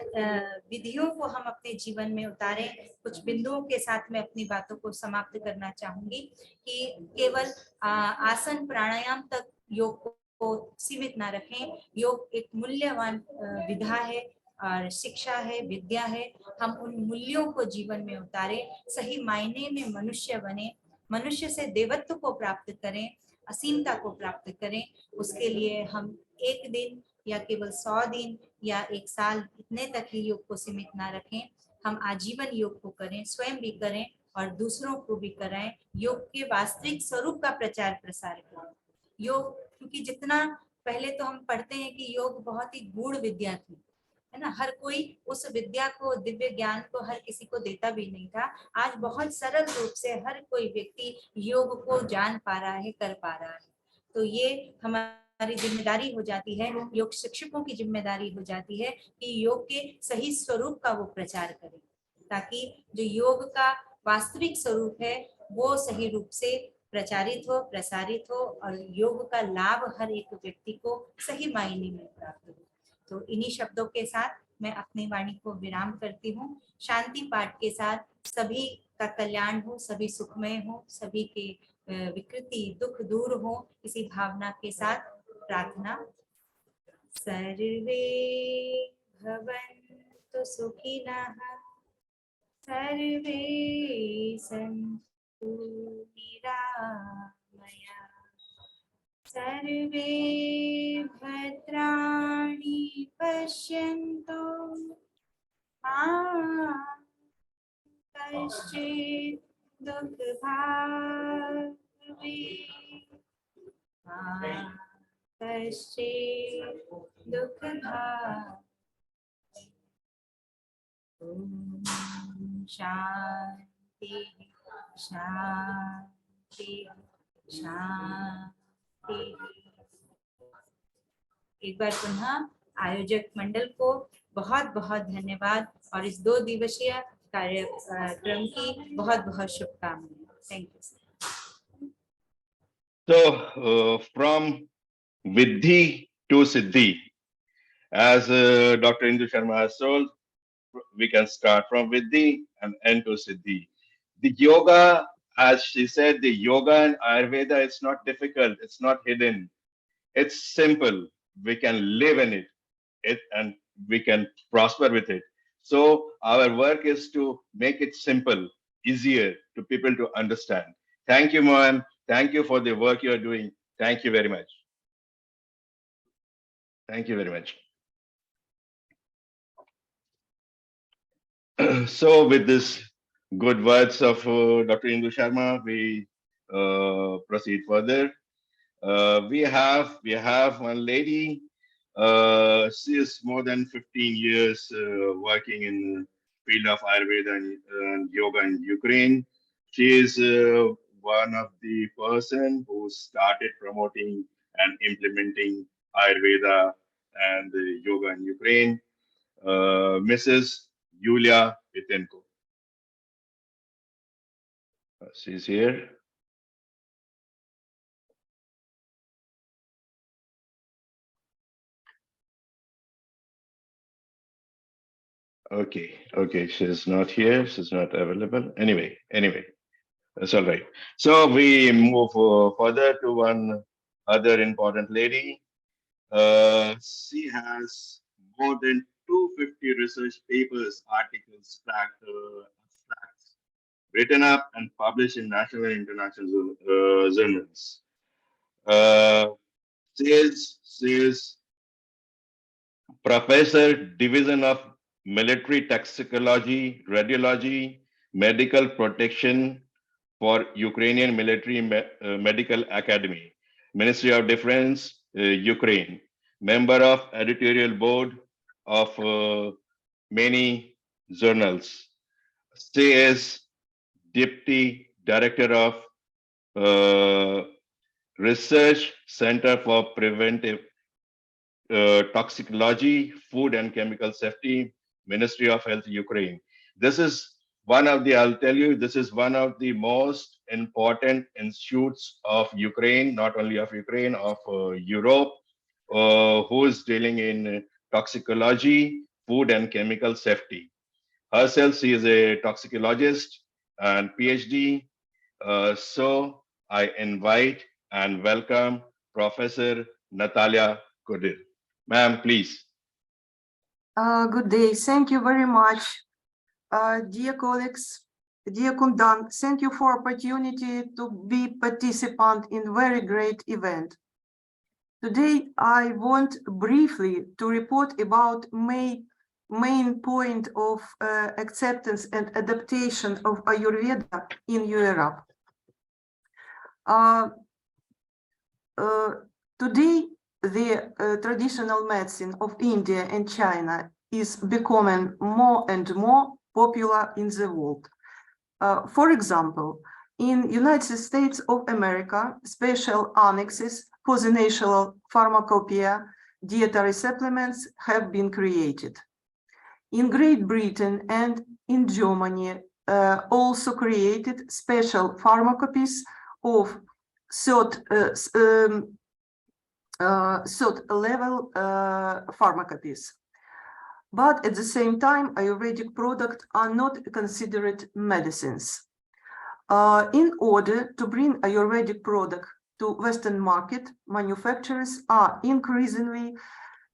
विधियों को हम अपने जीवन में उतारें। कुछ बिंदुओं के साथ मैं अपनी बातों को समाप्त करना चाहूंगी कि केवल आसन प्राणायाम तक योग को सीमित ना रखें। योग एक मूल्यवान विधा है और शिक्षा है, विद्या है। हम उन मूल्यों को जीवन में उतारें, सही मायने में मनुष्य बने, मनुष्य से देवत्व को प्राप्त करें, असीमता को प्राप्त करें। उसके लिए हम एक दिन या केवल 100 दिन या 1 साल इतने तक ही योग को सीमित ना रखें। हम आजीवन योग को करें, स्वयं भी करें और दूसरों को भी कराएं। योग के वास्तविक स्वरूप का प्रचार प्रसार करें। योग, क्योंकि जितना पहले तो हम पढ़ते हैं कि योग बहुत ही गूढ़ विद्या थी, है ना, हर कोई उस विद्या को, दिव्य ज्ञान को हर किसी को देता भी नहीं था। आज बहुत सरल रूप से हर कोई व्यक्ति योग को जान पा रहा है, कर पा रहा है। तो ये हमारी जिम्मेदारी हो जाती है, योग शिक्षकों की जिम्मेदारी हो जाती है कि योग के सही स्वरूप का वो प्रचार करें, ताकि जो योग का वास्तविक स्वरूप है वो सही रूप से प्रचारित हो, प्रसारित हो और योग का लाभ हर एक व्यक्ति को सही मायने में प्राप्त हो। तो इन्हीं शब्दों के साथ मैं अपनी वाणी को विराम करती हूँ। शांति पाठ के साथ सभी का कल्याण हो, सभी सुखमय हो, सभी के विकृति दुख दूर हो, इसी भावना के साथ प्रार्थना। सर्वे भवन्तु सुखिनः, सर्वे सन्तु निरामया, सर्वे भद्राणि पश्यन्तु मा कश्चित् दुःखभाग् भवेत्, मा कश्चित् दुःखभाग्। ॐ शान्ति शान्ति शान्ति। एक बार पुनः आयोजक मंडल को बहुत बहुत धन्यवाद और इस 2 दिवसीय कार्यक्रम की बहुत बहुत शुभकामनाएं। Thank you. So from Vidhi to Siddhi, as Dr. Indu Sharma has told, we can start from Vidhi and end to Siddhi. The yoga as she said, the yoga and Ayurveda, it's not difficult, it's not hidden, it's simple. We can live in it and we can prosper with it. So our work is to make it simple, easier to people to understand. Thank you, Mohan. Thank you for the work you're doing. Thank you very much. Thank you very much. So with this good words of Dr. Indu Sharma, we proceed further. We have one lady. She is more than 15 years working in field of Ayurveda and yoga in Ukraine. She is one of the person who started promoting and implementing Ayurveda and yoga in Ukraine. Mrs. Yulia Pitenko. She's here. Okay, she's not here. She's not available. Anyway, that's all right. So we move further to one other important lady. She has more than 250 research papers, articles, abstracts written up and published in national and international journals. She is Professor, Division of Military Toxicology, Radiology, Medical Protection for Ukrainian Military Medical Academy, Ministry of Defense, Ukraine. Member of editorial board of many journals. She is Deputy Director of Research Center for Preventive Toxicology, Food and Chemical Safety, Ministry of Health, Ukraine. This is one of the, I'll tell you, this is one of the most important institutes of Ukraine, not only of Ukraine, of Europe, who is dealing in toxicology, food and chemical safety. Herself, she is a toxicologist and PhD. So I invite and welcome Professor Natalia Kudir. Ma'am, please. Good day. Thank you very much. Dear colleagues, dear Kundan, thank you for opportunity to be participant in very great event. Today, I want briefly to report about main point of acceptance and adaptation of Ayurveda in Europe. Today, the traditional medicine of India and China is becoming more and more popular in the world. For example, in United States of America, special annexes for the national pharmacopoeia dietary supplements have been created. In Great Britain and in Germany, also created special pharmacopoeias of third level pharmacopoeias. But at the same time, Ayurvedic products are not considered medicines. In order to bring Ayurvedic product to Western market, manufacturers are increasingly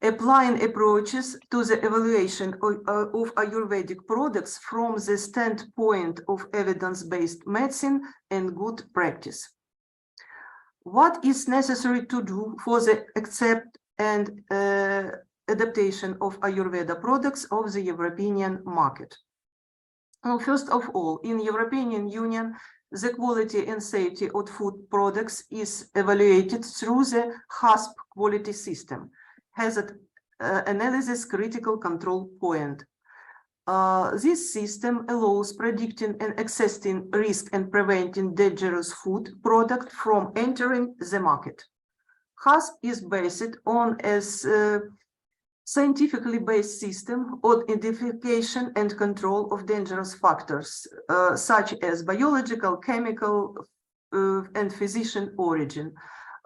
applying approaches to the evaluation of Ayurvedic products from the standpoint of evidence-based medicine and good practice. What is necessary to do for the accept and adaptation of Ayurveda products of the European market? Well, first of all, in European Union, the quality and safety of food products is evaluated through the HACCP quality system, Hazard Analysis Critical Control Point. This system allows predicting and assessing risk and preventing dangerous food product from entering the market. HACCP is based on a scientifically based system of identification and control of dangerous factors, such as biological, chemical, and physician origin.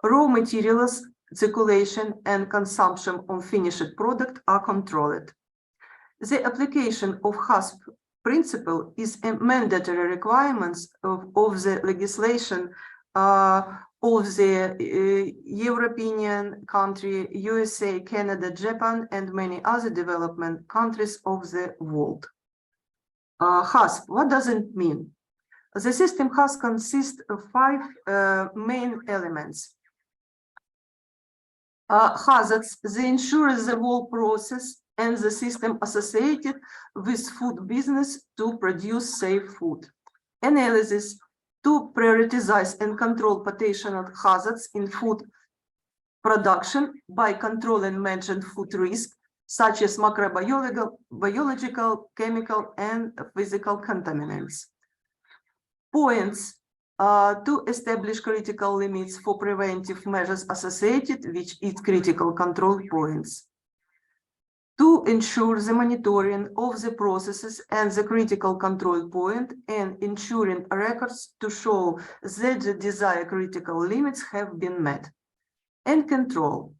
Raw materials, circulation, and consumption on finished product are controlled. The application of HACCP principle is a mandatory requirements of the legislation of the European country, USA, Canada, Japan, and many other development countries of the world. HASP, what does it mean? The system HASP consists of 5 main elements. Hazards, they ensure the whole process and the system associated with food business to produce safe food. Analysis, to prioritize and control potential hazards in food production by controlling mentioned food risk, such as microbiological, biological, chemical, and physical contaminants. Points, to establish critical limits for preventive measures associated with its critical control points. To ensure the monitoring of the processes and the critical control point and ensuring records to show that the desired critical limits have been met. And control,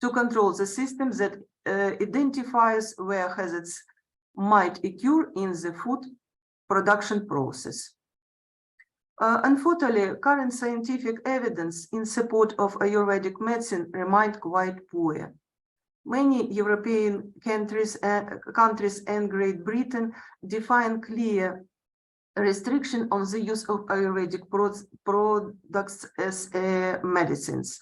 to control the system that identifies where hazards might occur in the food production process. Unfortunately, current scientific evidence in support of Ayurvedic medicine remained quite poor. Many European countries and Great Britain define clear restriction on the use of Ayurvedic products as medicines.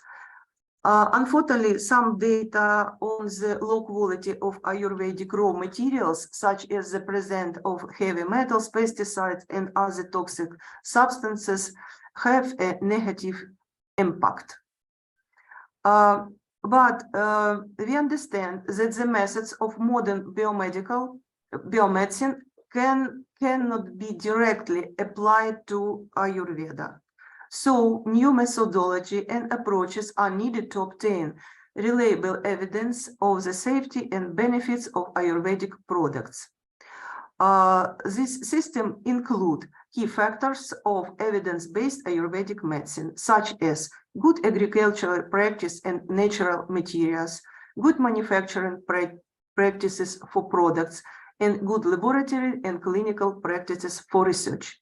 Unfortunately, some data on the low quality of Ayurvedic raw materials, such as the presence of heavy metals, pesticides, and other toxic substances, have a negative impact. But we understand that the methods of modern biomedicine cannot be directly applied to Ayurveda. So new methodology and approaches are needed to obtain reliable evidence of the safety and benefits of Ayurvedic products. This system includes key factors of evidence-based Ayurvedic medicine, such as good agricultural practice and natural materials, good manufacturing practices for products, and good laboratory and clinical practices for research.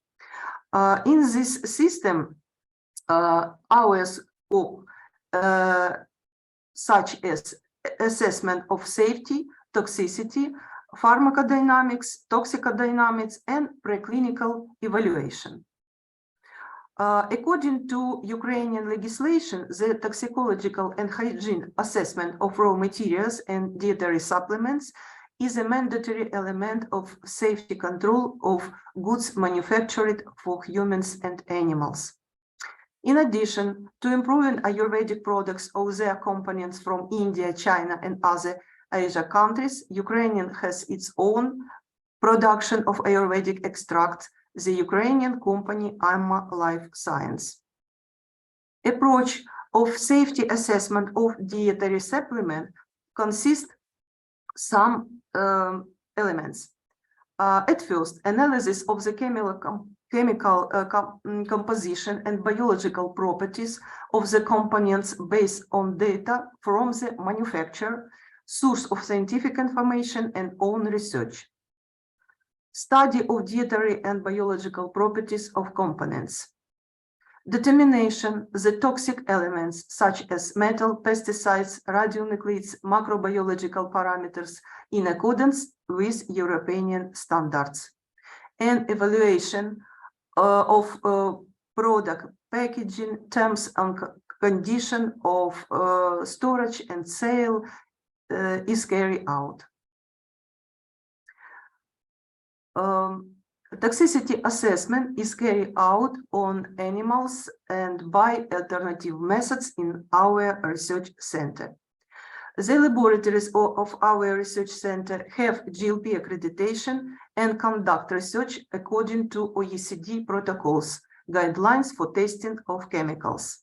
In this system, hours of such as assessment of safety, toxicity, pharmacodynamics, toxicodynamics, and preclinical evaluation. According to Ukrainian legislation, the toxicological and hygiene assessment of raw materials and dietary supplements is a mandatory element of safety control of goods manufactured for humans and animals. In addition to improving Ayurvedic products of their components from India, China, and other Asia countries, Ukraine has its own production of Ayurvedic extracts, the Ukrainian company Amma Life Science. Approach of safety assessment of dietary supplement consists some elements. At first, analysis of the chemical composition and biological properties of the components based on data from the manufacturer, source of scientific information, and own research. Study of dietary and biological properties of components. Determination the toxic elements such as metal, pesticides, radionuclides, macrobiological parameters in accordance with European standards. And evaluation of product packaging, terms and condition of storage and sale is carried out. Toxicity assessment is carried out on animals and by alternative methods in our research center. The laboratories of our research center have GLP accreditation and conduct research according to OECD protocols, guidelines for testing of chemicals.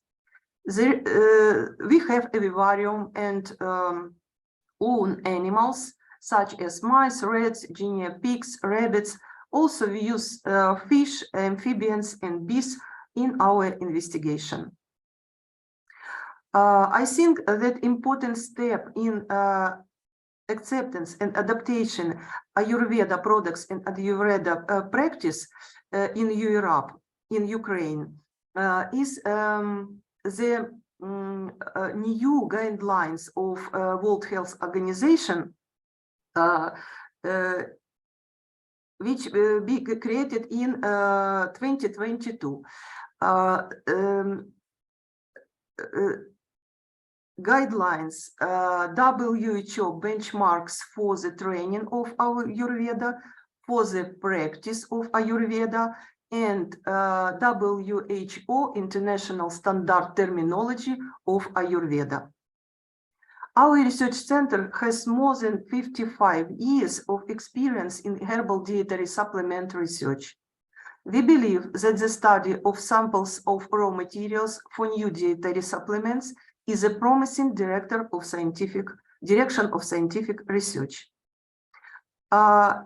We have a vivarium and own animals such as mice, rats, guinea pigs, rabbits. Also, we use fish, amphibians, and bees in our investigation. I think that important step in acceptance and adaptation Ayurveda products and Ayurveda practice in Europe, in Ukraine, is the new guidelines of World Health Organization, which be created in 2022. Guidelines, WHO benchmarks for the training of Ayurveda, for the practice of Ayurveda, and WHO international standard terminology of Ayurveda. Our research center has more than 55 years of experience in herbal dietary supplement research. We believe that the study of samples of raw materials for new dietary supplements is a promising direction of scientific research. A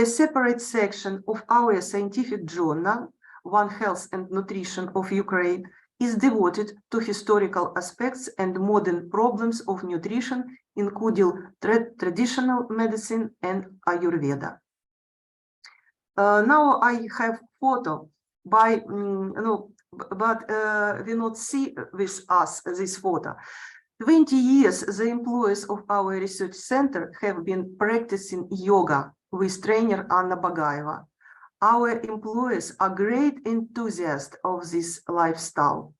separate section of our scientific journal, One Health and Nutrition of Ukraine, is devoted to historical aspects and modern problems of nutrition, including traditional medicine and Ayurveda. Now I have photo by, but we not see with us this photo. 20 years, the employees of our research center have been practicing yoga with trainer Anna Bagaeva. Our employees are great enthusiasts of this lifestyle,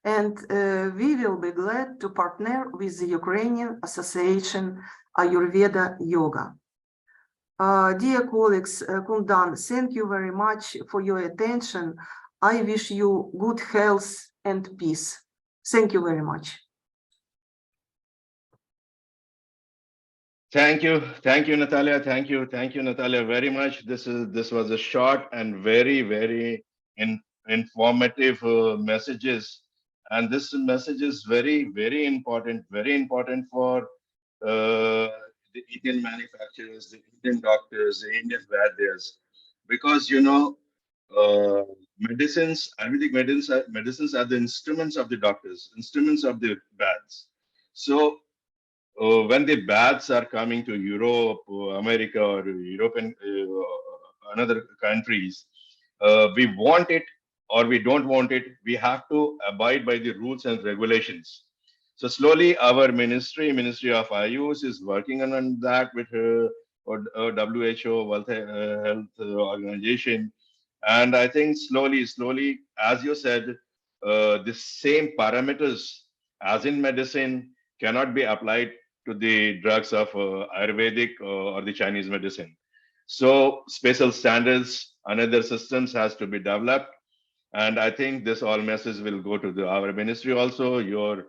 and we will be glad to partner with the Ukrainian Association Ayurveda Yoga. Dear colleagues, Kundan, thank you very much for your attention. I wish you good health and peace. Thank you very much. Thank you, Natalia. Thank you, Natalia, very much. This was a short and very informative messages, and this message is very important for the Indian manufacturers, the Indian doctors, the Indian vadyas, because medicines, Ayurvedic medicines are the instruments of the doctors, instruments of the baths. So when the baths are coming to Europe, America, or European another countries, we want it or we don't want it, we have to abide by the rules and regulations. So slowly our ministry of Ayush is working on that with WHO, World Health Organization. And I think slowly, as you said, the same parameters as in medicine cannot be applied to the drugs of Ayurvedic or the Chinese medicine. So special standards, another systems has to be developed. And I think this all message will go to our ministry also. Your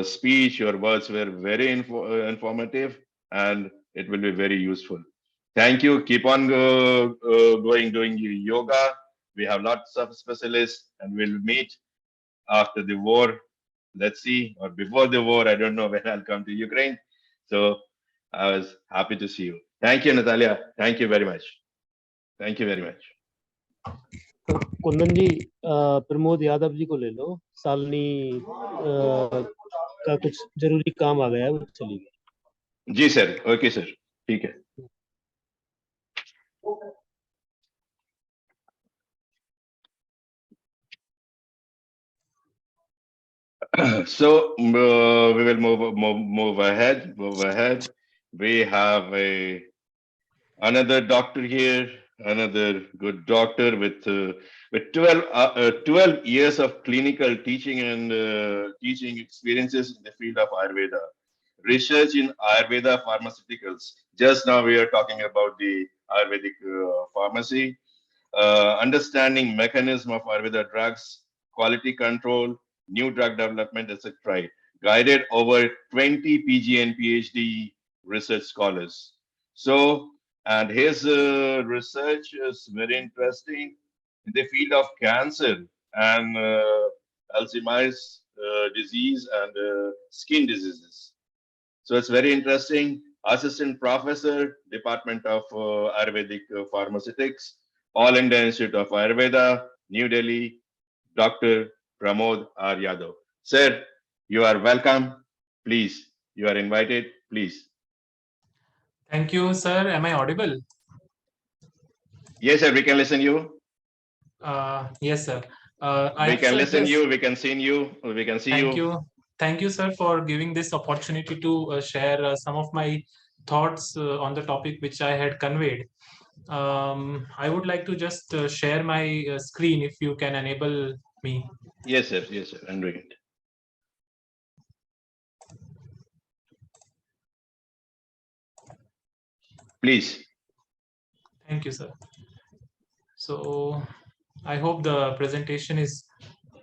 speech, your words were very informative, and it will be very useful. Thank you. Keep on doing yoga. We have lots of specialists, and we'll meet after the war. Let's see, or before the war. I don't know when I'll come to Ukraine. So I was happy to see you. Thank you, Natalia. Thank you very much. Thank you very much. Kundan ji, Pramod Yadav ji को ले लो। सालनी का कुछ जरूरी काम आ गया है, वो चली गई। जी सर, ओके सर, ठीक है। So we will move ahead. We have another doctor here, another good doctor with 12 years of clinical teaching and teaching experiences in the field of Ayurveda. Research in Ayurveda pharmaceuticals. Just now we are talking about the Ayurvedic pharmacy. Understanding mechanism of Ayurveda drugs, quality control, new drug development, etc. Guided over 20 PG and PhD research scholars. So, and his research is very interesting in the field of cancer and Alzheimer's disease and skin diseases. So it's very interesting. Assistant Professor, Department of Ayurvedic Pharmaceutics, All India Institute of Ayurveda, New Delhi, Dr. Pramod R. Yadav. Sir, you are welcome. Please, you are invited. Please. Thank you, sir. Am I audible? Yes, sir, we can listen you. Yes, sir. We can sir, listen just you, we can see you, we can see thank you. you. Thank you, sir, for giving this opportunity to share some of my thoughts on the topic which I had conveyed. I would like to just share my screen if you can enable me. Yes, sir, I'm doing it. Please. Thank you, sir. So I hope the presentation is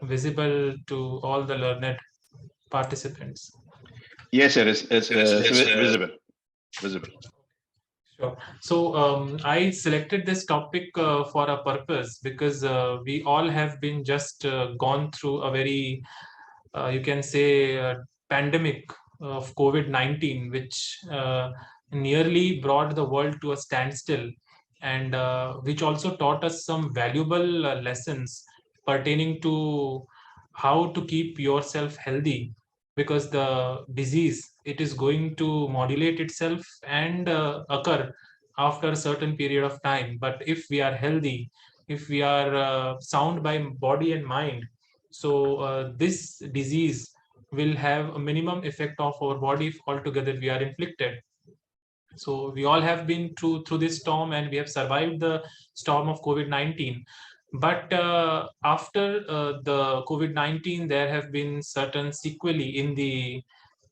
visible to all the learned participants. Yes, sir, it's visible. Visible. Sure. So I selected this topic for a purpose because we all have been just gone through a very, you can say, pandemic of COVID-19, which nearly brought the world to a standstill, and which also taught us some valuable lessons pertaining to how to keep yourself healthy, because the disease, it is going to modulate itself and occur after a certain period of time. But if we are healthy, if we are sound by body and mind, so this disease will have a minimum effect of our body if altogether we are inflicted. So we all have been through this storm, and we have survived the storm of COVID-19. But after the COVID-19, there have been certain sequelae in the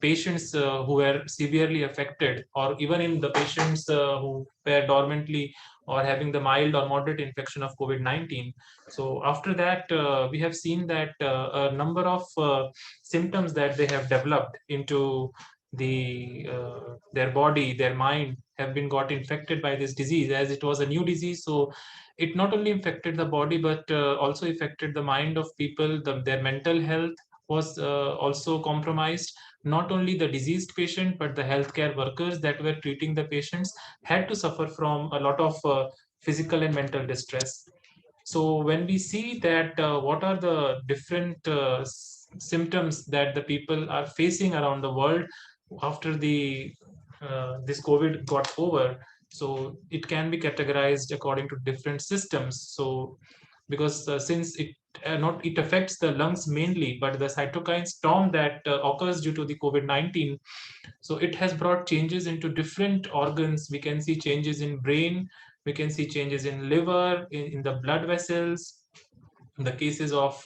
patients who were severely affected, or even in the patients who were dormantly or having the mild or moderate infection of COVID-19. So after that, we have seen that a number of symptoms that they have developed into their body, their mind, have been got infected by this disease, as it was a new disease. So it not only infected the body, but also affected the mind of people. Their mental health was also compromised. Not only the diseased patient, but the healthcare workers that were treating the patients had to suffer from a lot of physical and mental distress. So when we see that what are the different symptoms that the people are facing around the world after this COVID got over, so it can be categorized according to different systems. So because since it affects the lungs mainly, but the cytokine storm that occurs due to the COVID-19, so it has brought changes into different organs. We can see changes in brain, we can see changes in liver, in the blood vessels. The cases of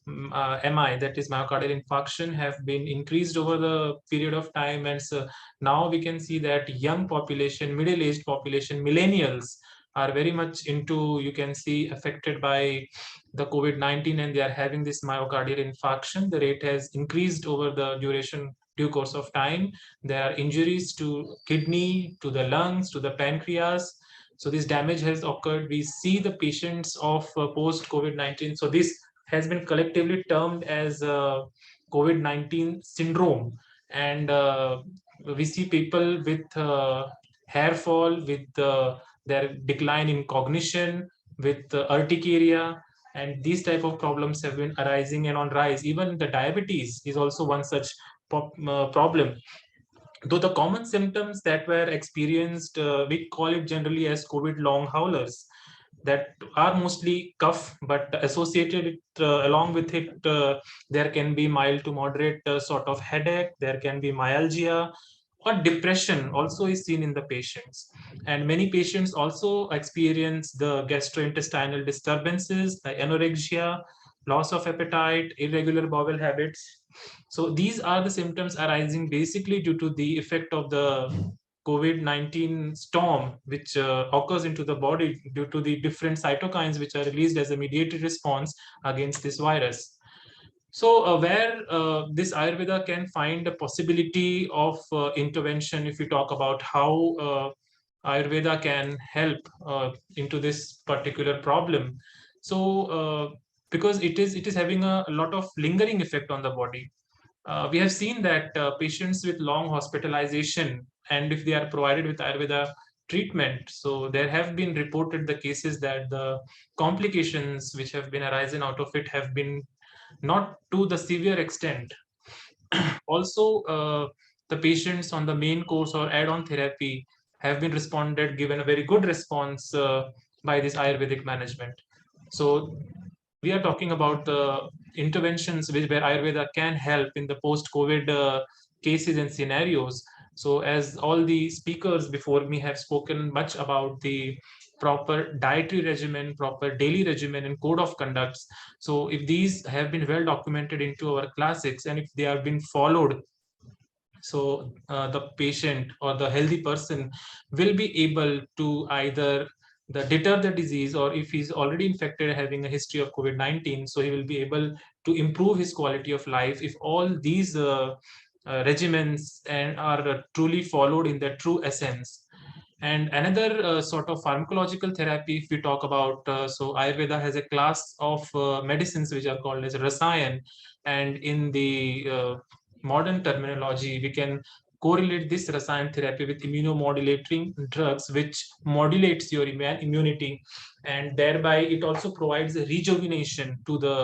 MI, that is myocardial infarction, have been increased over the period of time. And so now we can see that young population, middle-aged population, millennials are very much into, you can see, affected by the COVID-19, and they are having this myocardial infarction. The rate has increased over the due course of time. There are injuries to kidney, to the lungs, to the pancreas. So this damage has occurred. We see the patients of post COVID-19. So this has been collectively termed as COVID-19 syndrome. And we see people with hair fall, with their decline in cognition, with urticaria, and these type of problems have been arising and on rise. Even the diabetes is also one such problem. Though the common symptoms that were experienced, we call it generally as COVID long haulers, that are mostly cough, but associated along with it, there can be mild to moderate sort of headache, there can be myalgia, or depression also is seen in the patients. And many patients also experience the gastrointestinal disturbances, the anorexia, loss of appetite, irregular bowel habits. So these are the symptoms arising basically due to the effect of the COVID-19 storm, which occurs into the body due to the different cytokines which are released as a mediated response against this virus. So where this Ayurveda can find a possibility of intervention, if we talk about how Ayurveda can help into this particular problem. So because it is having a lot of lingering effect on the body. We have seen that patients with long hospitalization, and if they are provided with Ayurveda treatment, so there have been reported the cases that the complications which have been arising out of it have been not to the severe extent. Also, the patients on the main course or add-on therapy have been given a very good response by this Ayurvedic management. So we are talking about the interventions where Ayurveda can help in the post-COVID cases and scenarios. So as all the speakers before me have spoken much about the proper dietary regimen, proper daily regimen and code of conducts. So if these have been well documented into our classics and if they have been followed, so the patient or the healthy person will be able to either deter the disease, or if he's already infected having a history of COVID-19, so he will be able to improve his quality of life if all these regimens and are truly followed in their true essence. And another sort of pharmacological therapy, if we talk about, so Ayurveda has a class of medicines which are called as Rasayan, and in the modern terminology, we can correlate this Rasayan therapy with immunomodulating drugs, which modulates your immunity, and thereby it also provides a rejuvenation to the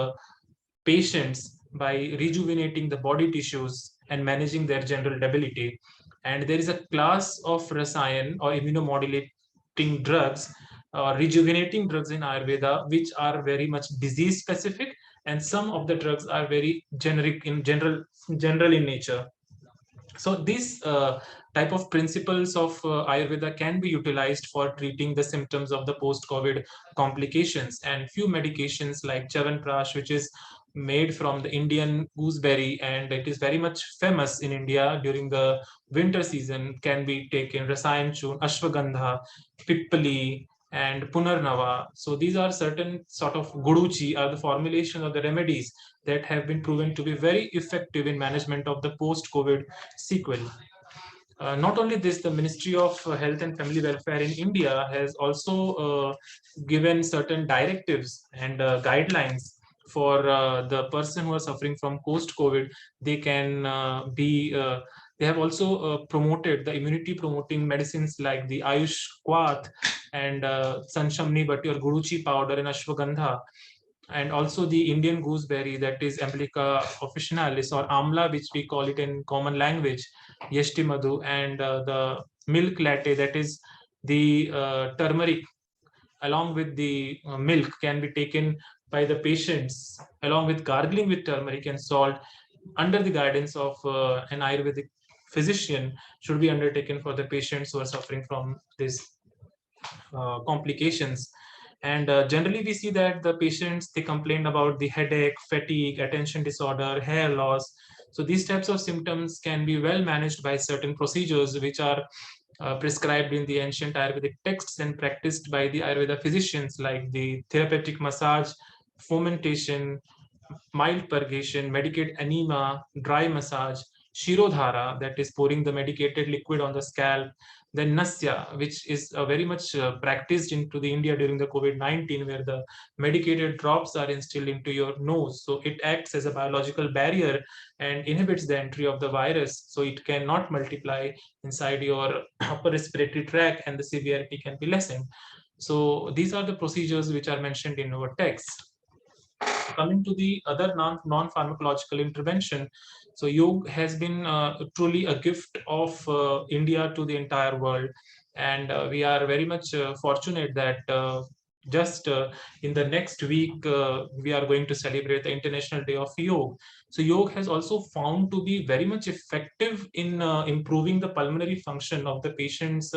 patients by rejuvenating the body tissues and managing their general debility. And there is a class of Rasayan or immunomodulating drugs or rejuvenating drugs in Ayurveda, which are very much disease specific, and some of the drugs are very generic in general in nature. So these type of principles of Ayurveda can be utilized for treating the symptoms of the post-COVID complications. And few medications like Chyawanprash, which is made from the Indian gooseberry, and it is very much famous in India during the winter season, can be taken. Rasayan Churn, Ashwagandha, Pippali, and Punarnava. So these are certain sort of guruchi, are the formulation of the remedies that have been proven to be very effective in management of the post-COVID sequel. Not only this, the Ministry of Health and Family Welfare in India has also given certain directives and guidelines for the person who are suffering from post-COVID. They can they have also promoted the immunity promoting medicines like the Ayush Kwath and Sanshamni Bhatti or Guruchi powder and Ashwagandha, and also the Indian gooseberry, that is Emblica officinalis, or amla, which we call it in common language, Yeshti Madhu, and the milk latte, that is the turmeric, along with the milk, can be taken by the patients along with gargling with turmeric and salt under the guidance of an Ayurvedic physician, should be undertaken for the patients who are suffering from these complications. And generally we see that the patients, they complain about the headache, fatigue, attention disorder, hair loss. So these types of symptoms can be well managed by certain procedures which are prescribed in the ancient Ayurvedic texts and practiced by the Ayurveda physicians, like the therapeutic massage, fomentation, mild purgation, medicate enema, dry massage, Shirodhara, that is pouring the medicated liquid on the scalp, then Nasya, which is very much practiced into the India during the COVID-19, where the medicated drops are instilled into your nose. So it acts as a biological barrier and inhibits the entry of the virus, so it cannot multiply inside your upper respiratory tract and the severity can be lessened. So these are the procedures which are mentioned in our text. Coming to the other non-pharmacological intervention, so yoga has been truly a gift of India to the entire world, and we are very much fortunate that just in the next week we are going to celebrate the International Day of Yoga. So yoga has also found to be very much effective in improving the pulmonary function of the patients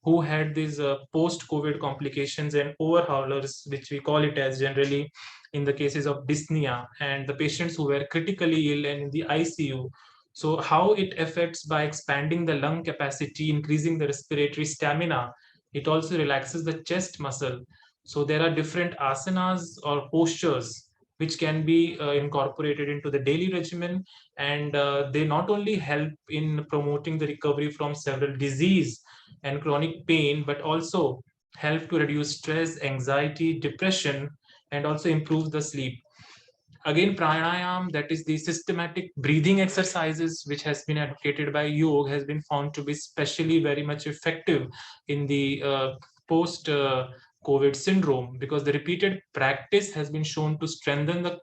who had these post-COVID complications and overhaulers, which we call it as generally in the cases of dyspnea, and the patients who were critically ill and in the ICU. So how it affects by expanding the lung capacity, increasing the respiratory stamina. It also relaxes the chest muscle. So there are different asanas or postures which can be incorporated into the daily regimen, and they not only help in promoting the recovery from several disease and chronic pain, but also help to reduce stress, anxiety, depression, and also improve the sleep. Again, pranayam, that is the systematic breathing exercises which has been advocated by yoga, has been found to be especially very much effective in the post-COVID syndrome, because the repeated practice has been shown to strengthen the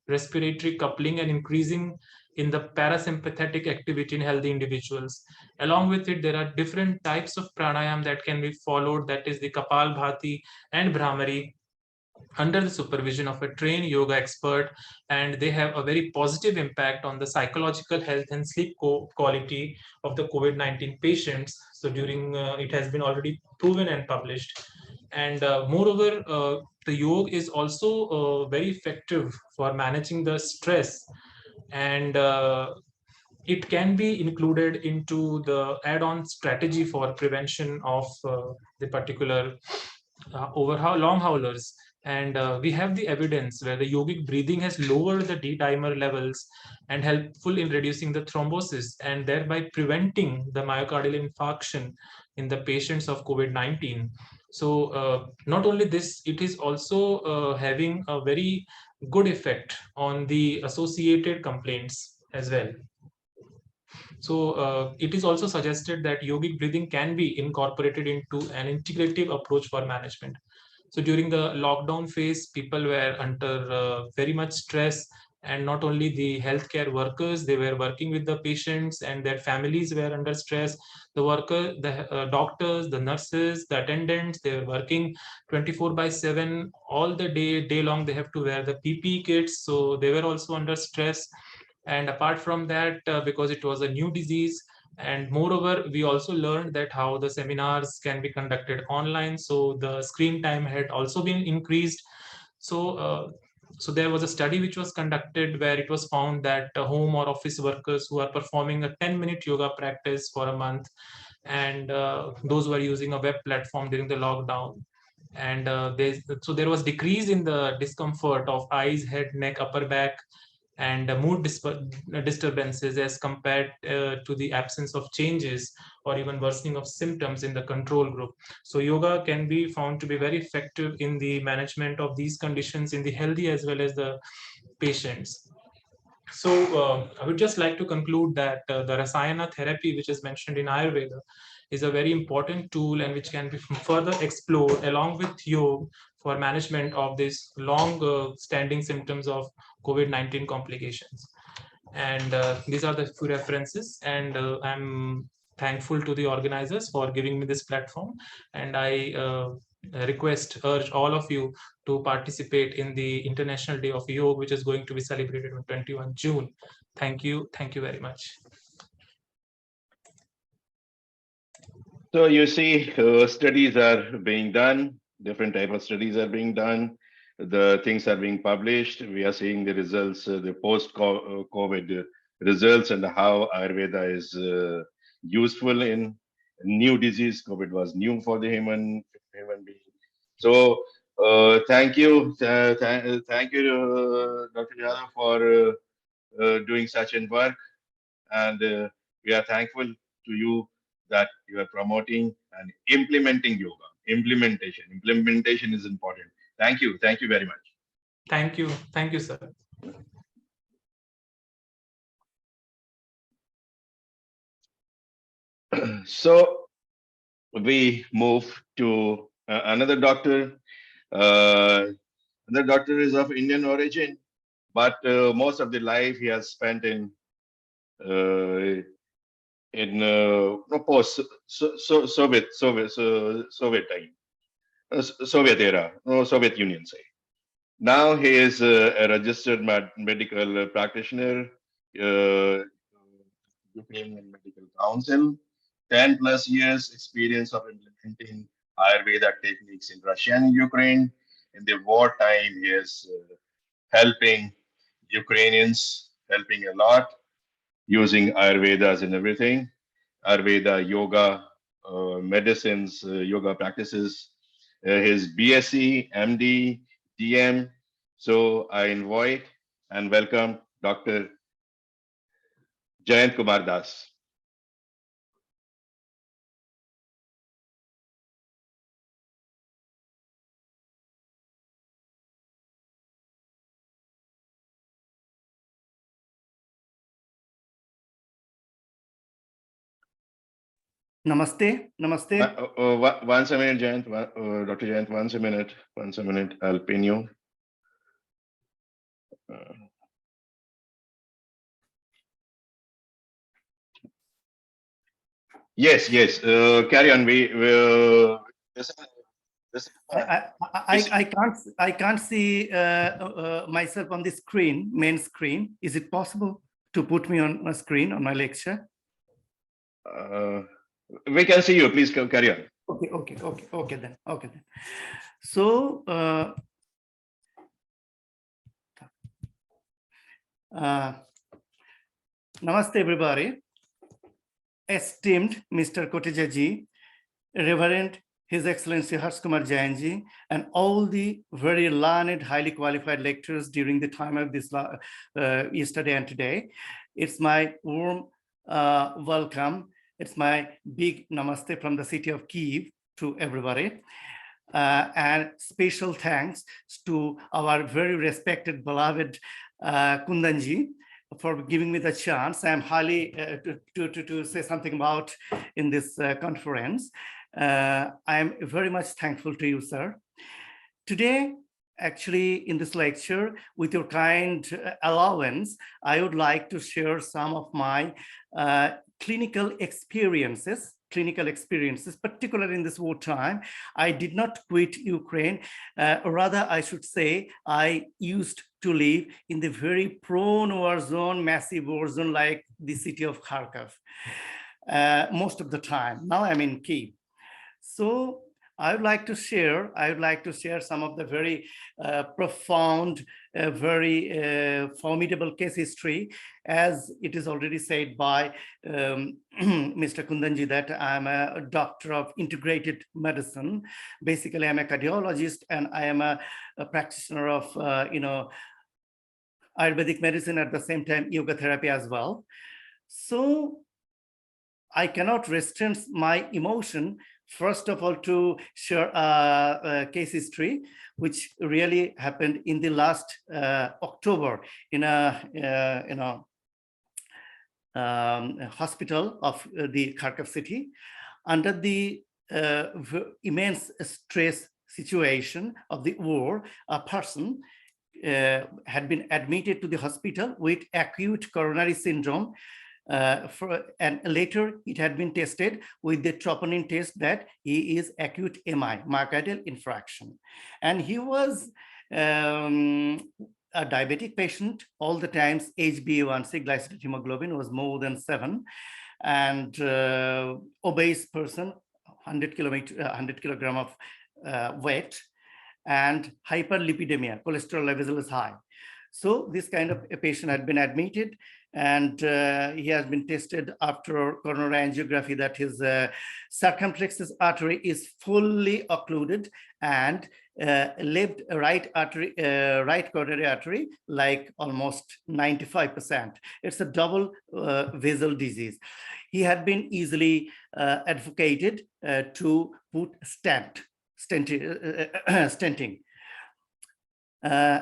respiratory coupling and increasing in the parasympathetic activity in healthy individuals. Along with it, there are different types of pranayam that can be followed, that is the Kapalbhati and Bhramari, under the supervision of a trained yoga expert, and they have a very positive impact on the psychological health and sleep quality of the COVID-19 patients. So during it has been already proven and published. And moreover, the yoga is also very effective for managing the stress, and it can be included into the add-on strategy for prevention of the particular long haulers. And we have the evidence where the yogic breathing has lowered the D-dimer levels and helpful in reducing the thrombosis and thereby preventing the myocardial infarction in the patients of COVID-19. So not only this, it is also having a very good effect on the associated complaints as well. So it is also suggested that yogic breathing can be incorporated into an integrative approach for management. So during the lockdown phase, people were under very much stress, and not only the healthcare workers, they were working with the patients and their families were under stress. The doctors, the nurses, the attendants, they were working 24/7 all the day long. They have to wear the PPE kits, so they were also under stress. And apart from that, because it was a new disease, and moreover, we also learned that how the seminars can be conducted online. So the screen time had also been increased. So there was a study which was conducted where it was found that home or office workers who are performing a 10-minute yoga practice for a month, and those who are using a web platform during the lockdown, and so there was decrease in the discomfort of eyes, head, neck, upper back, and mood disturbances as compared to the absence of changes or even worsening of symptoms in the control group. So yoga can be found to be very effective in the management of these conditions in the healthy as well as the patients. So I would just like to conclude that the Rasayana therapy, which is mentioned in Ayurveda, is a very important tool and which can be further explored along with yoga for management of these long standing symptoms of COVID-19 complications. And these are the few references, and I'm thankful to the organizers for giving me this platform, and I urge all of you to participate in the International Day of Yoga, which is going to be celebrated on 21 June. Thank you very much. So you see, studies are being done, different type of studies are being done, the things are being published, we are seeing the results, the post-COVID results, and how Ayurveda is useful in new disease. COVID was new for the human being. So thank you, thank you, Dr. Yadav, for doing such an work, and we are thankful to you that you are promoting and implementing yoga. Implementation is important. Thank you very much. Thank you, sir. So we move to another doctor. The doctor is of Indian origin, but most of the life he has spent in post Soviet time, Soviet era, Soviet Union say. Now he is a registered medical practitioner, Ukrainian Medical Council, 10 plus years experience of implementing Ayurveda techniques in Russia and Ukraine. In the wartime, he is helping Ukrainians, helping a lot, using Ayurvedas and everything. Ayurveda, yoga, medicines, yoga practices, his BSc, MD, DM. So I invite and welcome Dr. Jayant Kumar Das. Namaste. Namaste. Once a minute, Jayant. Dr. Jayant, once a minute. I'll pin you. Yes, yes. Carry on. I can't see myself on the screen, main screen. Is it possible to put me on a screen on my lecture? We can see you. Please carry on. Okay then. So namaste everybody. Esteemed Mr. Koteja ji, Reverend His Excellency Harsh Kumar Jain ji, and all the very learned, highly qualified lecturers during the time of this yesterday and today. It's my warm welcome. It's my big namaste from the city of Kyiv to everybody. And special thanks to our very respected, beloved Kundanji for giving me the chance. I'm highly to say something about in this conference. I'm very much thankful to you, sir. Today, actually, in this lecture, with your kind allowance, I would like to share some of my clinical experiences, particularly in this wartime. I did not quit Ukraine. Rather, I should say, I used to live in the very prone war zone, massive war zone like the city of Kharkov most of the time. Now I'm in Kyiv. So I would like to share some of the very profound, very formidable case history, as it is already said by Mr. Kundanji that I'm a doctor of integrated medicine. Basically, I'm a cardiologist and I am a practitioner of, Ayurvedic medicine, at the same time, yoga therapy as well. So I cannot restrain my emotion, first of all, to share a case history, which really happened in the last October in a hospital of the Kharkov city. Under the immense stress situation of the war, a person had been admitted to the hospital with acute coronary syndrome. And later it had been tested with the troponin test that he is acute MI, myocardial infarction. And he was a diabetic patient all the times. HbA1c, glycated hemoglobin, was more than 7, and obese person, 100 kilogram of weight, and hyperlipidemia, cholesterol level is high. So this kind of a patient had been admitted, and he has been tested after coronary angiography that his circumflex artery is fully occluded, and left right coronary artery like almost 95%. It's a double vessel disease. He had been easily advocated to put stenting.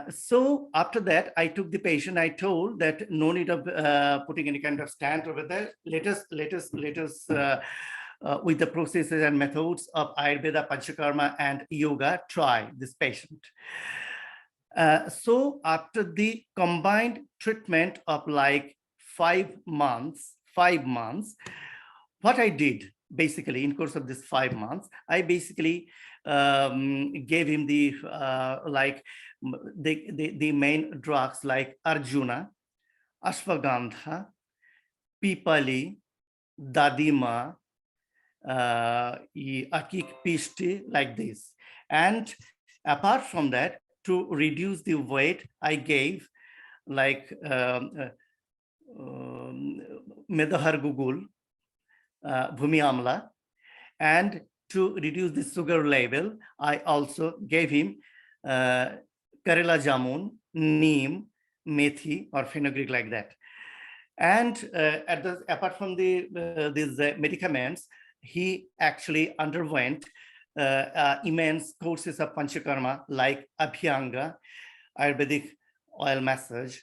So after that, I took the patient. I told that no need of putting any kind of stent over there. Let us with the processes and methods of Ayurveda, Panchakarma, and yoga, try this patient. So after the combined treatment of like 5 months, what I did basically in course of this 5 months, I basically gave him the the main drugs like Arjuna, Ashwagandha, Pipali, Dadima, Akik Pishti, like this. And apart from that, to reduce the weight, I gave like Medahar Gugul, Bhumi Amla, and to reduce the sugar level, I also gave him Karela Jamun, Neem, Methi, or fenugreek, like that. And apart from these medicaments, he actually underwent immense courses of Panchakarma like Abhyanga, Ayurvedic oil massage,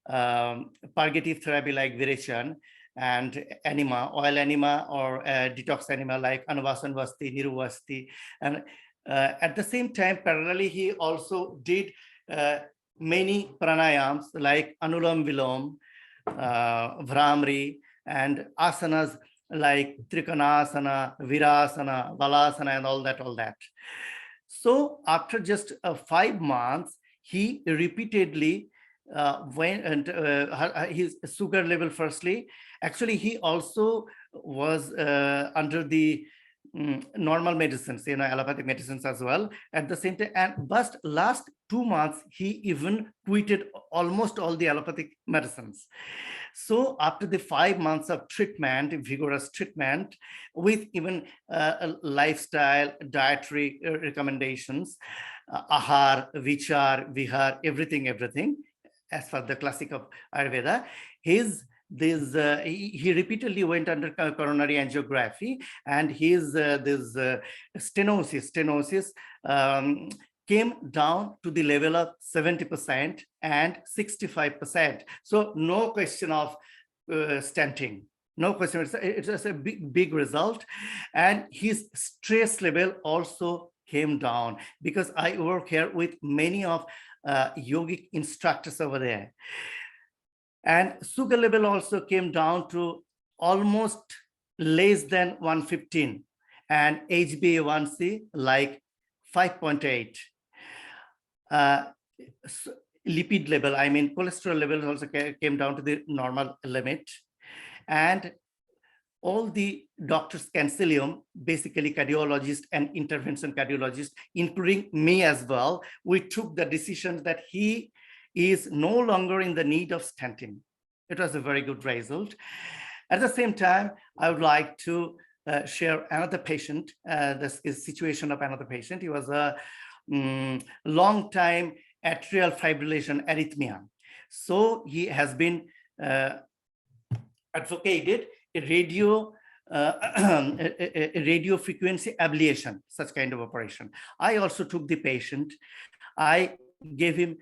purgative therapy like Virechan, and enema, oil enema, or detox enema like Anuvasan Vasti, Niruvasti. And at the same time, parallelly, he also did many pranayams like Anulam Vilom, Vramri, and asanas like Trikonasana, Virasana, Balasana, and all that. So after just 5 months, he repeatedly went and his sugar level firstly. Actually, he also was under the normal medicines, allopathic medicines as well at the same time. And but last 2 months, he even quitted almost all the allopathic medicines. So after the 5 months of treatment, vigorous treatment, with even lifestyle, dietary recommendations, ahar, vichar, vihar, everything, as per the classic of Ayurveda, he repeatedly went under coronary angiography, and his stenosis came down to the level of 70% and 65%. So no question of stenting. No question. It's just a big result. And his stress level also came down, because I work here with many of yogic instructors over there. And sugar level also came down to almost less than 115, and HbA1c like 5.8. Lipid level, I mean cholesterol level, also came down to the normal limit. And all the doctors consilium, basically cardiologist and intervention cardiologist, including me as well, we took the decision that he is no longer in the need of stenting. It was a very good result. At the same time, I would like to share another patient, this is situation of another patient. He was a long time atrial fibrillation arrhythmia. So he has been advocated a radio frequency ablation, such kind of operation. I also took the patient. I gave him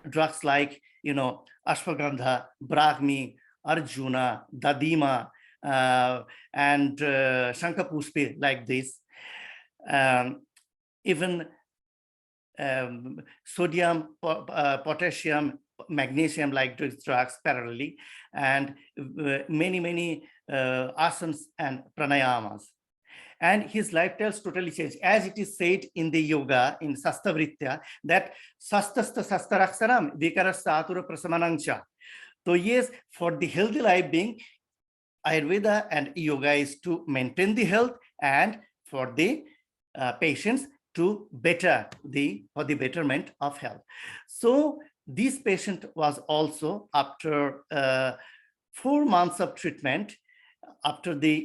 drugs like, ashwagandha, brahmi, arjuna, dadima, and shankapuspi, like this. Even sodium, potassium, magnesium like drugs parallelly, and many asanas and pranayamas. And his lifestyle totally changed, as it is said in the yoga, in Sastavritya, that sastasta sastaraksaram vikarasta atura prasamanancha. So yes, for the healthy life being, Ayurveda and yoga is to maintain the health, and for the patients to for the betterment of health. So this patient was also, after 4 months of treatment, after the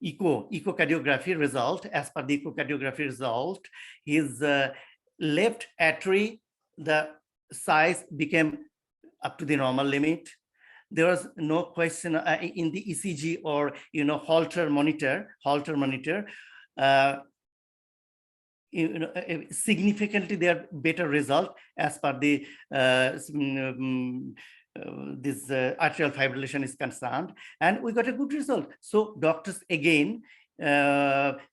echocardiography result, as per the echocardiography result, his left artery, the size became up to the normal limit. There was no question in the ECG or Holter monitor, significantly their better result as per the this atrial fibrillation is concerned, and we got a good result. So doctors again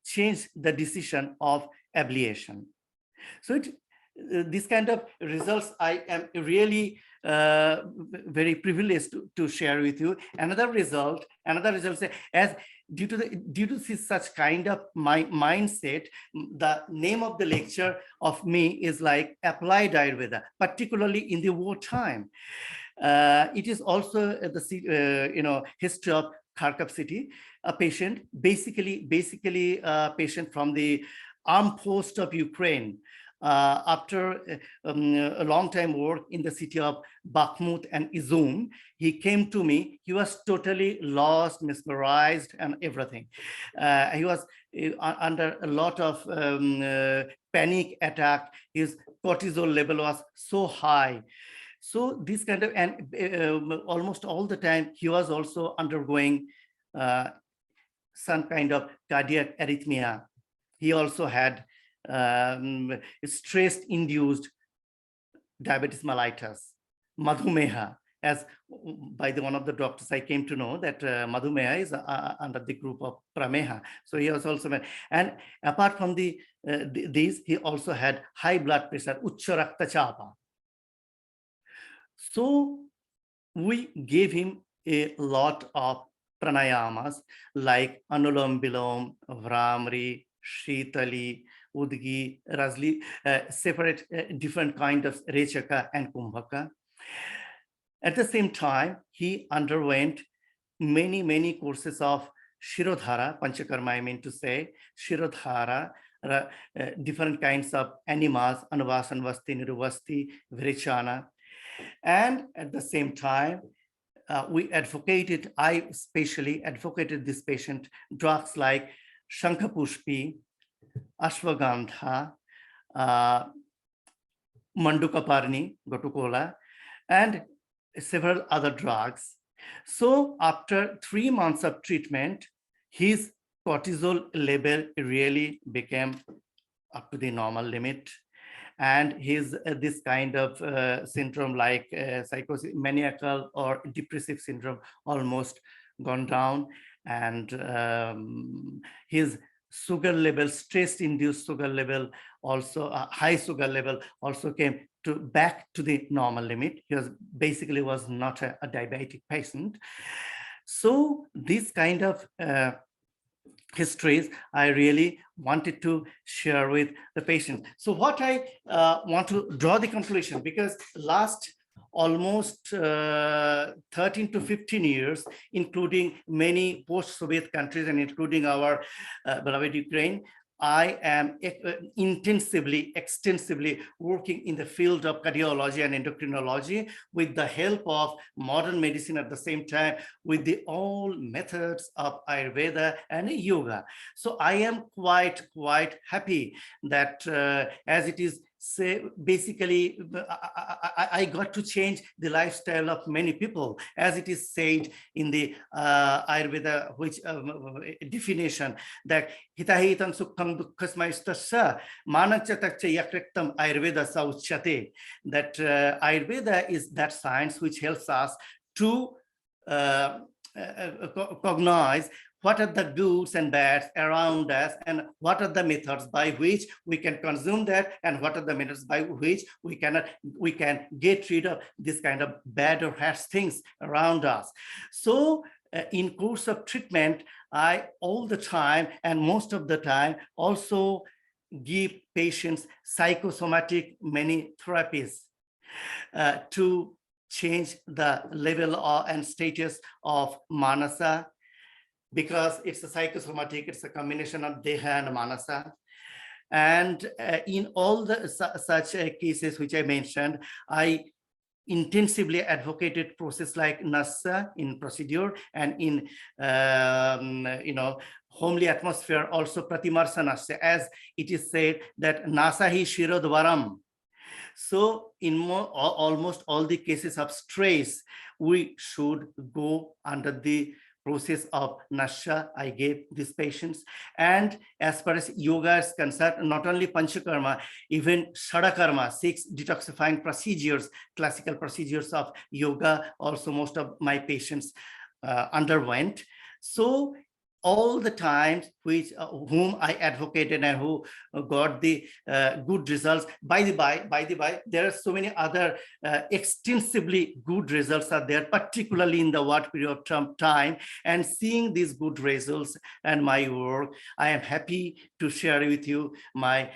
changed the decision of ablation. So this kind of results I am really very privileged to share with you. Another result as due to this such kind of my mindset, the name of the lecture of me is like Applied Ayurveda, particularly in the wartime. It is also the history of Kharkov city, a patient, basically a patient from the armed force of Ukraine. After a long time work in the city of Bakhmut and Izum, he came to me. He was totally lost, mesmerized, and everything. He was under a lot of panic attack. His cortisol level was so high. So this kind of, and almost all the time, he was also undergoing some kind of cardiac arrhythmia. He also had stress-induced diabetes mellitus, madhumeha, as by the one of the doctors, I came to know that Madhumeha is under the group of Prameha. So he was also, and apart from these, he also had high blood pressure, Uccha Rakta Chapa. So we gave him a lot of pranayamas like Anulam Bilom, Vramri, Shitali, Udgi, Rajli, separate different kind of Rechaka and Kumbhaka. At the same time, he underwent many courses of Shirodhara, Panchakarma, I mean to say, Shirodhara, different kinds of animas, Anuvas, Anvasti, Niruvasti, Virechana. And at the same time, I especially advocated this patient drugs like Shankapushpi, Ashwagandha, Mandukaparni, Gotukola, and several other drugs. So after 3 months of treatment, his cortisol level really became up to the normal limit. And his this kind of syndrome like psychosis, maniacal or depressive syndrome almost gone down. And his sugar level, stress-induced sugar level, also high sugar level also came back to the normal limit. He was basically was not a diabetic patient. So this kind of histories I really wanted to share with the patient. So what I want to draw the conclusion, because last almost 13 to 15 years, including many post-Soviet countries and including our beloved Ukraine, I am intensively, extensively working in the field of cardiology and endocrinology with the help of modern medicine at the same time, with the all methods of Ayurveda and yoga. So I am quite happy that as it is, say, basically, I got to change the lifestyle of many people, as it is said in the Ayurveda, which definition that hitahitam sukham dukkhasmaistasya manachatacha yakrektam Ayurveda sa uchyate, that Ayurveda is that science which helps us to cognize what are the goods and bads around us, and what are the methods by which we can consume that, and what are the methods by which we can get rid of this kind of bad or harsh things around us. So in course of treatment, I all the time and most of the time also give patients psychosomatic many therapies to change the level and status of manasa, because it's a psychosomatic, it's a combination of deha and manasa. And in all the such cases which I mentioned, I intensively advocated process like nasa in procedure, and in homely atmosphere also pratimarsa nasa, as it is said that nasa hi shirodvaram. So in almost all the cases of stress, we should go under the process of nasha I gave these patients. And as far as yoga is concerned, not only panchakarma, even shadakarma, 6 detoxifying procedures, classical procedures of yoga, also most of my patients underwent. So all the times which whom I advocated and who got the good results. By the by, there are so many other extensively good results are there, particularly in the what period of time. And seeing these good results and my work, I am happy to share with you, my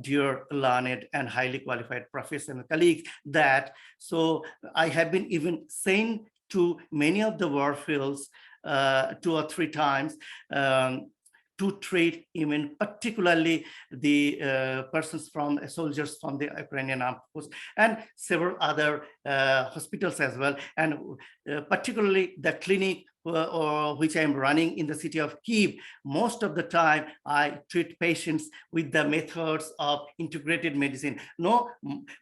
dear learned and highly qualified professional colleagues, that so I have been even sent to many of the war fields 2 or 3 times to treat even particularly the persons from soldiers from the Ukrainian armed forces, and several other hospitals as well, and particularly the clinic which I am running in the city of Kyiv. Most of the time I treat patients with the methods of integrated medicine,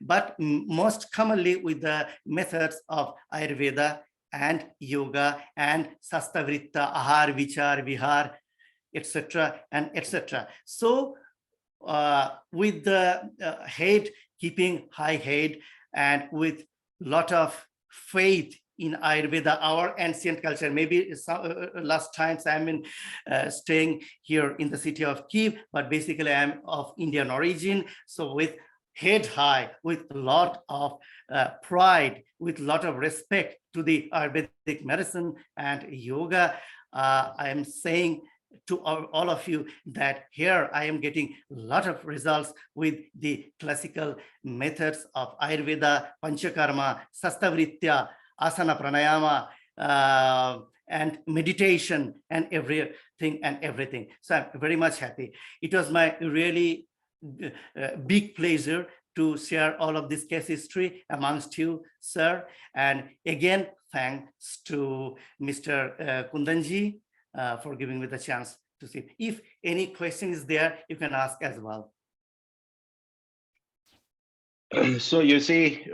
but most commonly with the methods of Ayurveda and yoga and sastavritta, ahar, vichar, vihar, etc. and etc. So with the head, keeping high head, and with lot of faith in Ayurveda, our ancient culture. Maybe some, last times I'm in staying here in the city of Kiev, but basically I'm of Indian origin. So with head high, with a lot of pride, with a lot of respect to the Ayurvedic medicine and yoga, I am saying to all of you that here I am getting a lot of results with the classical methods of Ayurveda, Panchakarma, Sastavritya, Asana Pranayama, and meditation and everything. So I'm very much happy. It was my really big pleasure to share all of this case history amongst you, sir. And again, thanks to Mr. Kundanji for giving me the chance to see. If any question is there, you can ask as well. So you see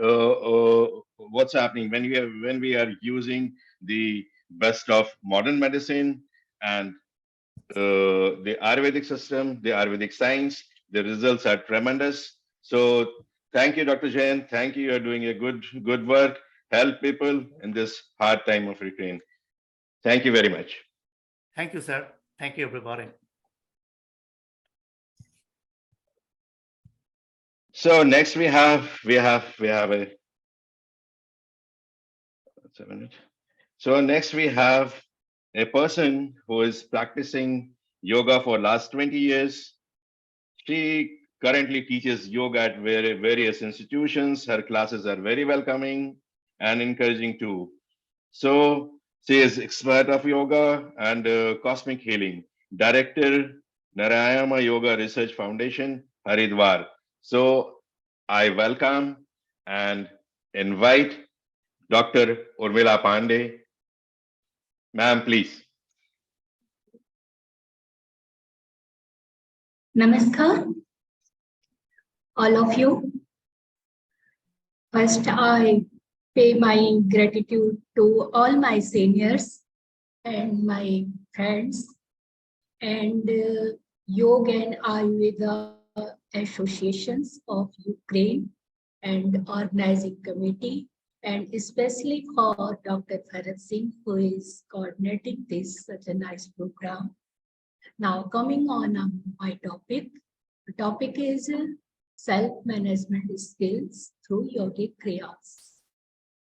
what's happening when we are using the best of modern medicine and the Ayurvedic system, the Ayurvedic science, the results are tremendous. So thank you, Dr. Jain. Thank you. You're doing a good work. Help people in this hard time of Ukraine. Thank you very much. Thank you, sir. Thank you, everybody. So next we have a So next we have a person who is practicing yoga for last 20 years. She currently teaches yoga at various institutions. Her classes are very welcoming and encouraging too. So she is expert of yoga and cosmic healing, director, Narayana Yoga Research Foundation, Haridwar. So I welcome and invite Dr. Urmila Pandey. Ma'am, please. Namaskar, all of you. First, I pay my gratitude to all my seniors and my friends and Yoga and Ayurveda associations of Ukraine and organizing committee, and especially for Dr. Bharat Singh, who is coordinating this such a nice program. Now coming on my topic, the topic is self-management skills through yogic kriyas.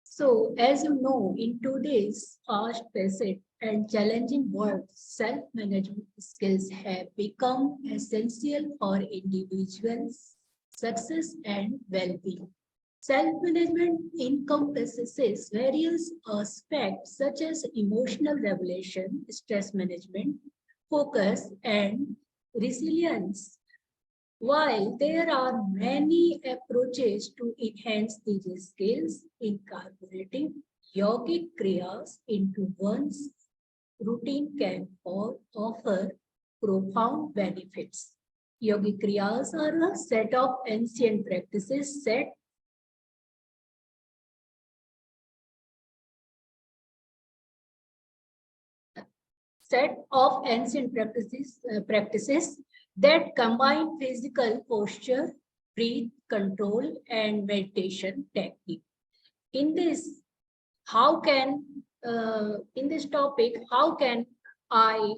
So as you know, in today's fast-paced and challenging world, self-management skills have become essential for individuals' success and well-being. Self-management encompasses various aspects such as emotional regulation, stress management, focus, and resilience. While there are many approaches to enhance these skills, incorporating yogic kriyas into one's routine can offer profound benefits. Yogic kriyas are a set of ancient practices practices that combine physical posture, breath control, and meditation technique. In this topic, how can I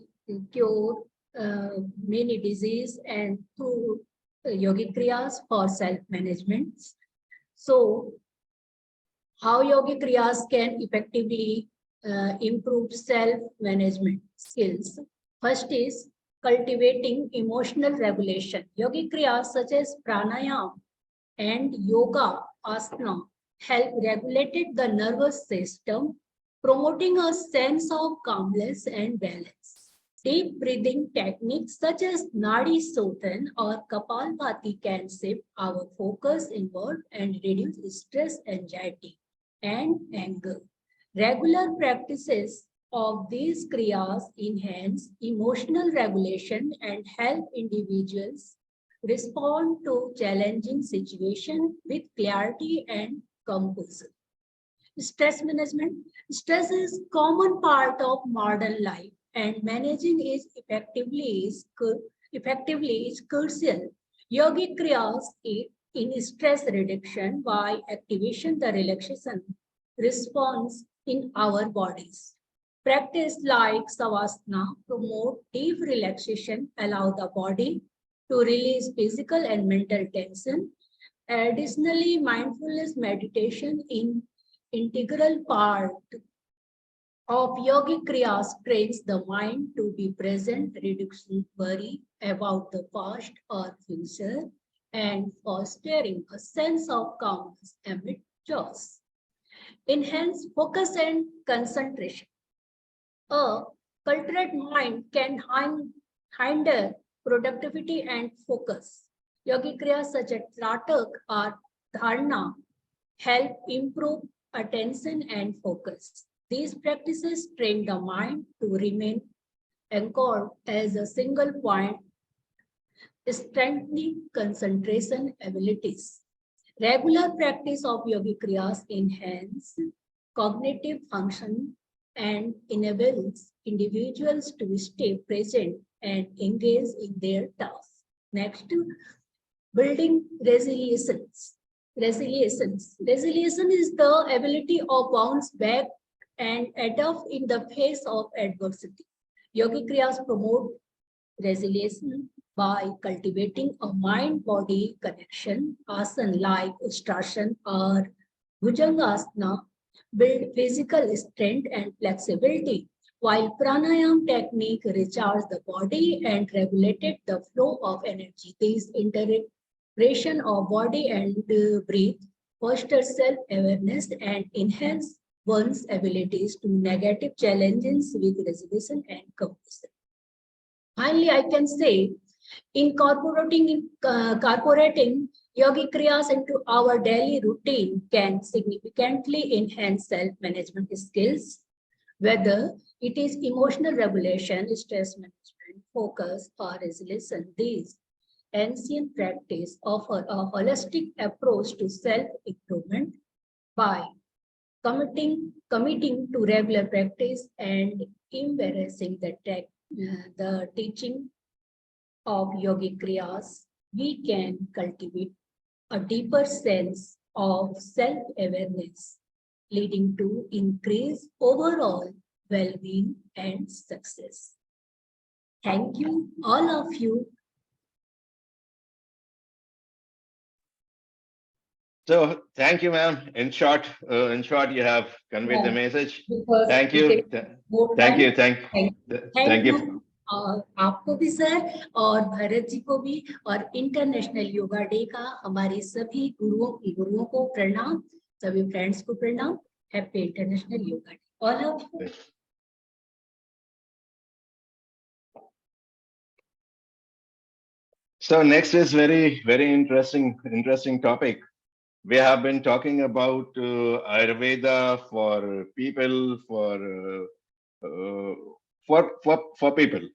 cure many diseases and through yogic kriyas for self-management? So, how yogic kriyas can effectively improve self-management skills? First is cultivating emotional regulation. Yogic kriyas such as pranayama and yoga asana help regulate the nervous system, promoting a sense of calmness and balance. Deep breathing techniques such as Nadi Sodhan or Kapalbhati can shift our focus inward and reduce stress, anxiety, and anger. Regular practices of these kriyas enhance emotional regulation and help individuals respond to challenging situations with clarity and composure. Stress management. Stress is a common part of modern life, and managing it effectively is crucial. Yogic kriyas in stress reduction by activation the relaxation response in our bodies. Practice like Savasana promote deep relaxation, allow the body to release physical and mental tension. Additionally, mindfulness meditation in integral part of yogic kriyas trains the mind to be present, reducing worry about the past or future, and fostering a sense of calmness amid chaos. Enhance focus and concentration. A cultured mind can hinder productivity and focus. Yogic kriyas such as Tratak or Dharana help improve attention and focus. These practices train the mind to remain anchored as a single point, strengthening concentration abilities. Regular practice of yogic kriyas enhance cognitive function and enables individuals to stay present and engage in their tasks. Next, building resilience. Resilience is the ability of bounce back and adapt in the face of adversity. Yogic kriyas promote resilience by cultivating a mind-body connection. Asana like Ustrasana or Bhujangasana build physical strength and flexibility, while pranayam technique recharge the body and regulated the flow of energy. These integration of body and breath foster self-awareness and enhance one's abilities to negative challenges with resolution and composure. Finally, I can say incorporating yogic kriyas into our daily routine can significantly enhance self-management skills, whether it is emotional regulation, stress management, focus, or resilience. These ancient practice offer a holistic approach to self-improvement by committing to regular practice and embracing the teaching of yogic kriyas. We can cultivate a deeper sense of self-awareness, leading to increased overall well-being and success. Thank you, all of you. So thank you, ma'am. In short, you have conveyed the message. Because Thank we you. take more Thank you. time. Thank you. आपको भी sir और भरत जी को भी और international yoga day का हमारे सभी गुरुओं को प्रणाम, सभी फ्रेंड्स को प्रणाम. Happy international yoga day all of you. So next is very interesting topic. We have been talking about Ayurveda for people, for people.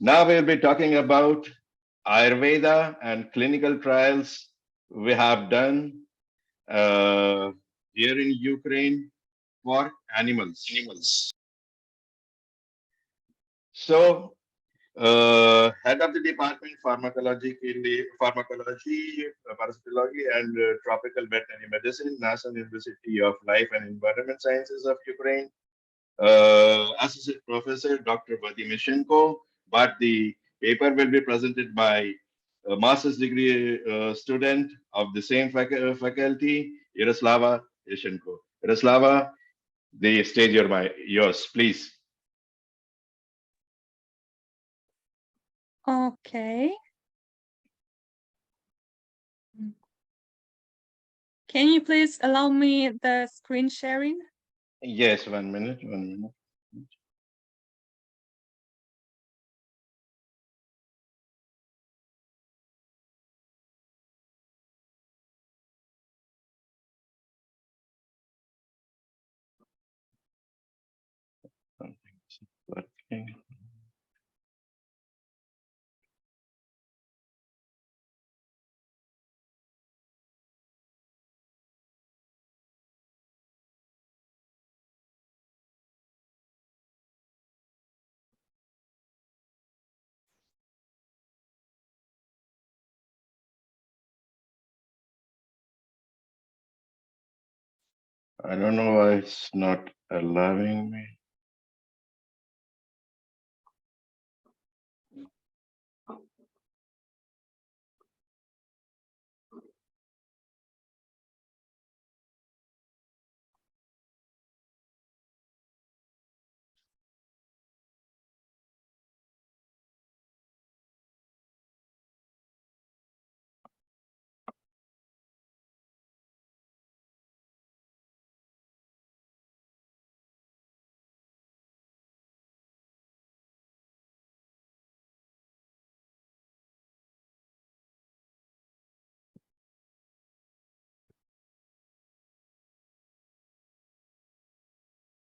Now we'll be talking about Ayurveda and clinical trials we have done here in Ukraine for animals. So head of the department pharmacology, parasitology and tropical veterinary medicine, National University of Life and Environment Sciences of Ukraine, Associate Professor Dr. Vladimichenko, but the paper will be presented by a master's degree student of the same faculty, Yaroslava Yashenko. Yaroslava, the stage is yours, please. Okay. Can you please allow me the screen sharing? Yes, 1 minute. Okay. I don't know why it's not allowing me.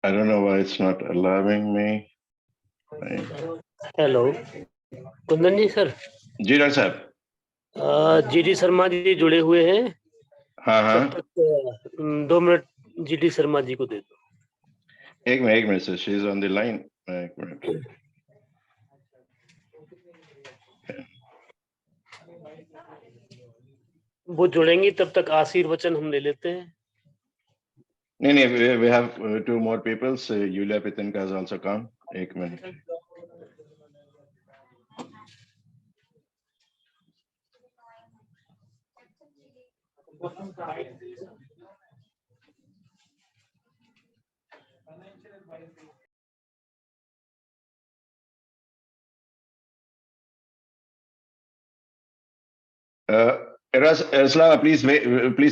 I don't know why it's not allowing me. Hello Kundan ji sir. जी doctor साहब। GD Sharma ji जुड़े हुए हैं। हाँ हाँ। तब तक 2 minute GD Sharma जी को दे दो। एक minute sir, she is on the line. एक मिनट। वो जुड़ेंगी तब तक आशीर्वचन हम ले लेते हैं। नहीं, we have 2 more people. So Yulia Pitinka has also come. एक minute. Raslava, please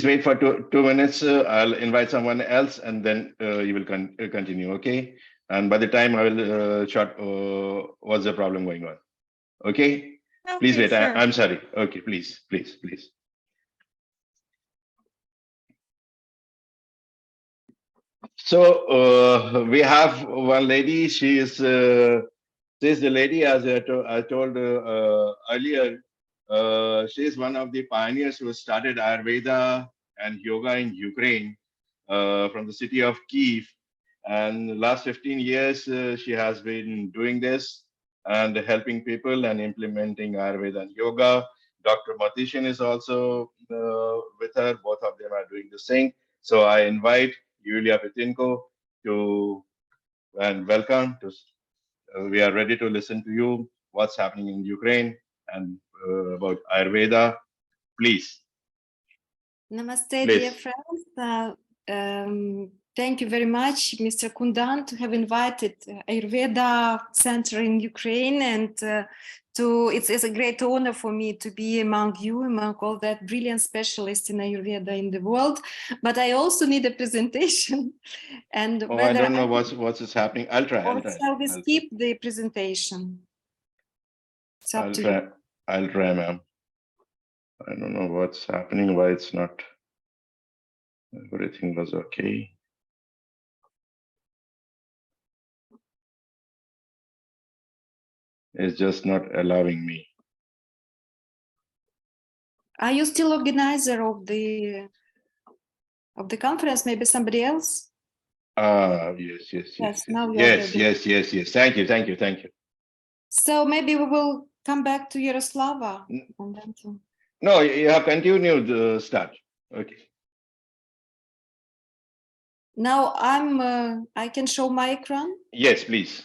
wait for 2 minutes. I'll invite someone else, and then you will continue, okay? And by the time I will short what's the problem going on, okay? Please wait. Sure. I'm sorry. Okay, please. So we have one lady. She is the lady, as I told earlier. She is one of the pioneers who started Ayurveda and yoga in Ukraine from the city of Kyiv. And the last 15 years, she has been doing this and helping people and implementing Ayurveda and yoga. Dr. Matishan is also with her. Both of them are doing this thing. So I invite Yulia Petinko and welcome to. We are ready to listen to you. What's happening in Ukraine and about Ayurveda, please. Namaste, dear friends. Thank you very much, Mr. Kundan, to have invited Ayurveda Center in Ukraine, and it's a great honor for me to be among you, among all that brilliant specialists in Ayurveda in the world. But I also need a presentation, and I don't know what's happening. I'll try. Shall we skip the presentation? It's up to you. I'll try, ma'am. I don't know what's happening, why it's not. Everything was okay. It's just not allowing me. Are you still organizer of the conference? Maybe somebody else? Yes. Now we are ready. Yes. Thank you. So maybe we will come back to Yaroslava. No, you have continued start. Okay. Now I can show my ecran. Yes, please.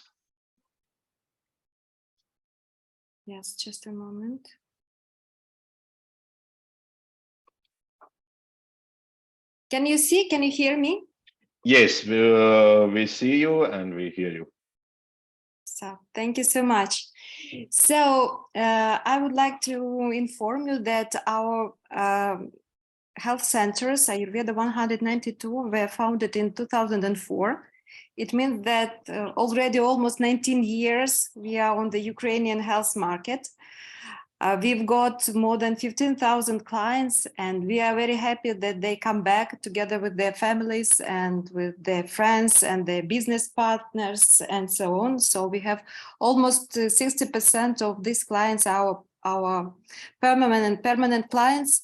Yes, just a moment. Can you see? Can you hear me? Yes, we see you and we hear you. So thank you so much. So I would like to inform you that our health centers, Ayurveda 192, were founded in 2004. It means that already almost 19 years we are on the Ukrainian health market. We've got more than 15,000 clients, and we are very happy that they come back together with their families and with their friends and their business partners and so on. So we have almost 60% of these clients are our permanent clients.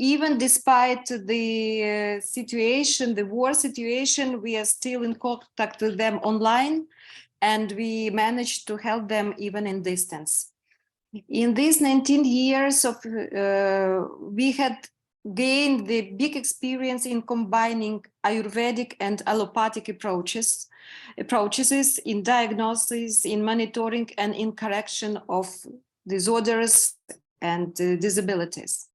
Even despite the situation, the war situation, we are still in contact with them online, and we managed to help them even in distance. In these 19 years of, we had gained the big experience in combining Ayurvedic and allopathic approaches in diagnosis, in monitoring, and in correction of disorders and disabilities.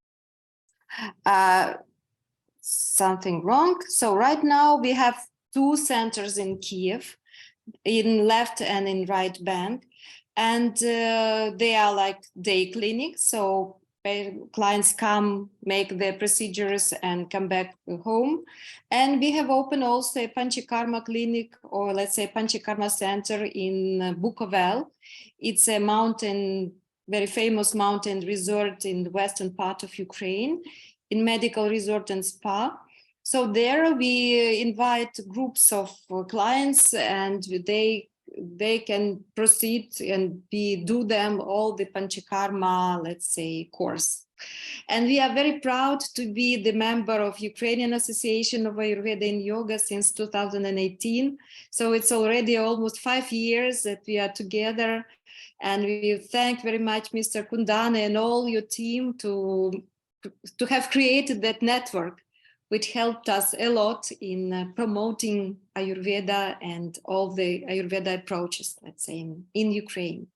Something wrong. So right now we have 2 centers in Kiev, in left and in right bank, and they are like day clinics. So clients come, make their procedures and come back home. And we have opened also a Panchakarma clinic, or let's say Panchakarma center in Bukovel. It's a mountain, very famous mountain resort in the western part of Ukraine, in medical resort and spa. So there we invite groups of clients, and they can proceed and do them all the Panchakarma, let's say, course. And we are very proud to be the member of Ukrainian Association of Ayurveda and Yoga since 2018. So it's already almost 5 years that we are together. And we thank very much Mr. Kundane and all your team to have created that network, which helped us a lot in promoting Ayurveda and all the Ayurveda approaches, let's say, in Ukraine.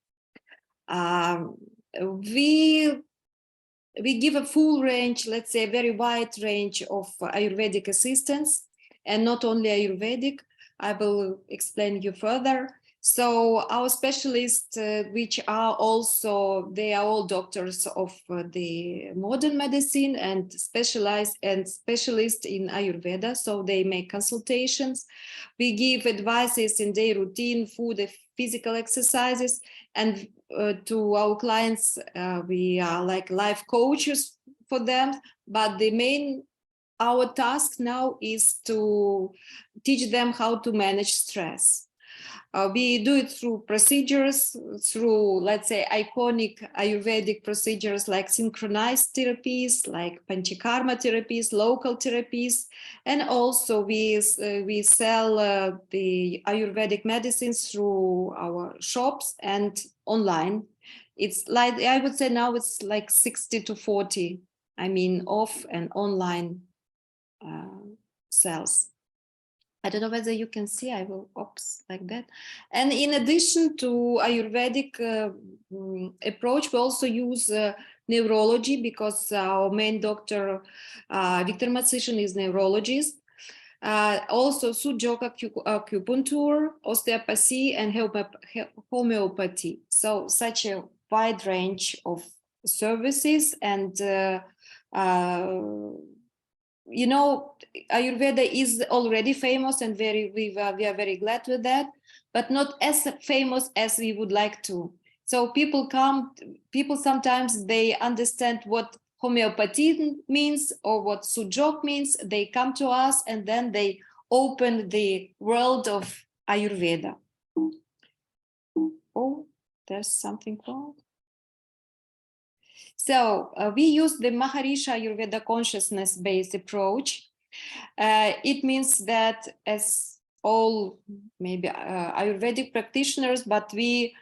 We give a full range, let's say a very wide range of Ayurvedic assistance, and not only Ayurvedic. I will explain you further. So our specialists, which are also, they are all doctors of the modern medicine and specialists in Ayurveda. So they make consultations. We give advices in their routine, food, physical exercises, and to our clients, we are like life coaches for them. But our task now is to teach them how to manage stress. We do it through procedures, through, let's say, iconic Ayurvedic procedures like synchronized therapies, like Panchakarma therapies, local therapies, and also we sell the Ayurvedic medicines through our shops and online. It's like, I would say now it's like 60 to 40, I mean, off and online sales. I don't know whether you can see, I will like that. And in addition to Ayurvedic approach, we also use neurology, because our main doctor, Victor Matsishin, is neurologist. Also Sujok acupuncture, osteopathy, and homeopathy. So such a wide range of services. And you know, Ayurveda is already famous, and we are very glad with that, but not as famous as we would like to. So people sometimes they understand what homeopathy means or what Sujok means. They come to us and then they open the world of Ayurveda. Oh, there's something wrong. So we use the Maharishi Ayurveda consciousness-based approach. It means that, as all maybe Ayurvedic practitioners, but we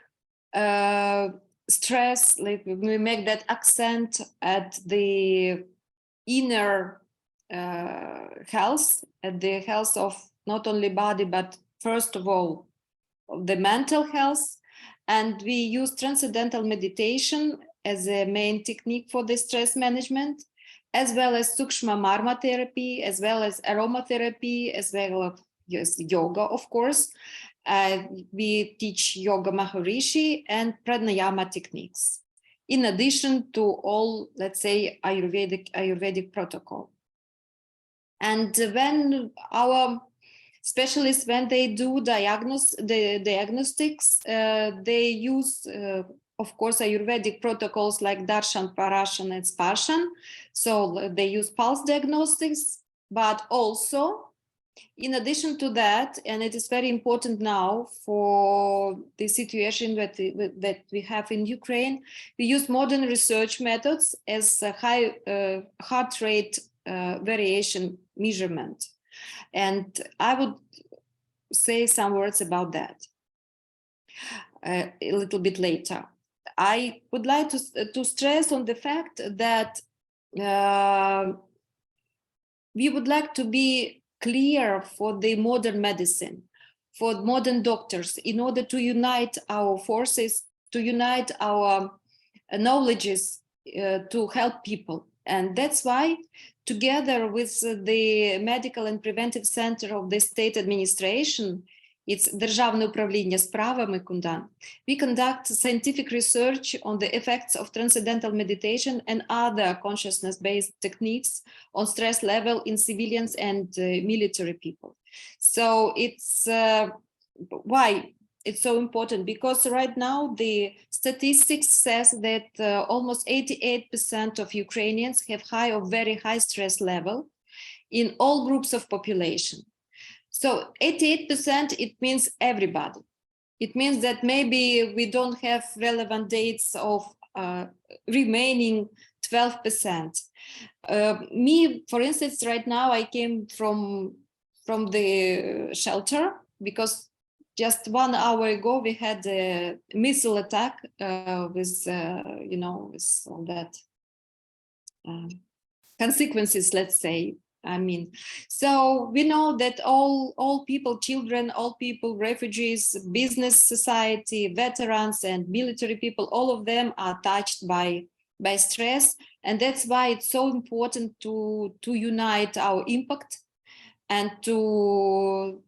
stress, like we make that accent at the inner health, at the health of not only body, but first of all, the mental health. And we use transcendental meditation as a main technique for the stress management, as well as Sukshma Marma therapy, as well as aromatherapy, as well as yoga, of course. We teach Yoga Maharishi and Pranayama techniques, in addition to all, let's say, Ayurvedic protocol. And when our specialists, when they do the diagnostics, they use of course, Ayurvedic protocols like Darshan, Parashan, and Sparshan. So they use pulse diagnostics, but also, in addition to that, and it is very important now for the situation that we have in Ukraine, we use modern research methods as a high heart rate variation measurement. And I would say some words about that a little bit later. I would like to stress on the fact that we would like to be clear for the modern medicine, for modern doctors, in order to unite our forces, to unite our knowledges to help people. And that's why, together with the Medical and Preventive Center of the State Administration, it's Державне управління справами Kundan, we conduct scientific research on the effects of transcendental meditation and other consciousness-based techniques on stress level in civilians and military people. So it's why it's so important, because right now the statistics says that almost 88% of Ukrainians have high or very high stress level in all groups of population. So 88%, it means everybody. It means that maybe we don't have relevant dates of remaining 12%. Me, for instance, right now I came from the shelter because just 1 hour ago we had a missile attack with you know, with all that consequences, let's say. I mean, so we know that all people, children, all people, refugees, business society, veterans, and military people, all of them are touched by stress, and that's why it's so important to unite our impact and to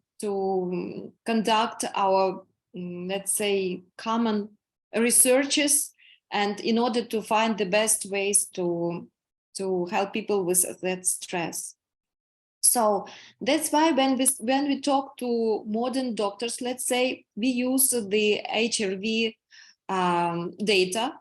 conduct our, let's say, common researches, and in order to find the best ways to help people with that stress. So that's why when we talk to modern doctors, let's say, we use the HRV data,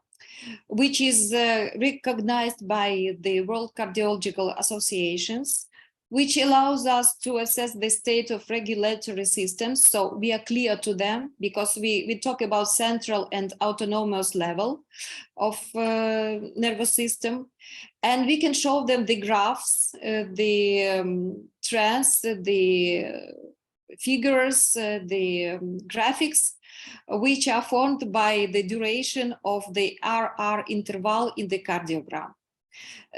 which is recognized by the World Cardiological Associations, which allows us to assess the state of regulatory systems. So we are clear to them, because we talk about central and autonomous level of nervous system. And we can show them the graphs, the trends, the figures, the graphics, which are formed by the duration of the RR interval in the cardiogram.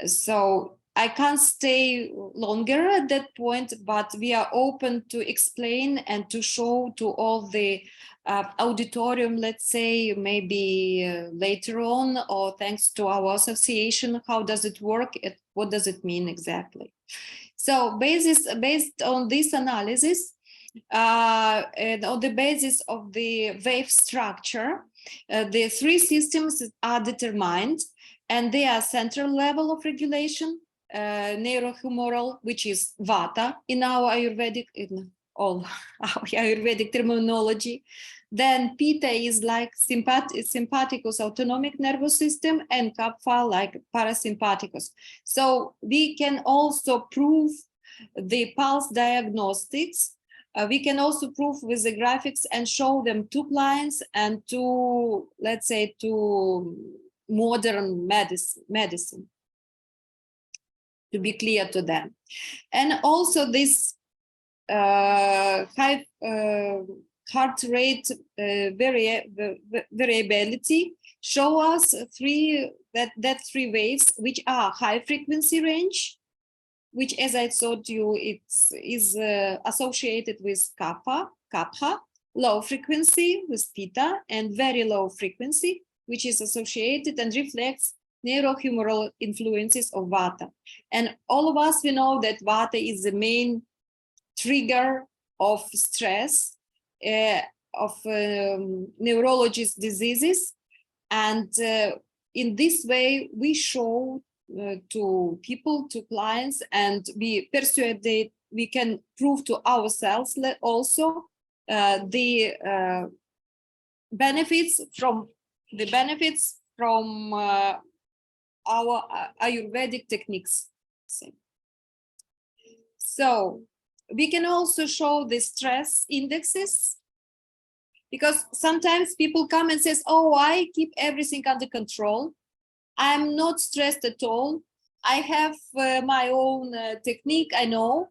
So I can't stay longer at that point, but we are open to explain and to show to all the auditorium, let's say, maybe later on, or thanks to our association, how does it work? What does it mean exactly? So based on this analysis, and on the basis of the wave structure, the 3 systems are determined, and they are central level of regulation, neurohumoral, which is Vata in our Ayurvedic, in all our Ayurvedic terminology. Then Pitta is like sympathicus autonomic nervous system, and Kapha like parasympathicus. So we can also prove the pulse diagnostics. We can also prove with the graphics and show them to clients and to, let's say, to modern medicine, to be clear to them. And also this high heart rate variability show us three waves, which are high frequency range, which, as I told you, is associated with Kapha, low frequency with Pitta, and very low frequency, which is associated and reflects neurohumoral influences of Vata. And all of us, we know that Vata is the main trigger of stress, of neurologist diseases. And in this way, we show to people, to clients, and we persuade that we can prove to ourselves also the benefits from our Ayurvedic techniques. So we can also show the stress indexes, because sometimes people come and says, oh, I keep everything under control. I'm not stressed at all. I have my own technique, I know.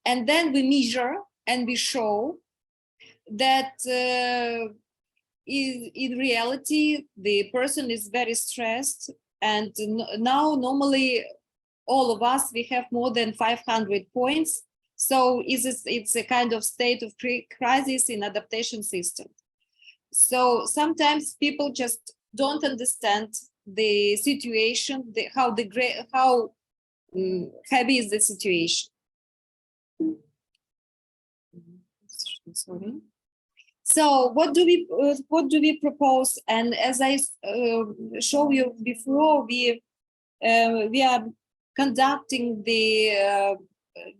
And then we measure and we show that in reality, the person is very stressed. And now normally all of us, we have more than 500 points. So it's a kind of state of crisis in adaptation system. So sometimes people just don't understand the situation, how heavy is the situation. Sorry. So what do we propose? And as I showed you before, we are conducting the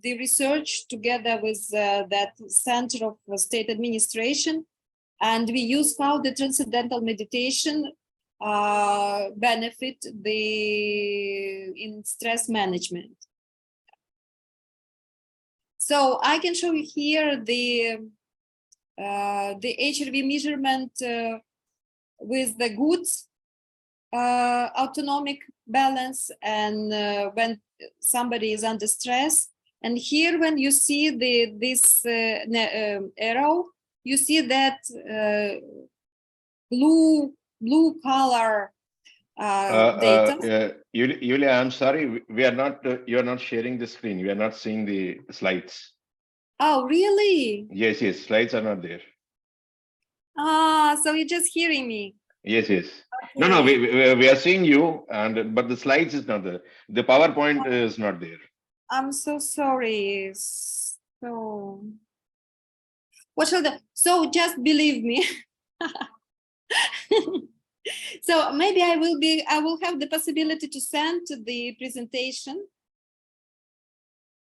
research together with that Center of State Administration, and we use how the transcendental meditation benefit in stress management. So I can show you here the HRV measurement with the good autonomic balance, and when somebody is under stress. And here, when you see this arrow, you see that blue color data. Yulia, I'm sorry, we are not. You are not sharing the screen. We are not seeing the slides. Oh, really? Yes, slides are not there. So you're just hearing me. Yes. Okay. No, we are seeing you, but the slides is not there. The PowerPoint is not there. I'm so sorry. So what shall I? So just believe me. So maybe I will have the possibility to send the presentation.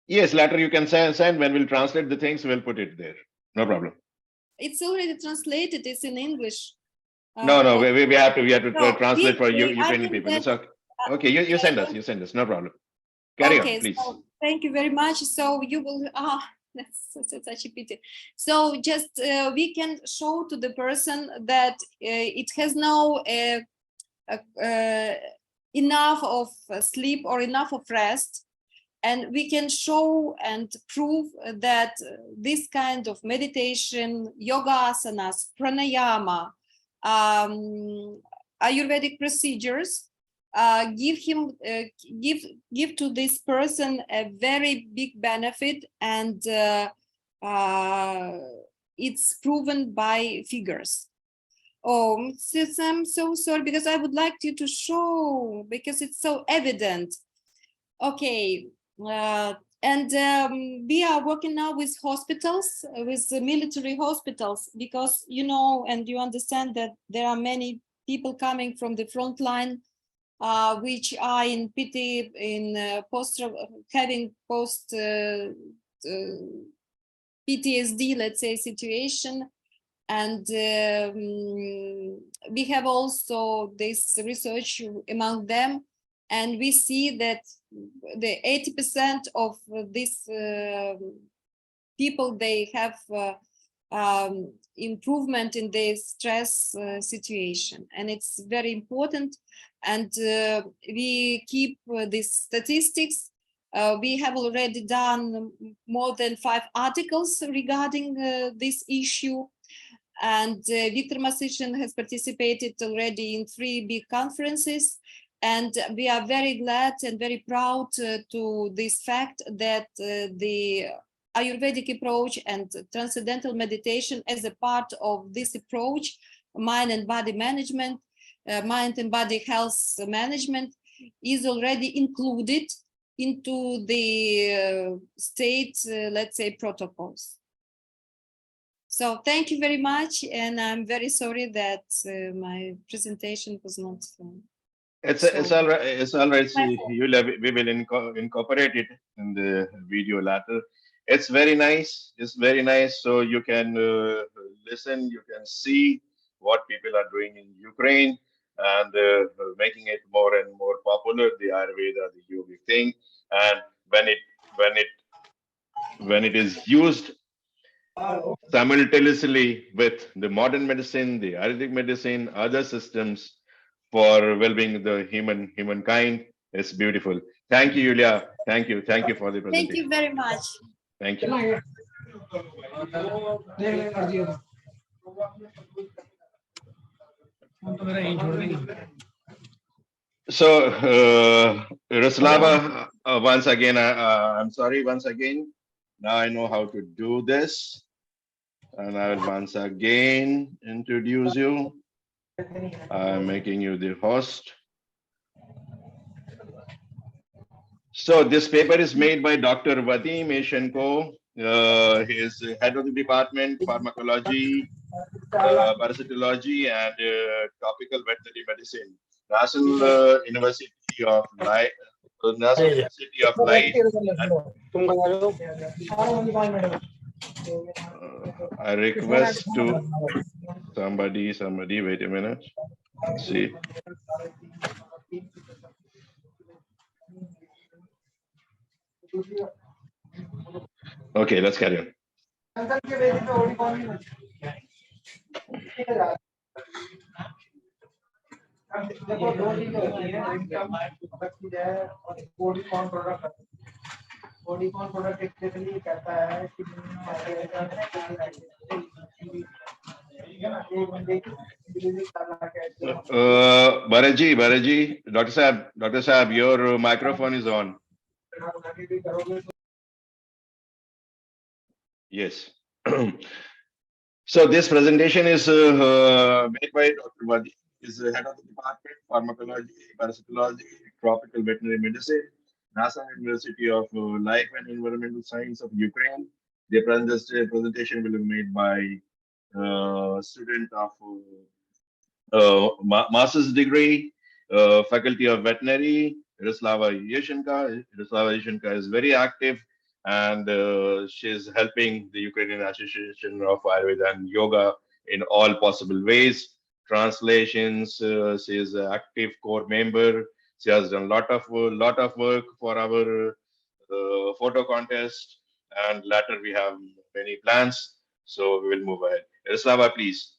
Yes, later you can send. When we'll translate the things, we'll put it there. No problem. It's already translated. It's in English. No, we have to No, translate for Ukrainian I people. think It's okay. Okay, you send us. No problem. Carry on, please. So thank you very much. So you will, that's such a pity. So just we can show to the person that it has no enough of sleep or enough of rest. And we can show and prove that this kind of meditation, yoga asanas, pranayama, Ayurvedic procedures give to this person a very big benefit, and it's proven by figures. Oh, I'm so sorry, because I would like you to show, because it's so evident. Okay. And we are working now with hospitals, with the military hospitals, because you know and you understand that there are many people coming from the front line, which are in PT, in having post PTSD, let's say, situation. And we have also this research among them, and we see that the 80% of these people, they have improvement in their stress situation, and it's very important. And we keep these statistics. We have already done more than 5 articles regarding this issue, and Viktor Masichin has participated already in 3 big conferences. And we are very glad and very proud to this fact that the Ayurvedic approach and transcendental meditation, as a part of this approach, mind and body management, mind and body health management, is already included into the state, let's say, protocols. So thank you very much, and I'm very sorry that my presentation was not. It's all right. It's all right. Yulia, we will incorporate it in the video later. It's very nice. It's very nice. So you can listen. You can see what people are doing in Ukraine, and making it more and more popular. The Ayurveda, the yogic thing, and when it is used simultaneously with the modern medicine, the Ayurvedic medicine, other systems for well-being of the humankind, it's beautiful. Thank you, Yulia. Thank you for the presentation. Thank you very much. Thank you. So, Ruslava, once again, I'm sorry, once again. Now I know how to do this. And I will once again introduce you. I'm making you the host. So this paper is made by Dr. Vadim Eshenko. He is head of the department, pharmacology, parasitology, and tropical veterinary medicine, National University of Life. National University of Life. I request to somebody, wait a minute. Let's see. Okay, let's carry on. Baraji, Dr. Saab, your microphone is on. Yes. So this presentation is made by Dr. Vadi. Is the head of the department, pharmacology, parasitology, tropical veterinary medicine, NASA University of Life and Environmental Science of Ukraine. The presentation will be made by student of master's degree, faculty of veterinary, Yaroslava Yeshenka. Yaroslava Yeshenka is very active and she's helping the Ukrainian Association of Ayurveda and Yoga in all possible ways. Translations, she is an active core member. She has done lot of work for our photo contest, and later we have many plans. So we will move ahead. Yaroslava, please.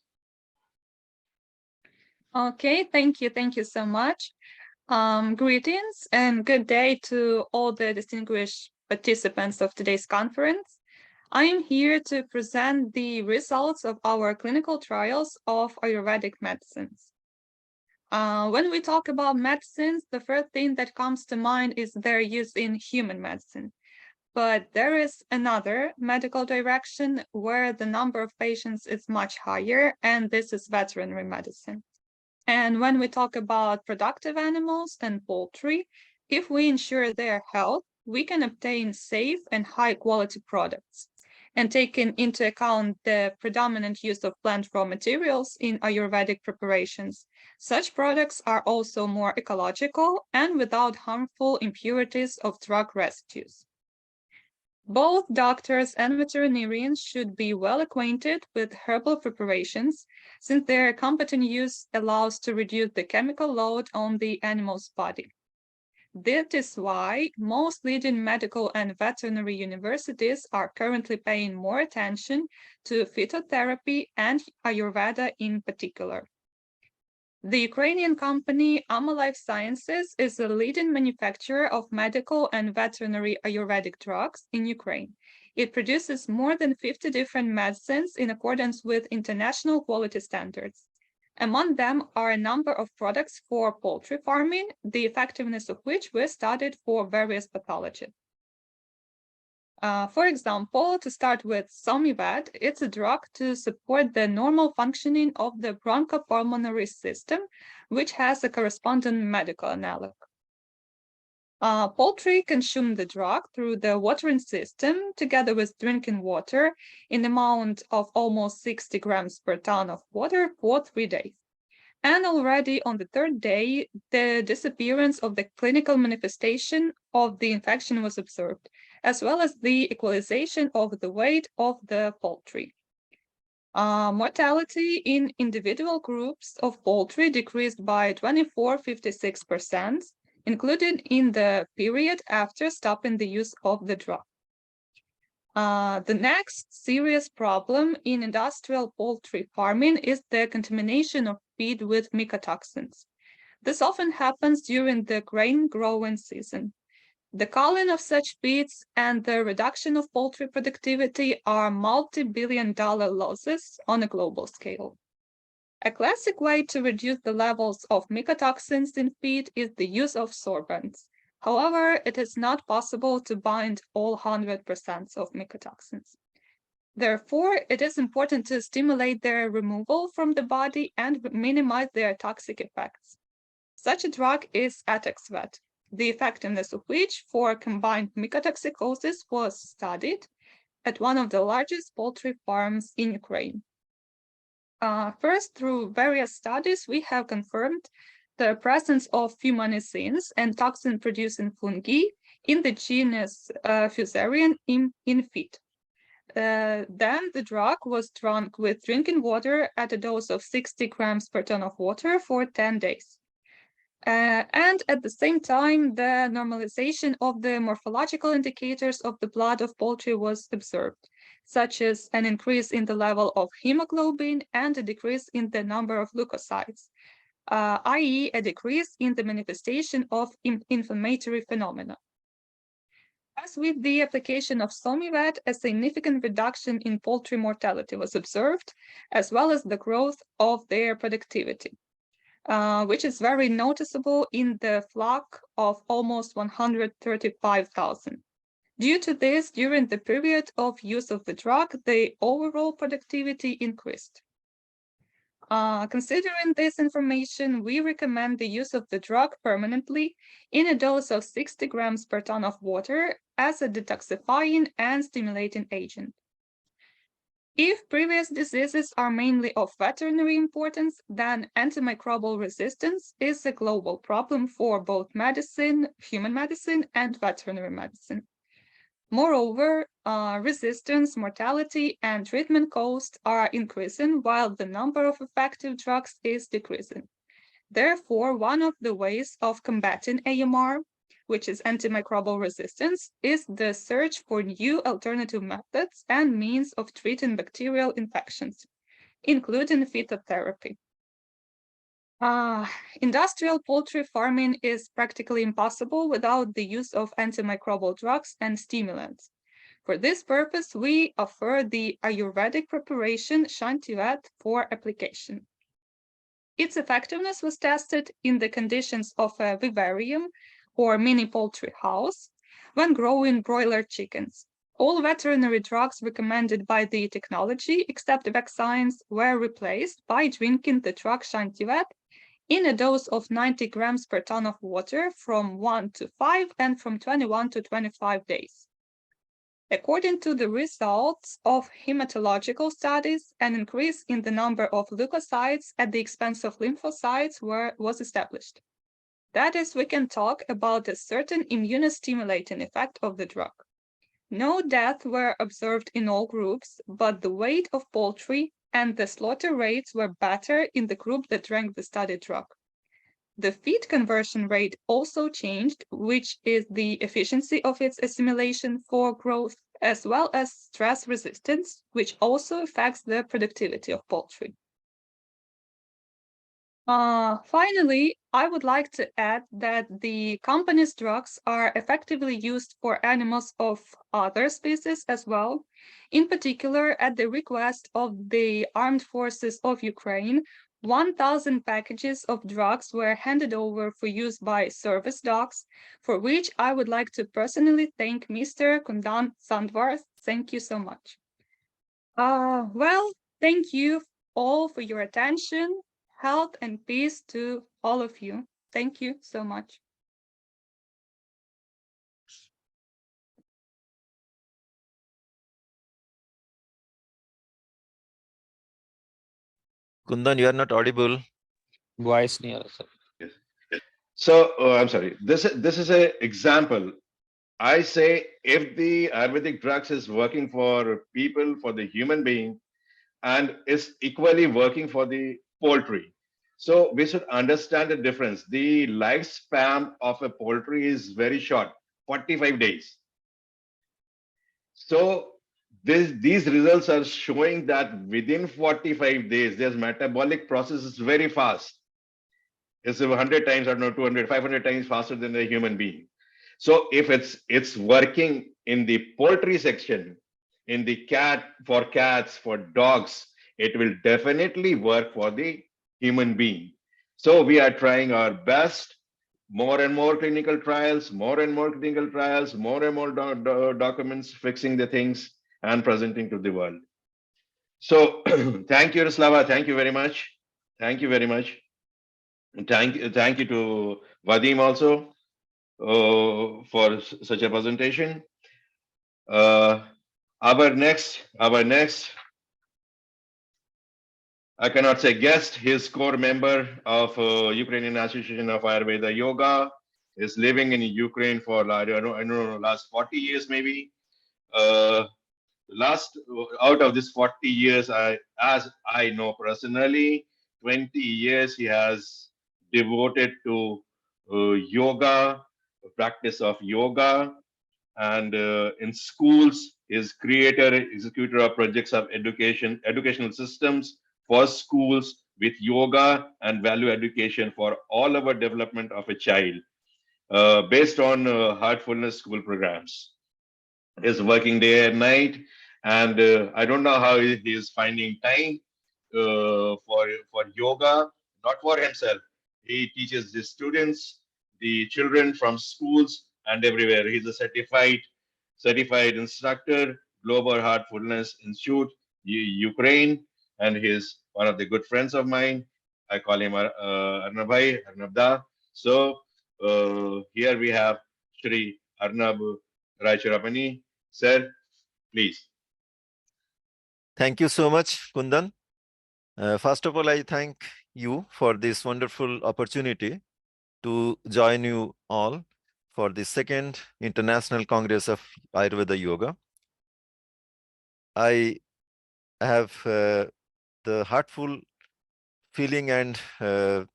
Okay, thank you. Thank you so much. Greetings and good day to all the distinguished participants of today's conference. I am here to present the results of our clinical trials of Ayurvedic medicines. When we talk about medicines, the first thing that comes to mind is their use in human medicine. But there is another medical direction where the number of patients is much higher, and this is veterinary medicine. And when we talk about productive animals and poultry, if we ensure their health, we can obtain safe and high quality products. And taking into account the predominant use of plant raw materials in Ayurvedic preparations, such products are also more ecological and without harmful impurities of drug residues. Both doctors and veterinarians should be well acquainted with herbal preparations, since their competent use allows to reduce the chemical load on the animal's body. That is why most leading medical and veterinary universities are currently paying more attention to phytotherapy and Ayurveda in particular. The Ukrainian company Amma Life Sciences is a leading manufacturer of medical and veterinary Ayurvedic drugs in Ukraine. It produces more than 50 different medicines in accordance with international quality standards. Among them are a number of products for poultry farming, the effectiveness of which we studied for various pathologies. For example, to start with Somivad, it's a drug to support the normal functioning of the bronchopulmonary system, which has a corresponding medical analog. Poultry consume the drug through the watering system together with drinking water in the amount of almost 60 grams per ton of water for 3 days. And already on the 3rd day, the disappearance of the clinical manifestation of the infection was observed, as well as the equalization of the weight of the poultry. Mortality in individual groups of poultry decreased by 54.56%, including in the period after stopping the use of the drug. The next serious problem in industrial poultry farming is the contamination of feed with mycotoxins. This often happens during the grain growing season. The culling of such feeds and the reduction of poultry productivity are multi-billion-dollar losses on a global scale. A classic way to reduce the levels of mycotoxins in feed is the use of sorbents. However, it is not possible to bind all 100% of mycotoxins. Therefore, it is important to stimulate their removal from the body and minimize their toxic effects. Such a drug is Ataxvet, the effectiveness of which for combined mycotoxicosis was studied at one of the largest poultry farms in Ukraine. First, through various studies, we have confirmed the presence of fumanicins and toxin-producing fungi in the genus Fusarium in feed. Then the drug was drunk with drinking water at a dose of 60 grams per ton of water for 10 days. And at the same time, the normalization of the morphological indicators of the blood of poultry was observed, such as an increase in the level of hemoglobin and a decrease in the number of leukocytes, i.e. a decrease in the manifestation of inflammatory phenomena. As with the application of Somivet, a significant reduction in poultry mortality was observed, as well as the growth of their productivity, which is very noticeable in the flock of almost 135,000. Due to this, during the period of use of the drug, the overall productivity increased. Considering this information, we recommend the use of the drug permanently in a dose of 60 grams per ton of water as a detoxifying and stimulating agent. If previous diseases are mainly of veterinary importance, then antimicrobial resistance is a global problem for both medicine, human medicine, and veterinary medicine. Moreover, resistance, mortality, and treatment costs are increasing while the number of effective drugs is decreasing. Therefore, one of the ways of combating AMR, which is antimicrobial resistance, is the search for new alternative methods and means of treating bacterial infections, including phytotherapy. Industrial poultry farming is practically impossible without the use of antimicrobial drugs and stimulants. For this purpose, we offer the Ayurvedic preparation Shantivat for application. Its effectiveness was tested in the conditions of a vivarium or mini poultry house when growing broiler chickens. All veterinary drugs recommended by the technology, except vaccines, were replaced by drinking the drug Shantivat in a dose of 90 grams per ton of water from 1 to 5 and from 21 to 25 days. According to the results of hematological studies, an increase in the number of leukocytes at the expense of lymphocytes was established. That is, we can talk about a certain immunostimulating effect of the drug. No deaths were observed in all groups, but the weight of poultry and the slaughter rates were better in the group that drank the study drug. The feed conversion rate also changed, which is the efficiency of its assimilation for growth, as well as stress resistance, which also affects the productivity of poultry. Finally, I would like to add that the company's drugs are effectively used for animals of other species as well. In particular, at the request of the Armed Forces of Ukraine, 1,000 packages of drugs were handed over for use by service dogs, for which I would like to personally thank Mr. Kundan Sandvar. Thank you so much. Well, thank you all for your attention. Health and peace to all of you. Thank you so much. Kundan, you are not audible. Voice near, sir. Yes. So I'm sorry. This is an example. I say if the Ayurvedic drugs is working for people, for the human being, and is equally working for the poultry. So we should understand the difference. The lifespan of a poultry is very short, 45 days. So these results are showing that within 45 days, their metabolic process is very fast. It's 100 times, I don't know, 200, 500 times faster than a human being. So if it's working in the poultry section, in the for cats, for dogs, it will definitely work for the human being. So we are trying our best, more and more clinical trials, more and more clinical trials, more and more documents, fixing the things and presenting to the world. So thank you, Slava. Thank you very much. Thank you very much. Thank you to Vadim also for such a presentation. Our next, I cannot say guest, his core member of Ukrainian Association of Ayurveda Yoga, is living in Ukraine for I don't know, last 40 years maybe. Last out of this 40 years, as I know personally, 20 years he has devoted to yoga, practice of yoga, and in schools is creator, executor of projects of educational systems for schools with yoga and value education for all over development of a child based on heartfulness school programs. Is working day and night, and I don't know how he is finding time for yoga, not for himself. He teaches the students, the children from schools and everywhere. He's a certified instructor, Global Heartfulness Institute, Ukraine, and he's one of the good friends of mine. I call him Arnab Bhai, Arnab Da. So here we have Shri Arnab Raichurapani. Sir, please. Thank you so much, Kundan. First of all, I thank you for this wonderful opportunity to join you all for the second International Congress of Ayurveda Yoga. I have the heartful feeling and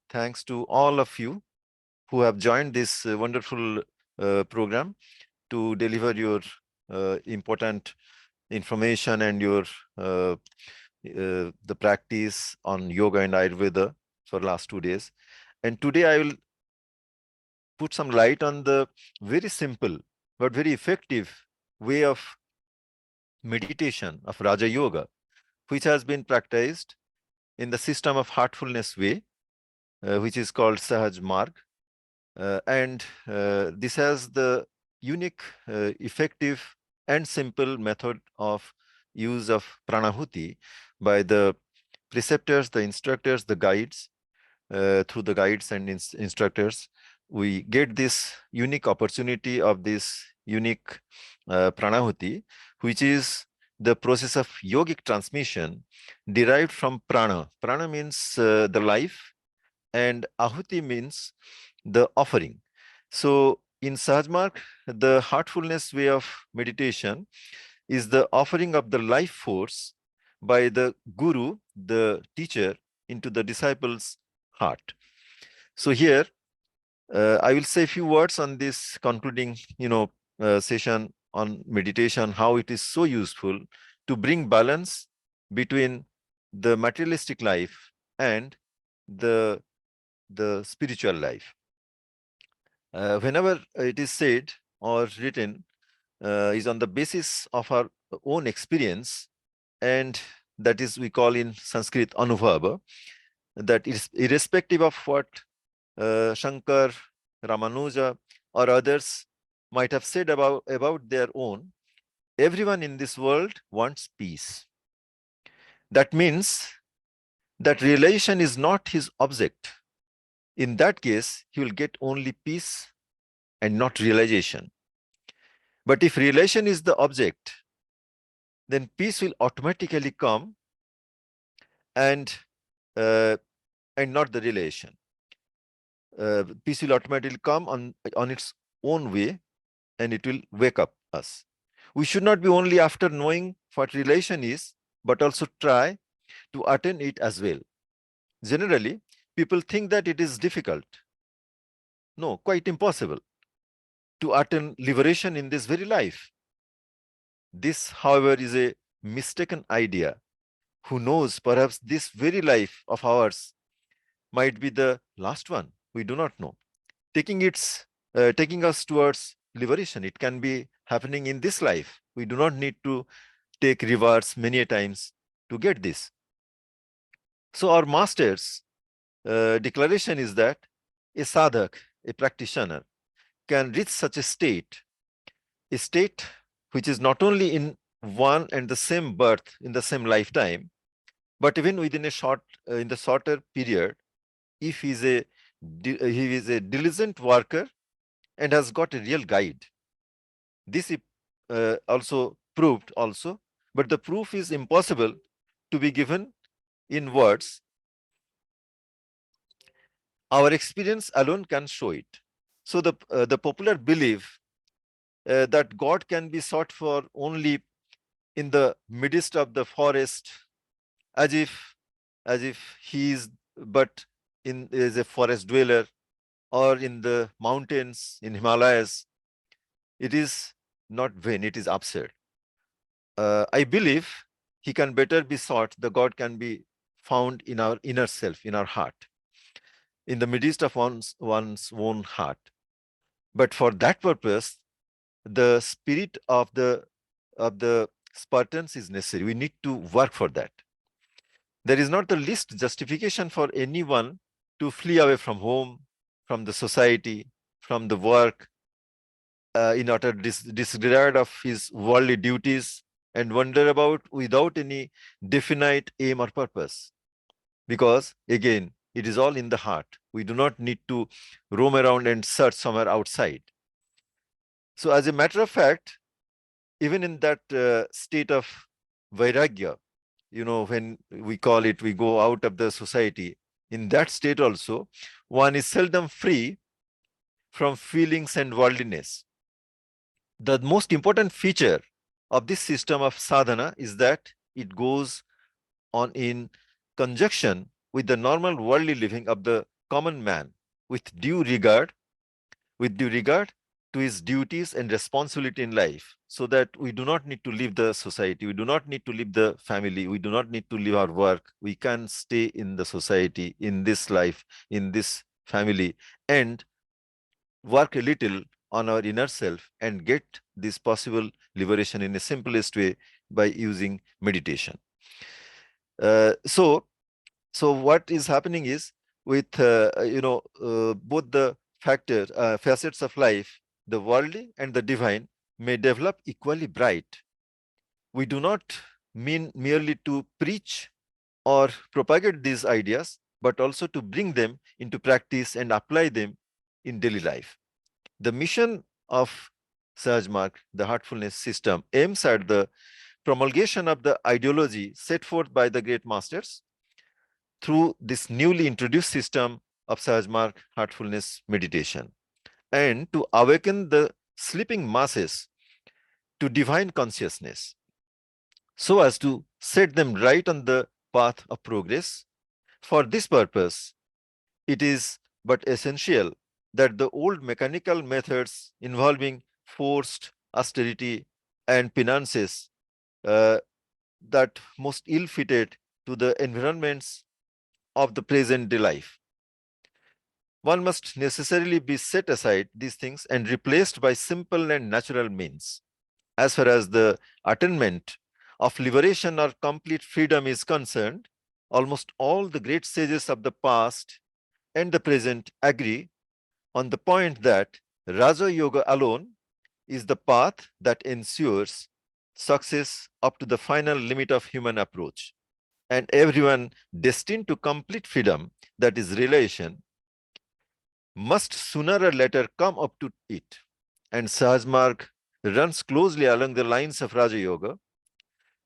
thanks to all of you who have joined this wonderful program to deliver your important information and your the practice on yoga and Ayurveda for last 2 days. And today I will put some light on the very simple but very effective way of meditation of Raja Yoga, which has been practiced in the system of heartfulness way, which is called Sahaj Marg. And this has the unique, effective and simple method of use of pranahuti by the preceptors, the instructors, the guides. Through the guides and instructors, we get this unique opportunity of this unique pranahuti, which is the process of yogic transmission derived from prana. Prana means the life, and ahuti means the offering. So in Sahajmarg, the heartfulness way of meditation is the offering of the life force by the guru, the teacher, into the disciple's heart. So here, I will say a few words on this concluding, session on meditation, how it is so useful to bring balance between the materialistic life and the spiritual life. Whenever it is said or written, is on the basis of our own experience, and that is we call in Sanskrit anubhava, that is irrespective of what Shankar, Ramanuja or others might have said about their own, everyone in this world wants peace. That means that realization is not his object. In that case, he will get only peace and not realization. But if realization is the object, then peace will automatically come and not the realization. Peace will automatically come on its own way, and it will wake up us. We should not be only after knowing what realization is, but also try to attain it as well. Generally, people think that it is difficult. No, quite impossible to attain liberation in this very life. This, however, is a mistaken idea. Who knows, perhaps this very life of ours might be the last one. We do not know. Taking us towards liberation, it can be happening in this life. We do not need to take reverse many times to get this. So our masters declaration is that a sadhak, a practitioner, can reach such a state which is not only in one and the same birth in the same lifetime, but even within a in the shorter period, if he is a diligent worker and has got a real guide. This is also proved also, but the proof is impossible to be given in words. Our experience alone can show it. So the popular belief that God can be sought for only in the midst of the forest, as if he is but is a forest dweller, or in the mountains in Himalayas, it is not vain, it is absurd. I believe he can better be sought, the God can be found in our inner self, in our heart, in the midst of one's own heart. But for that purpose, the spirit of the Spartans is necessary. We need to work for that. There is not the least justification for anyone to flee away from home, from the society, from the work, in utter disregard of his worldly duties, and wander about without any definite aim or purpose. Because again, it is all in the heart. We do not need to roam around and search somewhere outside. So as a matter of fact, even in that state of vairagya, when we call it, we go out of the society, in that state also, one is seldom free from feelings and worldliness. The most important feature of this system of sadhana is that it goes on in conjunction with the normal worldly living of the common man, with due regard to his duties and responsibility in life, so that we do not need to leave the society, we do not need to leave the family, we do not need to leave our work. We can stay in the society, in this life, in this family, and work a little on our inner self and get this possible liberation in the simplest way by using meditation. So what is happening is, with both the facets of life, the worldly and the divine may develop equally bright. We do not mean merely to preach or propagate these ideas, but also to bring them into practice and apply them in daily life. The mission of Sahaj Marg, the heartfulness system, aims at the promulgation of the ideology set forth by the great masters through this newly introduced system of Sahaj Marg heartfulness meditation, and to awaken the sleeping masses to divine consciousness, so as to set them right on the path of progress. For this purpose, it is but essential that the old mechanical methods involving forced austerity and penances, that most ill-fitted to the environments of the present day life, one must necessarily be set aside these things and replaced by simple and natural means. As far as the attainment of liberation or complete freedom is concerned, almost all the great sages of the past and the present agree on the point that Raja Yoga alone is the path that ensures success up to the final limit of human approach. And everyone destined to complete freedom, that is realization, must sooner or later come up to it. And Sahaj Marg runs closely along the lines of Raja Yoga,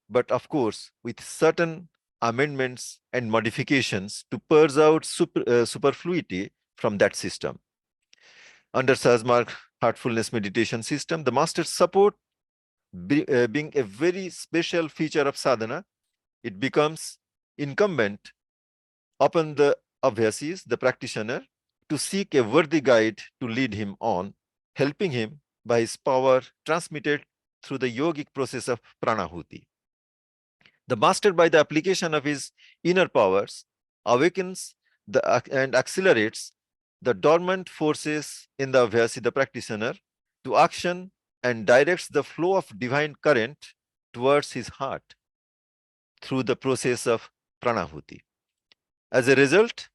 but of course with certain amendments and modifications to purge out superfluity from that system. Under Sahaj Marg heartfulness meditation system, the masters support being a very special feature of sadhana. It becomes incumbent upon the abhyasis, the practitioner, to seek a worthy guide to lead him on, helping him by his power transmitted through the yogic process of pranahuti. The master, by the application of his inner powers, awakens and accelerates the dormant forces in the abhyasi, the practitioner, to action, and directs the flow of divine current towards his heart through the process of pranahuti. As a result,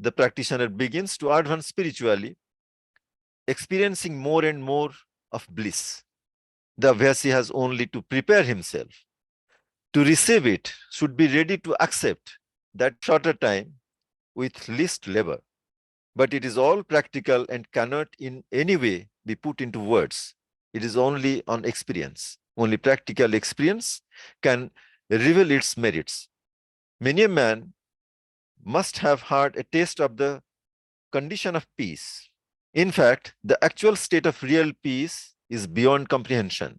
the practitioner begins to advance spiritually, experiencing more and more of bliss. The Abhyasi has only to prepare himself. To receive it, should be ready to accept that shorter time with least labor. But it is all practical and cannot in any way be put into words. It is only on experience. Only practical experience can reveal its merits. Many a man must have had a taste of the condition of peace. In fact, the actual state of real peace is beyond comprehension.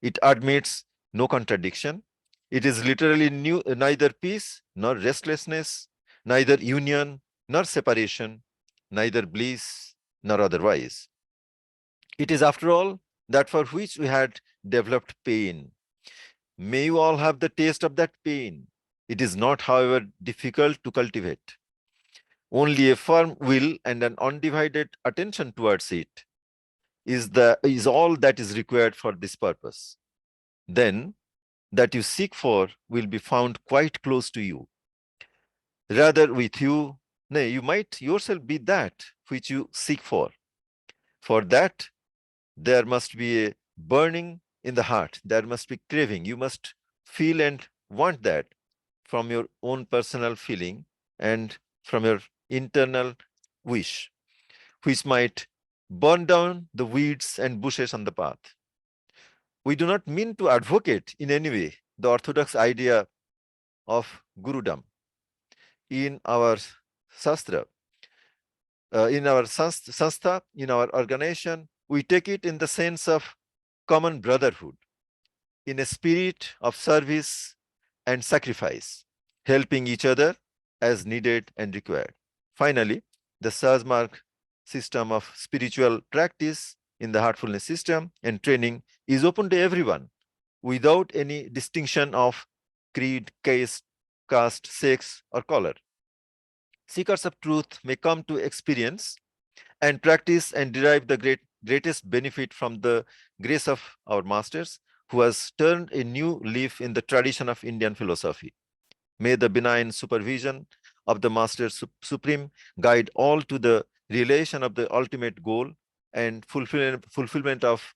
It admits no contradiction. It is literally neither peace nor restlessness, neither union nor separation, neither bliss nor otherwise. It is, after all, that for which we had developed pain. May you all have the taste of that pain. It is not, however, difficult to cultivate. Only a firm will and an undivided attention towards it is all that is required for this purpose. Then that you seek for will be found quite close to you. Rather with you, nay, you might yourself be that which you seek for. For that, there must be a burning in the heart. There must be craving. You must feel and want that from your own personal feeling and from your internal wish, which might burn down the weeds and bushes on the path. We do not mean to advocate in any way the orthodox idea of Gurudom. In our Shastra, in our Sanstha, in our organization, we take it in the sense of common brotherhood, in a spirit of service and sacrifice, helping each other as needed and required. Finally, the Sahajmarg system of spiritual practice in the heartfulness system and training is open to everyone without any distinction of creed, caste, sex, or color. Seekers of truth may come to experience and practice and derive the greatest benefit from the grace of our masters, who has turned a new leaf in the tradition of Indian philosophy. May the benign supervision of the Master Supreme guide all to the realization of the ultimate goal and fulfillment of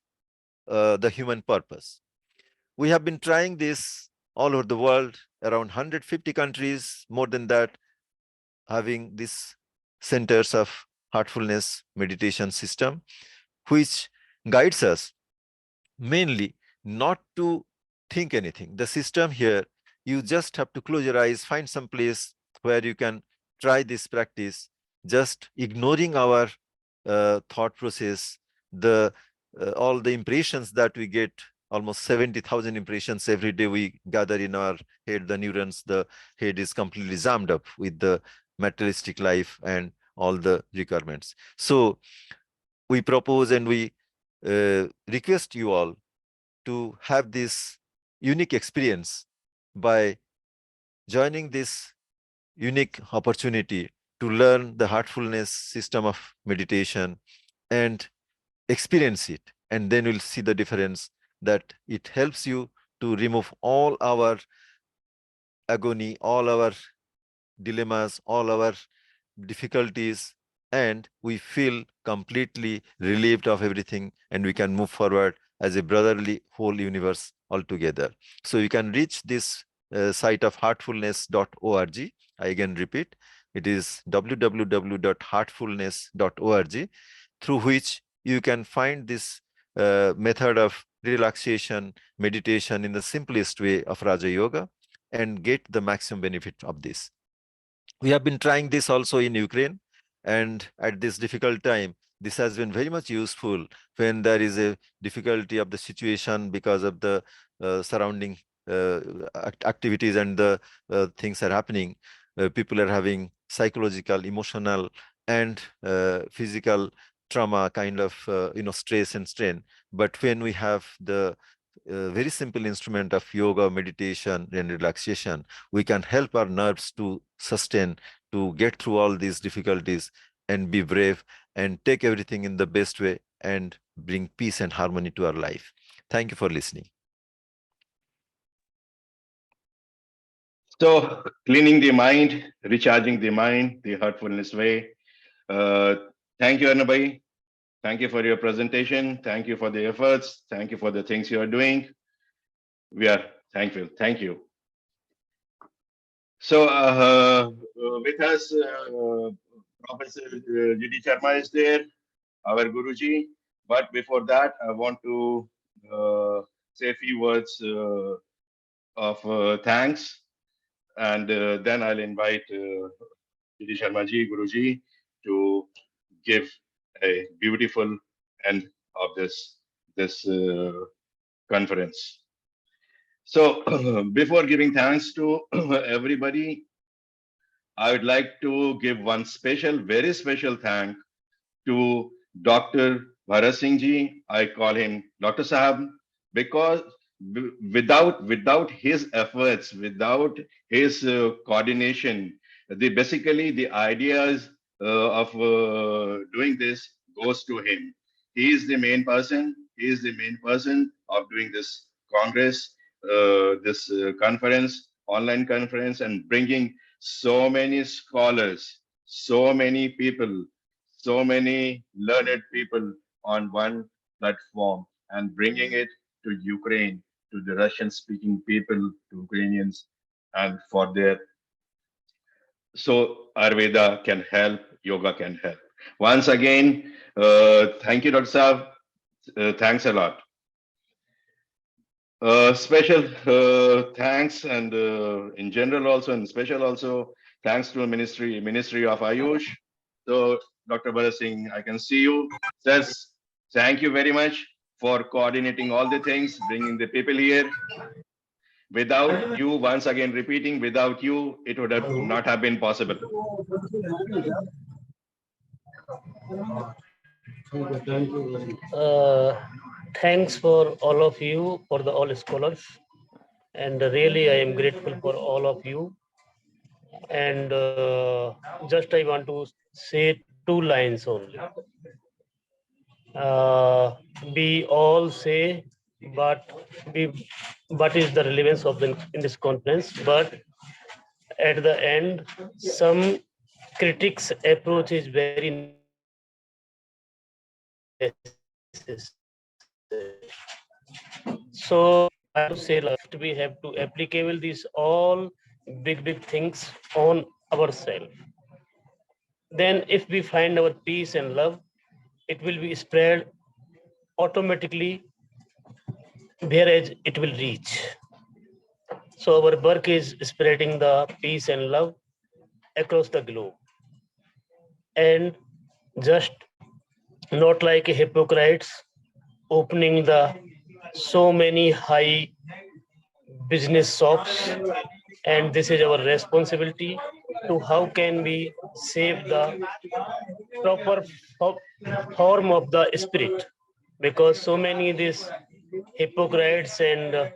the human purpose. We have been trying this all over the world, around 150 countries, more than that, having these centers of heartfulness meditation system, which guides us mainly not to think anything. The system here, you just have to close your eyes, find some place where you can try this practice, just ignoring our thought process, all the impressions that we get, almost 70,000 impressions every day we gather in our head, the neurons, the head is completely jammed up with the materialistic life and all the requirements. So we propose and we request you all to have this unique experience by joining this unique opportunity to learn the heartfulness system of meditation and experience it. And then we'll see the difference, that it helps you to remove all our agony, all our dilemmas, all our difficulties, and we feel completely relieved of everything, and we can move forward as a brotherly whole universe altogether. So you can reach this site of heartfulness.org. I again repeat, it is www.heartfulness.org, through which you can find this method of relaxation, meditation in the simplest way of Raja Yoga and get the maximum benefit of this. We have been trying this also in Ukraine, and at this difficult time, this has been very much useful when there is a difficulty of the situation because of the surrounding activities and the things are happening. People are having psychological, emotional, and physical trauma kind of stress and strain. But when we have the very simple instrument of yoga, meditation, and relaxation, we can help our nerves to sustain, to get through all these difficulties and be brave and take everything in the best way and bring peace and harmony to our life. Thank you for listening. So cleaning the mind, recharging the mind, the heartfulness way. Thank you, Anabai. Thank you for your presentation. Thank you for the efforts. Thank you for the things you are doing. We are thankful. Thank you. So with us, Professor G.D. Sharma is there, our Guruji. But before that, I want to say a few words of thanks. And then I'll invite G.D. Sharma ji, Guruji, to give a beautiful end of this conference. So before giving thanks to everybody, I would like to give one special, very special thank to Dr. Bharat Singh ji. I call him Dr. Sahab because without his efforts, without his coordination, basically the ideas of doing this goes to him. He is the main person. He is the main person of doing this Congress, this conference, online conference, and bringing so many scholars, so many people, so many learned people on one platform and bringing it to Ukraine, to the Russian speaking people, to Ukrainians, and for their so Ayurveda can help, yoga can help. Once again, thank you, Dr. Saab. Thanks a lot. Special thanks and in general also and special also thanks to Ministry of Ayush. So Dr. Bharat Singh, I can see you. Says thank you very much for coordinating all the things, bringing the people here. Without you, once again repeating, without you, it would have not have been possible. Thanks for all of you, for the all scholars, and really I am grateful for all of you. And just I want to say two lines only. We all say, but what is the relevance of in this conference? But at the end, some critics approach is very necessary. So I would say last we have to applicable these all big things on ourselves. Then if we find our peace and love, it will be spread automatically whereas it will reach. So our work is spreading the peace and love across the globe. And just not like hypocrites opening the so many high business shops, and this is our responsibility to how can we save the proper form of the spirit, because so many these hypocrites and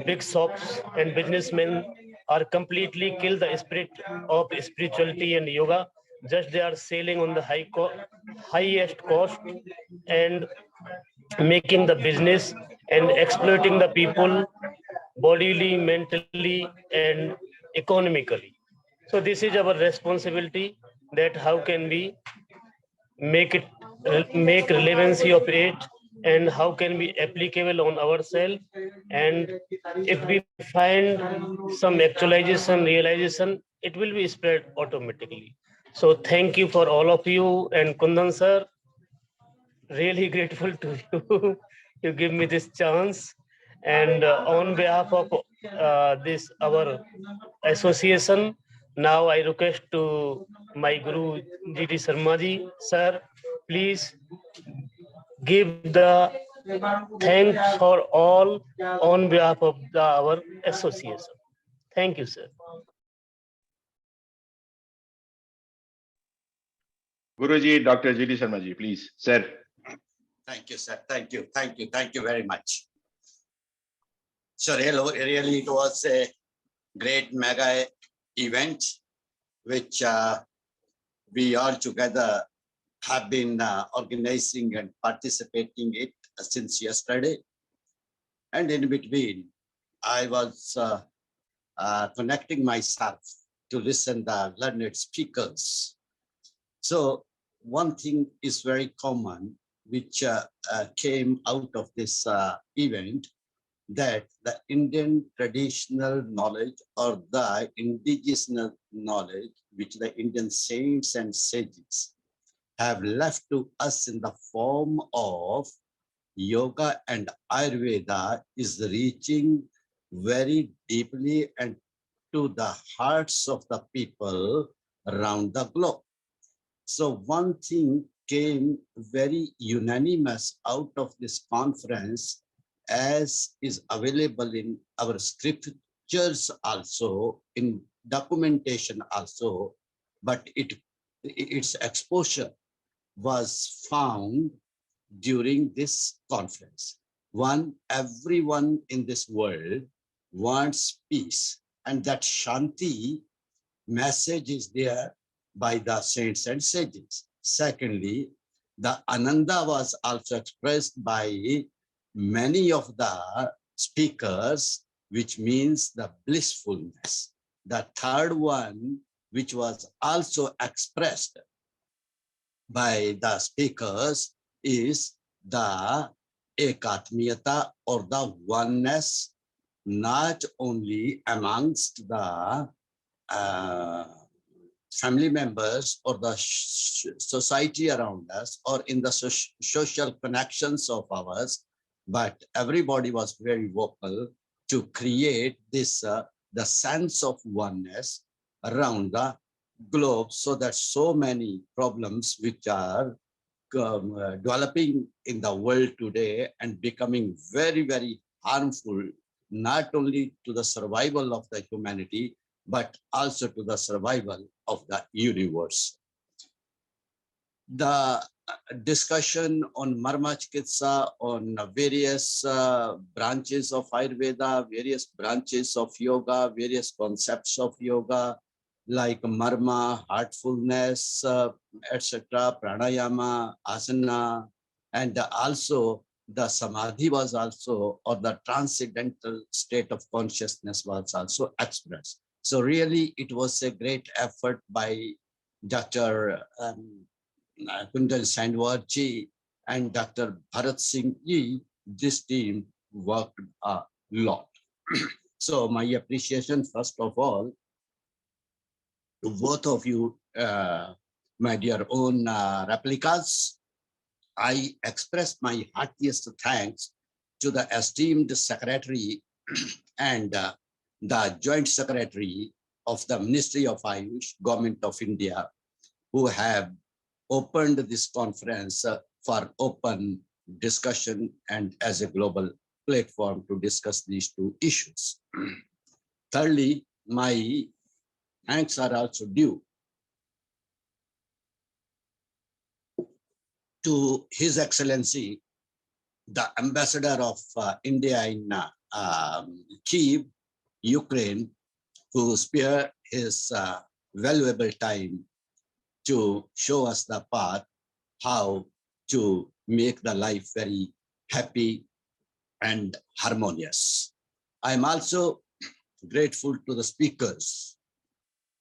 big shops and businessmen are completely kill the spirit of spirituality and yoga. Just they are selling on the highest cost and making the business and exploiting the people bodily, mentally, and economically. So this is our responsibility, that how can we make relevancy of it, and how can we applicable on ourselves. And if we find some actualization, realization, it will be spread automatically. So thank you for all of you, and Kundan sir, really grateful to you to give me this chance. And on behalf of this our association, now I request to my Guru G.D. Sharma ji, sir, please give the thanks for all on behalf of our association. Thank you, sir. Guruji, Dr. G.D. Sharma ji, please, sir. Thank you, sir. Thank you. Thank you. Thank you very much. So really it was a great mega event, which we all together have been organizing and participating it since yesterday. And in between, I was connecting myself to listen the learned speakers. So one thing is very common, which came out of this event, that the Indian traditional knowledge or the indigenous knowledge, which the Indian saints and sages have left to us in the form of yoga and Ayurveda, is reaching very deeply and to the hearts of the people around the globe. So one thing came very unanimous out of this conference, as is available in our scriptures also, in documentation also, but its exposure was found during this conference. One, everyone in this world wants peace, and that Shanti message is there by the saints and sages. Secondly, the Ananda was also expressed by many of the speakers, which means the blissfulness. The third one, which was also expressed by the speakers, is the ekatmiyata, or the oneness, not only amongst the family members or the society around us or in the social connections of ours, but everybody was very vocal to create this the sense of oneness around the globe, so that so many problems which are developing in the world today and becoming very, very harmful, not only to the survival of the humanity, but also to the survival of the universe. The discussion on Marma Chikitsa, on various branches of Ayurveda, various branches of yoga, various concepts of yoga, like Marma, heartfulness, etc., pranayama, asana, and also the samadhi was also, or the transcendental state of consciousness was also expressed. So really, it was a great effort by Dr. Kundan Sandwar ji and Dr. Bharat Singh ji. This team worked a lot. So my appreciation, first of all, to both of you, my dear own replicas. I express my heartiest thanks to the esteemed secretary and the joint secretary of the Ministry of Ayush, Government of India, who have opened this conference for open discussion and as a global platform to discuss these two issues. Thirdly, my thanks are also due to His Excellency, the Ambassador of India in Kyiv, Ukraine, who spared his valuable time to show us the path how to make the life very happy and harmonious. I'm also grateful to the speakers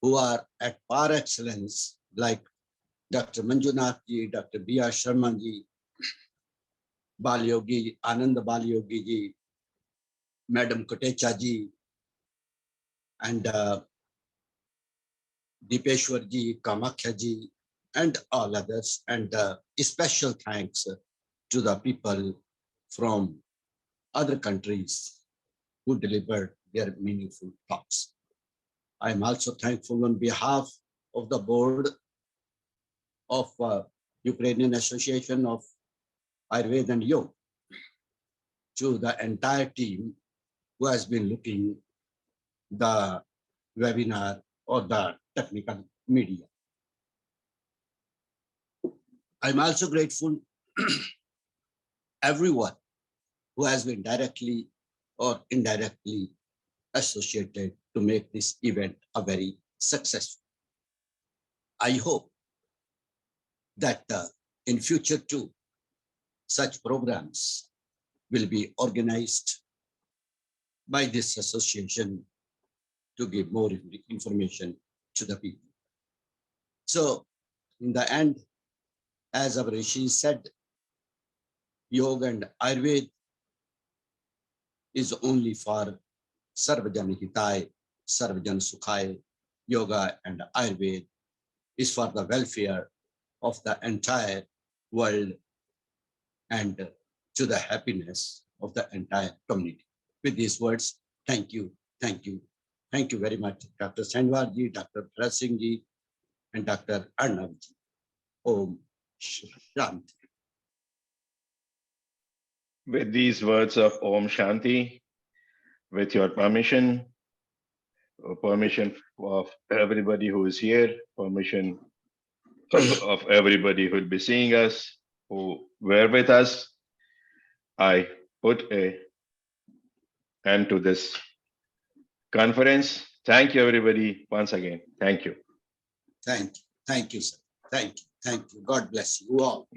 who are at par excellence, like Dr. Manjunath ji, Dr. B.R. Sharma ji, Balyogi, Anand Balyogi ji, Madam Kotecha ji, and Deepeshwar ji, Kamakhya ji, and all others. And special thanks to the people from other countries who delivered their meaningful talks. I am also thankful on behalf of the board of Ukrainian Association of Ayurveda and Yoga, to the entire team who has been looking the webinar or the technical media. I'm also grateful everyone who has been directly or indirectly associated to make this event a very successful. I hope that in future too, such programs will be organized by this association to give more information to the people. So in the end, as our Rishi said, Yoga and Ayurveda is only for Sarvajan Hitai, Sarvajan Sukhai. Yoga and Ayurveda is for the welfare of the entire world and to the happiness of the entire community. With these words, thank you, thank you, thank you very much, Dr. Sandwar ji, Dr. Bharat Singh ji, and Dr. Arnav ji. Om Shanti. With these words of Om Shanti, with your permission of everybody who is here, permission of everybody who will be seeing us, who were with us, I put an end to this conference. Thank you, everybody, once again. Thank you. Thank you, sir. Thank you, God bless you all.